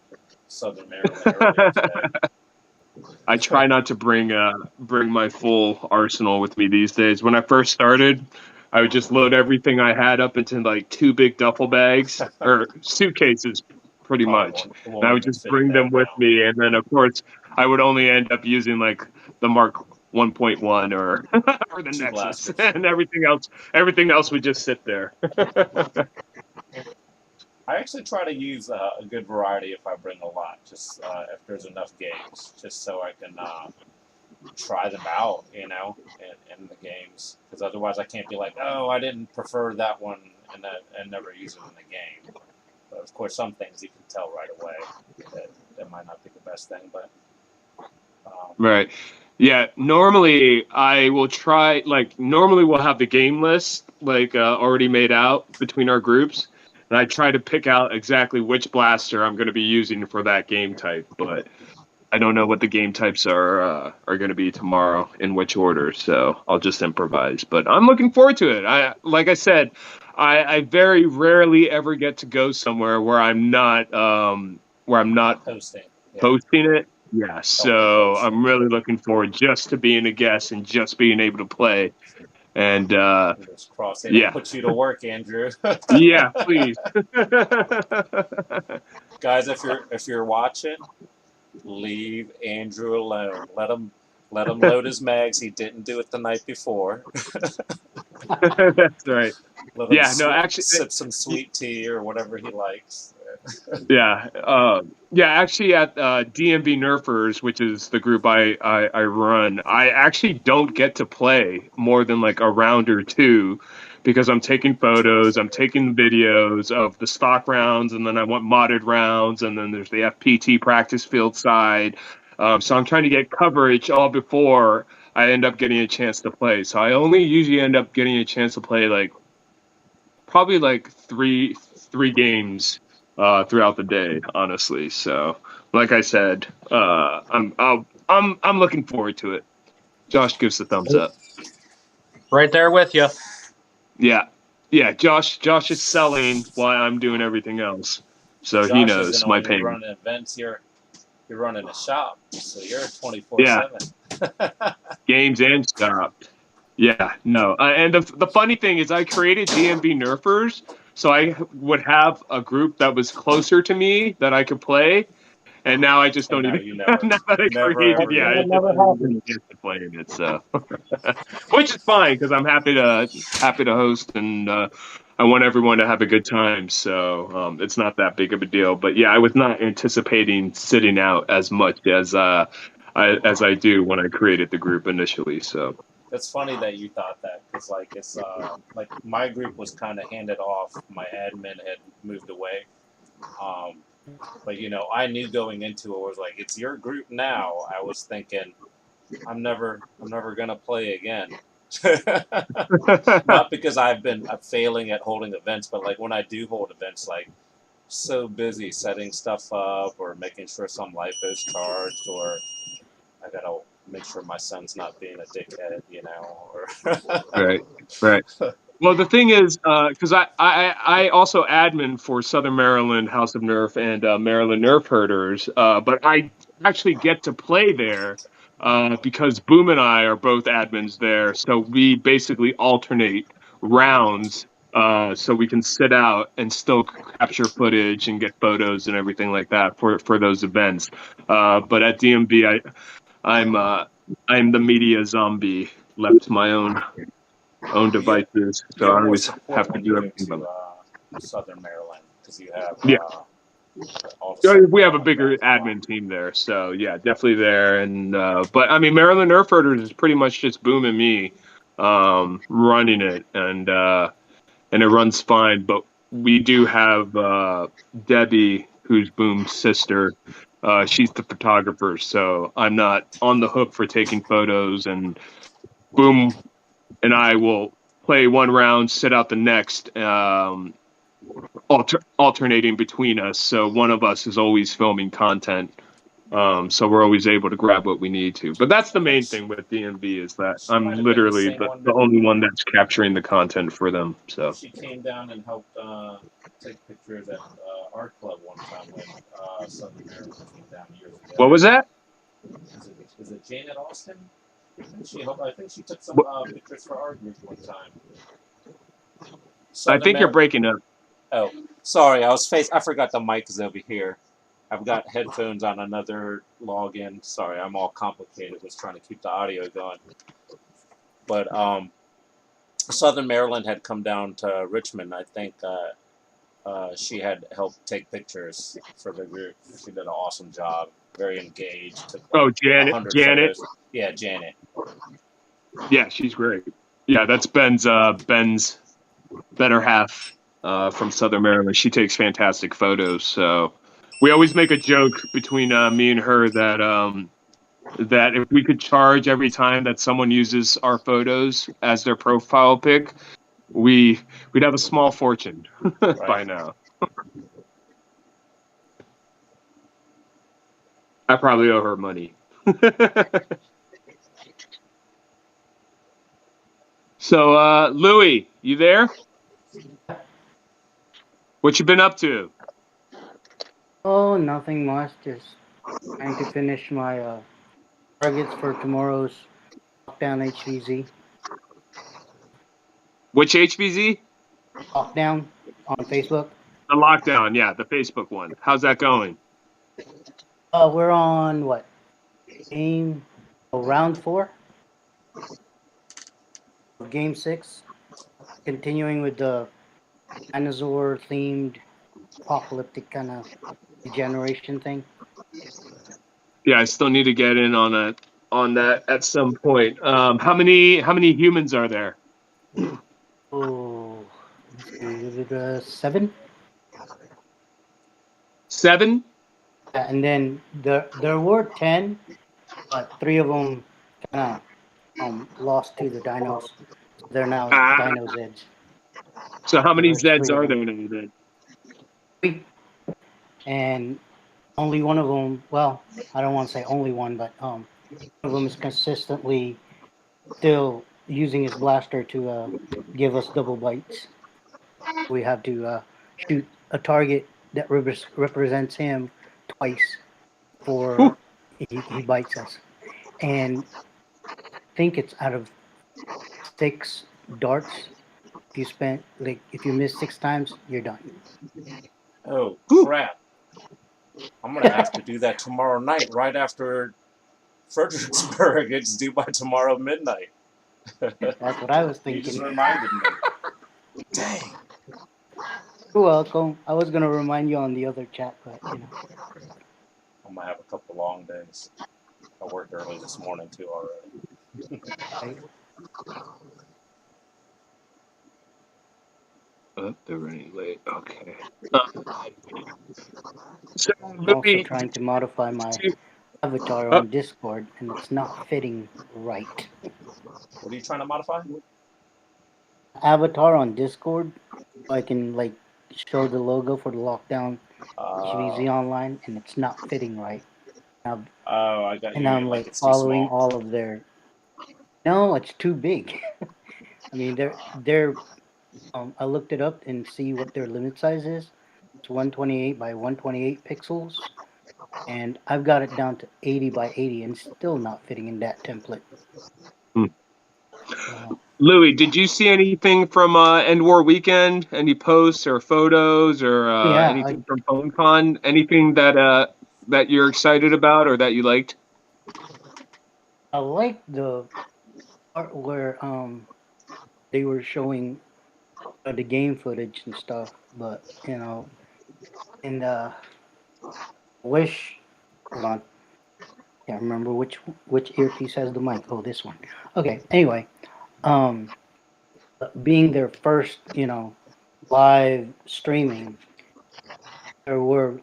Southern Maryland earlier today. I try not to bring my full arsenal with me these days. When I first started, I would just load everything I had up into like 2 big duffel bags or suitcases, pretty Probably much. it And I won't would even just fit bring them that with now. me, and then of course I would only end up using like the Mark 1.1 or or the Two Nexus, blasters. and everything else would just sit there. I actually try to use a good variety if I bring a lot, just if there's enough games, just so I can try them out, in the games. Because otherwise, I can't be like, oh, I didn't prefer that one, and never use it in the game. But of course, some things you can tell right away that might not be the best thing, but. Right. Yeah. Normally, I will try. Like, normally we'll have the game list like already made out between our groups, and I try to pick out exactly which blaster I'm going to be using for that game type. But I don't know what the game types are going to be tomorrow in which order, so I'll just improvise. But I'm looking forward to it. Like I said, I very rarely ever get to go somewhere where I'm not where I'm not hosting. Yeah. posting it. Yeah, so post. I'm really looking forward just to being a guest and just being able to play. And Fingers crossed. They don't put you to work, Andrew. Yeah, please. Guys, if you're watching, leave Andrew alone. Let him load his mags. He didn't do it the night before. That's right. Let him Actually, sip some sweet tea or whatever he likes. Yeah, actually at DMV Nerfers, which is the group I run, I actually don't get to play more than like a round or two because I'm taking photos, I'm taking videos of the stock rounds, and then I want modded rounds, and then there's the FPT practice field side. So I'm trying to get coverage all before I end up getting a chance to play. So I only usually end up getting a chance to play like probably like three games throughout the day, honestly. So, like I said, I'm looking forward to it. Josh gives the thumbs up. Right there with you. Yeah. Josh is selling while I'm doing everything else, so Josh he knows isn't my only pain. running events. You're running a shop, so you're 24/7. Yeah. Games and stuff. Yeah, no. And the funny thing is, I created DMV Nerfers, so I would have a group that was closer to me that I could play. And now I just don't even. Now that I created, ever I just don't even get to play in it. So, which is fine because I'm happy to host, and I want everyone to have a good time. So it's not that big of a deal. But yeah, I was not anticipating sitting out as much as I do when I created the group initially. So. That's funny that you thought that because like it's like my group was kind of handed off. My admin had moved away, but I knew going into it was like it's your group now. I was thinking I'm never gonna play again. Not because I'm failing at holding events, but like when I do hold events, like so busy setting stuff up or making sure some lipo's charged or I gotta make sure my son's not being a dickhead, or Right. Well, the thing is, because I also admin for Southern Maryland House of Nerf and Maryland Nerf Herders, but I actually get to play there because Boom and I are both admins there, so we basically alternate rounds. So we can sit out and still capture footage and get photos and everything like that for those events. But at DMV, I'm the media zombie, left to my own devices, so you I have more always support have to when you do go everything by to myself. Southern Maryland because you have Yeah. all the We have a bigger admin team there, so yeah, definitely there. And but I mean, Maryland Nerf Herders is pretty much just Boom and me running it, and it runs fine. But we do have Debbie, who's Boom's sister. She's the photographer, so I'm not on the hook for taking photos, and Boom and I will play one round, sit out the next, alternating between us. So one of us is always filming content. So we're always able to grab what we need to. But that's the main thing with DMV is that I'm literally the only one that's capturing the content for them. So she came down and helped take pictures at art club one time when Southern Maryland came down years ago. What was that? Is it Janet Austin? I think she took some pictures for our group one time. I think you're breaking up. Oh, sorry. I forgot the mic is over here. I've got headphones on another login. Sorry, I'm all complicated. Was trying to keep the audio going. But Southern Maryland had come down to Richmond. I think she had helped take pictures for the group. She did an awesome job. Very engaged. Took Janet. Photos. Yeah, Janet. Yeah, she's great. Yeah, that's Ben's better half from Southern Maryland. She takes fantastic photos. So we always make a joke between me and her that that if we could charge every time that someone uses our photos as their profile pic, we'd have a small fortune by now. I probably owe her money. So, Louis, you there? What you been up to? Oh, nothing much. Just trying to finish my targets for tomorrow's lockdown HVZ. Which HBZ? Lockdown on Facebook. The lockdown, yeah, the Facebook one. How's that going? We're on what? Game round 4 of game 6. Continuing with the dinosaur themed apocalyptic kind of degeneration thing. Yeah, I still need to get in on that at some point. How many humans are there? Oh, let's see, 7. 7? And then there were 10, but 3 of them kind of lost to the dinos. So they're now Ah, Dino Zeds. so how So many there's 3 Zeds of are them. there now then? 3, and only one of them. Well, I don't want to say only one, but one of them is consistently still using his blaster to give us double bites. We have to shoot a target that represents him twice before Whew. he bites us. And I think it's out of 6 darts. If you miss 6 times, you're done. Oh Whew. crap! I'm gonna have to do that tomorrow night, right after Fredericksburg. It's due by tomorrow midnight. That's what I was You just thinking. reminded me. Dang. You're welcome. I was gonna remind you on the other chat, but you know. I'm gonna have a couple long days. I worked early this morning too already. Right? Oh, they're running late. Okay. Uh, so, I'm also Louis, trying to modify my avatar oh, on Discord, and it's not fitting right. What are you trying to modify? Avatar on Discord, so I can show the logo for the lockdown Uh, HVZ online, and it's not fitting right. Now, oh, I got. and You I'm mean like it's too following small? all of their. No, it's too big. I mean, they're. I looked it up and see what their limit size is. It's 128 by 128 pixels, and I've got it down to 80 by 80, and still not fitting in that template. hmm. So, Louis, did you see anything from Endwar weekend? Any posts or photos or yeah, anything from PhoneCon? Anything that you're excited about or that you liked? I like the part where they were showing the game footage and stuff, but and wish. Hold on, can't remember which earpiece has the mic. Oh, this one. Okay. Anyway, um, being their first, live streaming, there were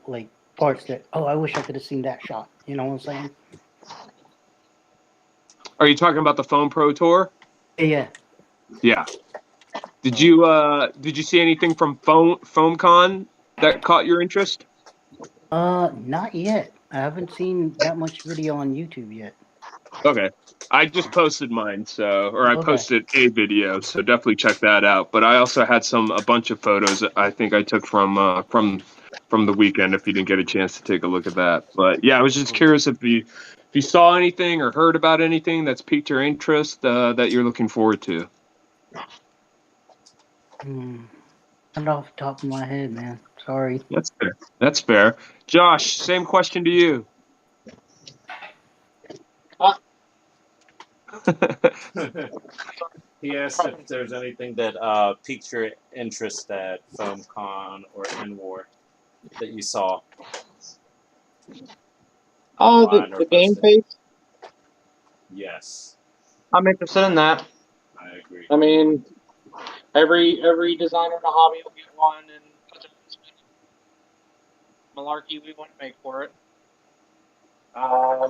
parts that I wish I could have seen that shot. You know what I'm saying? Are you talking about the Phone Pro Tour? Yeah. Yeah. So, Did you see anything from PhoneCon that caught your interest? not yet. I haven't seen that much video on YouTube yet. Okay. I just posted mine, or I Okay. posted a video, so definitely check that out. But I also had a bunch of photos that I think I took from the weekend. If you didn't get a chance to take a look at that, but yeah, I was just curious if you saw anything or heard about anything that's piqued your interest that you're looking forward to. Not off the top of my head, man. Sorry. That's fair. That's fair. Josh, same question to you. He asked if there's anything that piqued your interest at FilmCon or Endwar that you saw. Oh, Online or the game posted. phase. Yes, I'm interested in that. I agree. I mean, every designer in the hobby will get one, and malarkey we want to make for it. I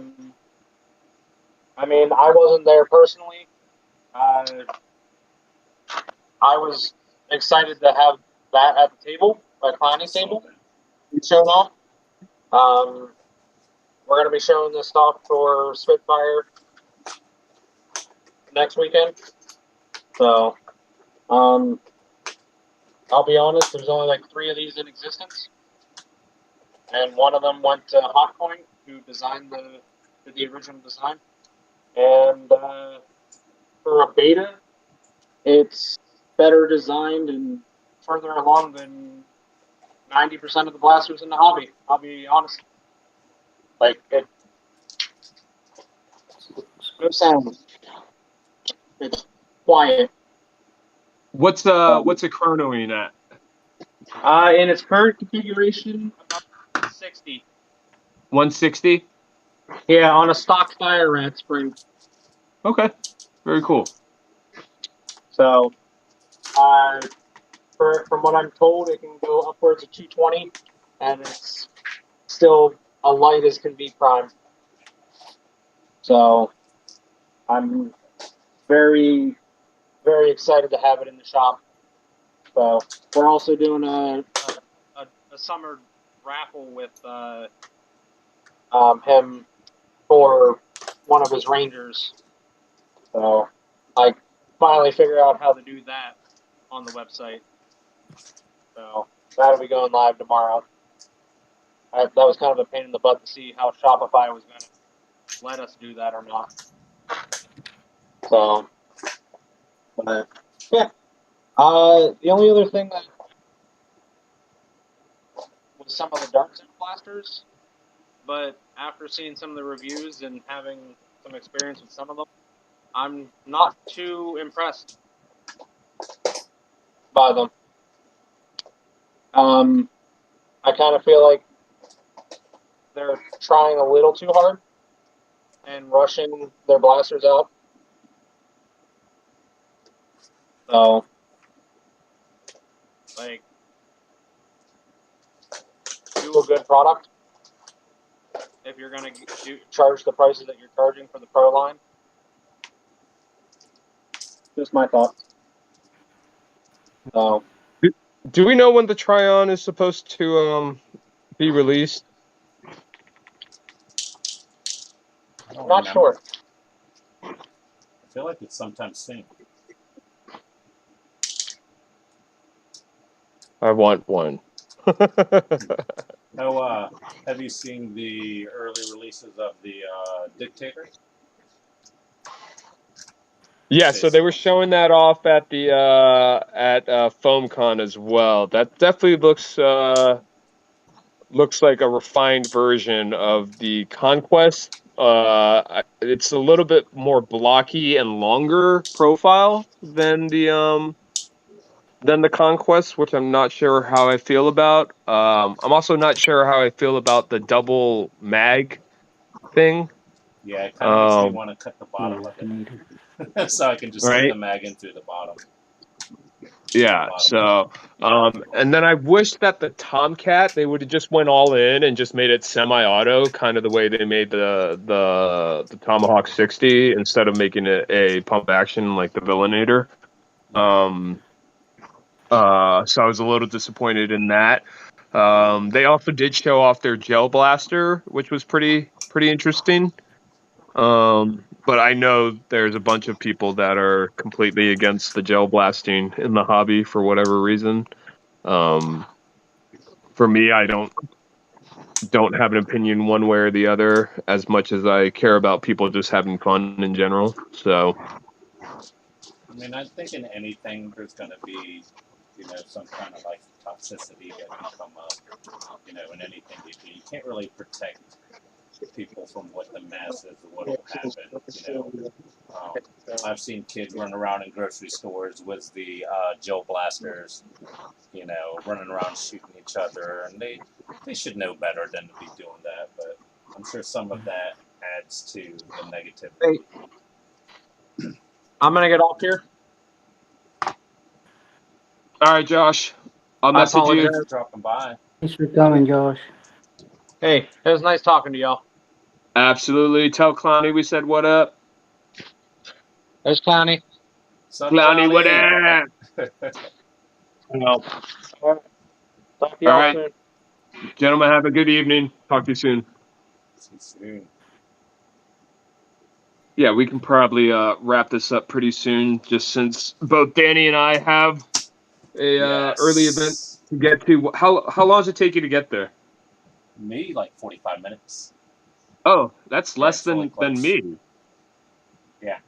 mean, I wasn't there personally. I was excited to have that at the table, a climbing table, shown off. We're going to be showing this off for Spitfire next weekend. So, I'll be honest, there's only like 3 of these in existence. and one of them went to Hotpoint, who designed the original design. And for a beta, it's better designed and further along than 90% of the blasters in the hobby. I'll be honest. Like, no sound. It's quiet. What's a chronoing at? In its current configuration, about 60. 160. Yeah, on a stock fire rat spring. Okay, very cool. So, from what I'm told, it can go upwards of 220, and it's still a light as can be prime. So, I'm very, very excited to have it in the shop. So, we're also doing a summer raffle with him for one of his Rangers. So, I finally figured out how to do that on the website. So, that'll be going live tomorrow. That was kind of a pain in the butt to see how Shopify was going to let us do that or not. So, but yeah. The only other thing that was some of the Darkzone blasters, but after seeing some of the reviews and having some experience with some of them, I'm not too impressed by them. I kind of feel like they're trying a little too hard and rushing their blasters out. So, like, do a good product if you're going to charge the prices that you're charging for the Pro line. Just my thoughts. So, Do we know when the Tryon is supposed to be released? I don't not remember. sure. I feel like it's sometime soon. I want one. Oh, have you seen the early releases of the Dictator? Yeah, so they were showing that off at the at FoamCon as well. That definitely looks like a refined version of the Conquest. It's a little bit more blocky and longer profile than the Conquest, which I'm not sure how I feel about. I'm also not sure how I feel about the double mag thing. Yeah, it kind of makes me want to cut the bottom of it, so I can just stick the mag in through the bottom. Yeah. So, and then I wish that the Tomcat, they would have just went all in and just made it semi-auto, kind of the way they made the Tomahawk 60 instead of making it a pump action like the Villainator. So I was a little disappointed in that. They also did show off their gel blaster, which was pretty interesting. But I know there's a bunch of people that are completely against the gel blasting in the hobby for whatever reason. For me, I don't have an opinion one way or the other as much as I care about people just having fun in general. So, I mean, I think in anything there's going to be, some kind of like toxicity that can come up, in anything you do. You can't really protect people from what the masses or what will happen. I've seen kids run around in grocery stores with the gel blasters, running around shooting each other, and they should know better than to be doing that. But I'm sure some of that adds to the negativity. Hey, I'm gonna get off here. all right, Josh, I'll message you. Thanks for dropping by. Thanks for coming, Josh. Hey, it was nice talking to y'all. Absolutely. Tell Clowny we said what up. There's Clowny. Clowny, what up? All right. Talk to All y'all right, soon. gentlemen, have a good evening. Talk to you soon. See you soon. Yeah, we can probably wrap this up pretty soon, just since both Danny and I have a early event to get to. How long does it take you to get there? Me, like 45 minutes. Oh, that's Yeah, less it's really than close. me. Yeah.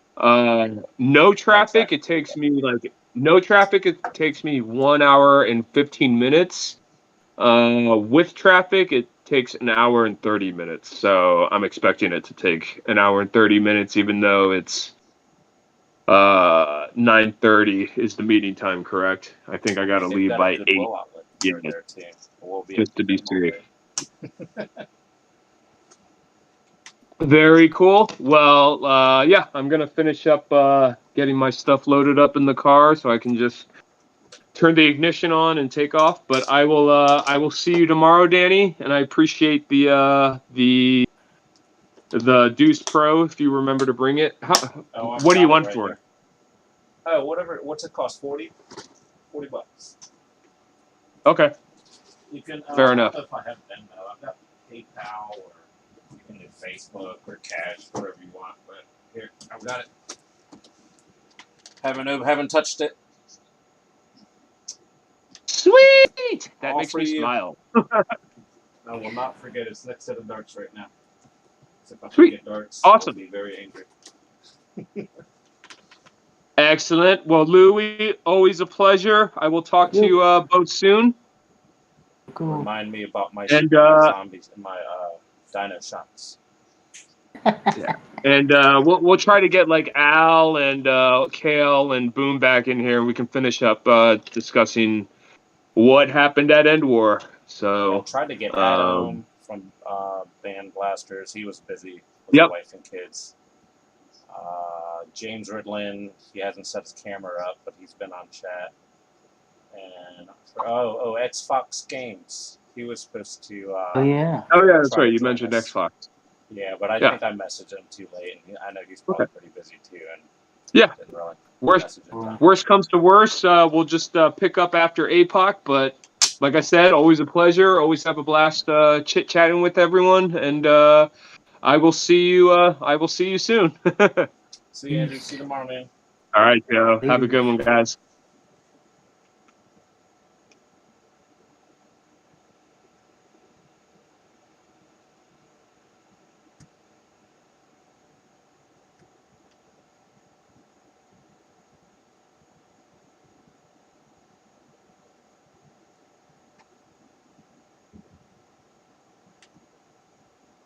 No traffic, traffic. it takes me like no traffic. It takes me 1 hour and 15 minutes. With traffic, it takes an hour and 30 minutes. So I'm expecting it to take an hour and 30 minutes, even though it's 9:30 is the meeting time. Correct? I think I gotta They've leave got by a good 8. blow outlet Yeah, right there too. We'll be just to be all safe. day. Very cool. Well, yeah, I'm gonna finish up getting my stuff loaded up in the car so I can just turn the ignition on and take off. But I will see you tomorrow, Danny. And I appreciate the Deuce Pro if you remember to bring it. Oh, I've What do you got want right for here. it? Oh, whatever. What's it cost? $40 bucks. Okay, You can. fair I enough. don't know if I have Venmo. I've got PayPal, or you can do Facebook or cash, whatever you want. But here, I've got it. Haven't touched it. Sweet. That All makes for me you. smile. I will not forget. It's next to the darts right now. So if I Sweet. forget darts, Awesome. I'll be very angry. Excellent. Well, Louie, always a pleasure. I will talk to you both soon. Cool. Remind me about my And zombies and my dino shots. yeah. And we'll try to get like Al and Kale and Boom back in here. We can finish up discussing what happened at Endwar. So I tried to get Adam from Band Blasters. He was busy with Yep. his wife and kids. James Ridlin, he hasn't set his camera up, but he's been on chat. And Xfox Games, he was supposed to. Oh yeah. Oh yeah, that's try right. to You join mentioned us. Xbox. Yeah, but I Yeah. think I messaged him too late, and I know he's probably pretty busy too. And Yeah. didn't really Worst message him. worst comes to worst, we'll just pick up after APOC. But like I said, always a pleasure. Always have a blast chit chatting with everyone. And I will see you. I will see you soon. See you, Andrew. See you tomorrow, man. All right, Joe. Have a good one, guys.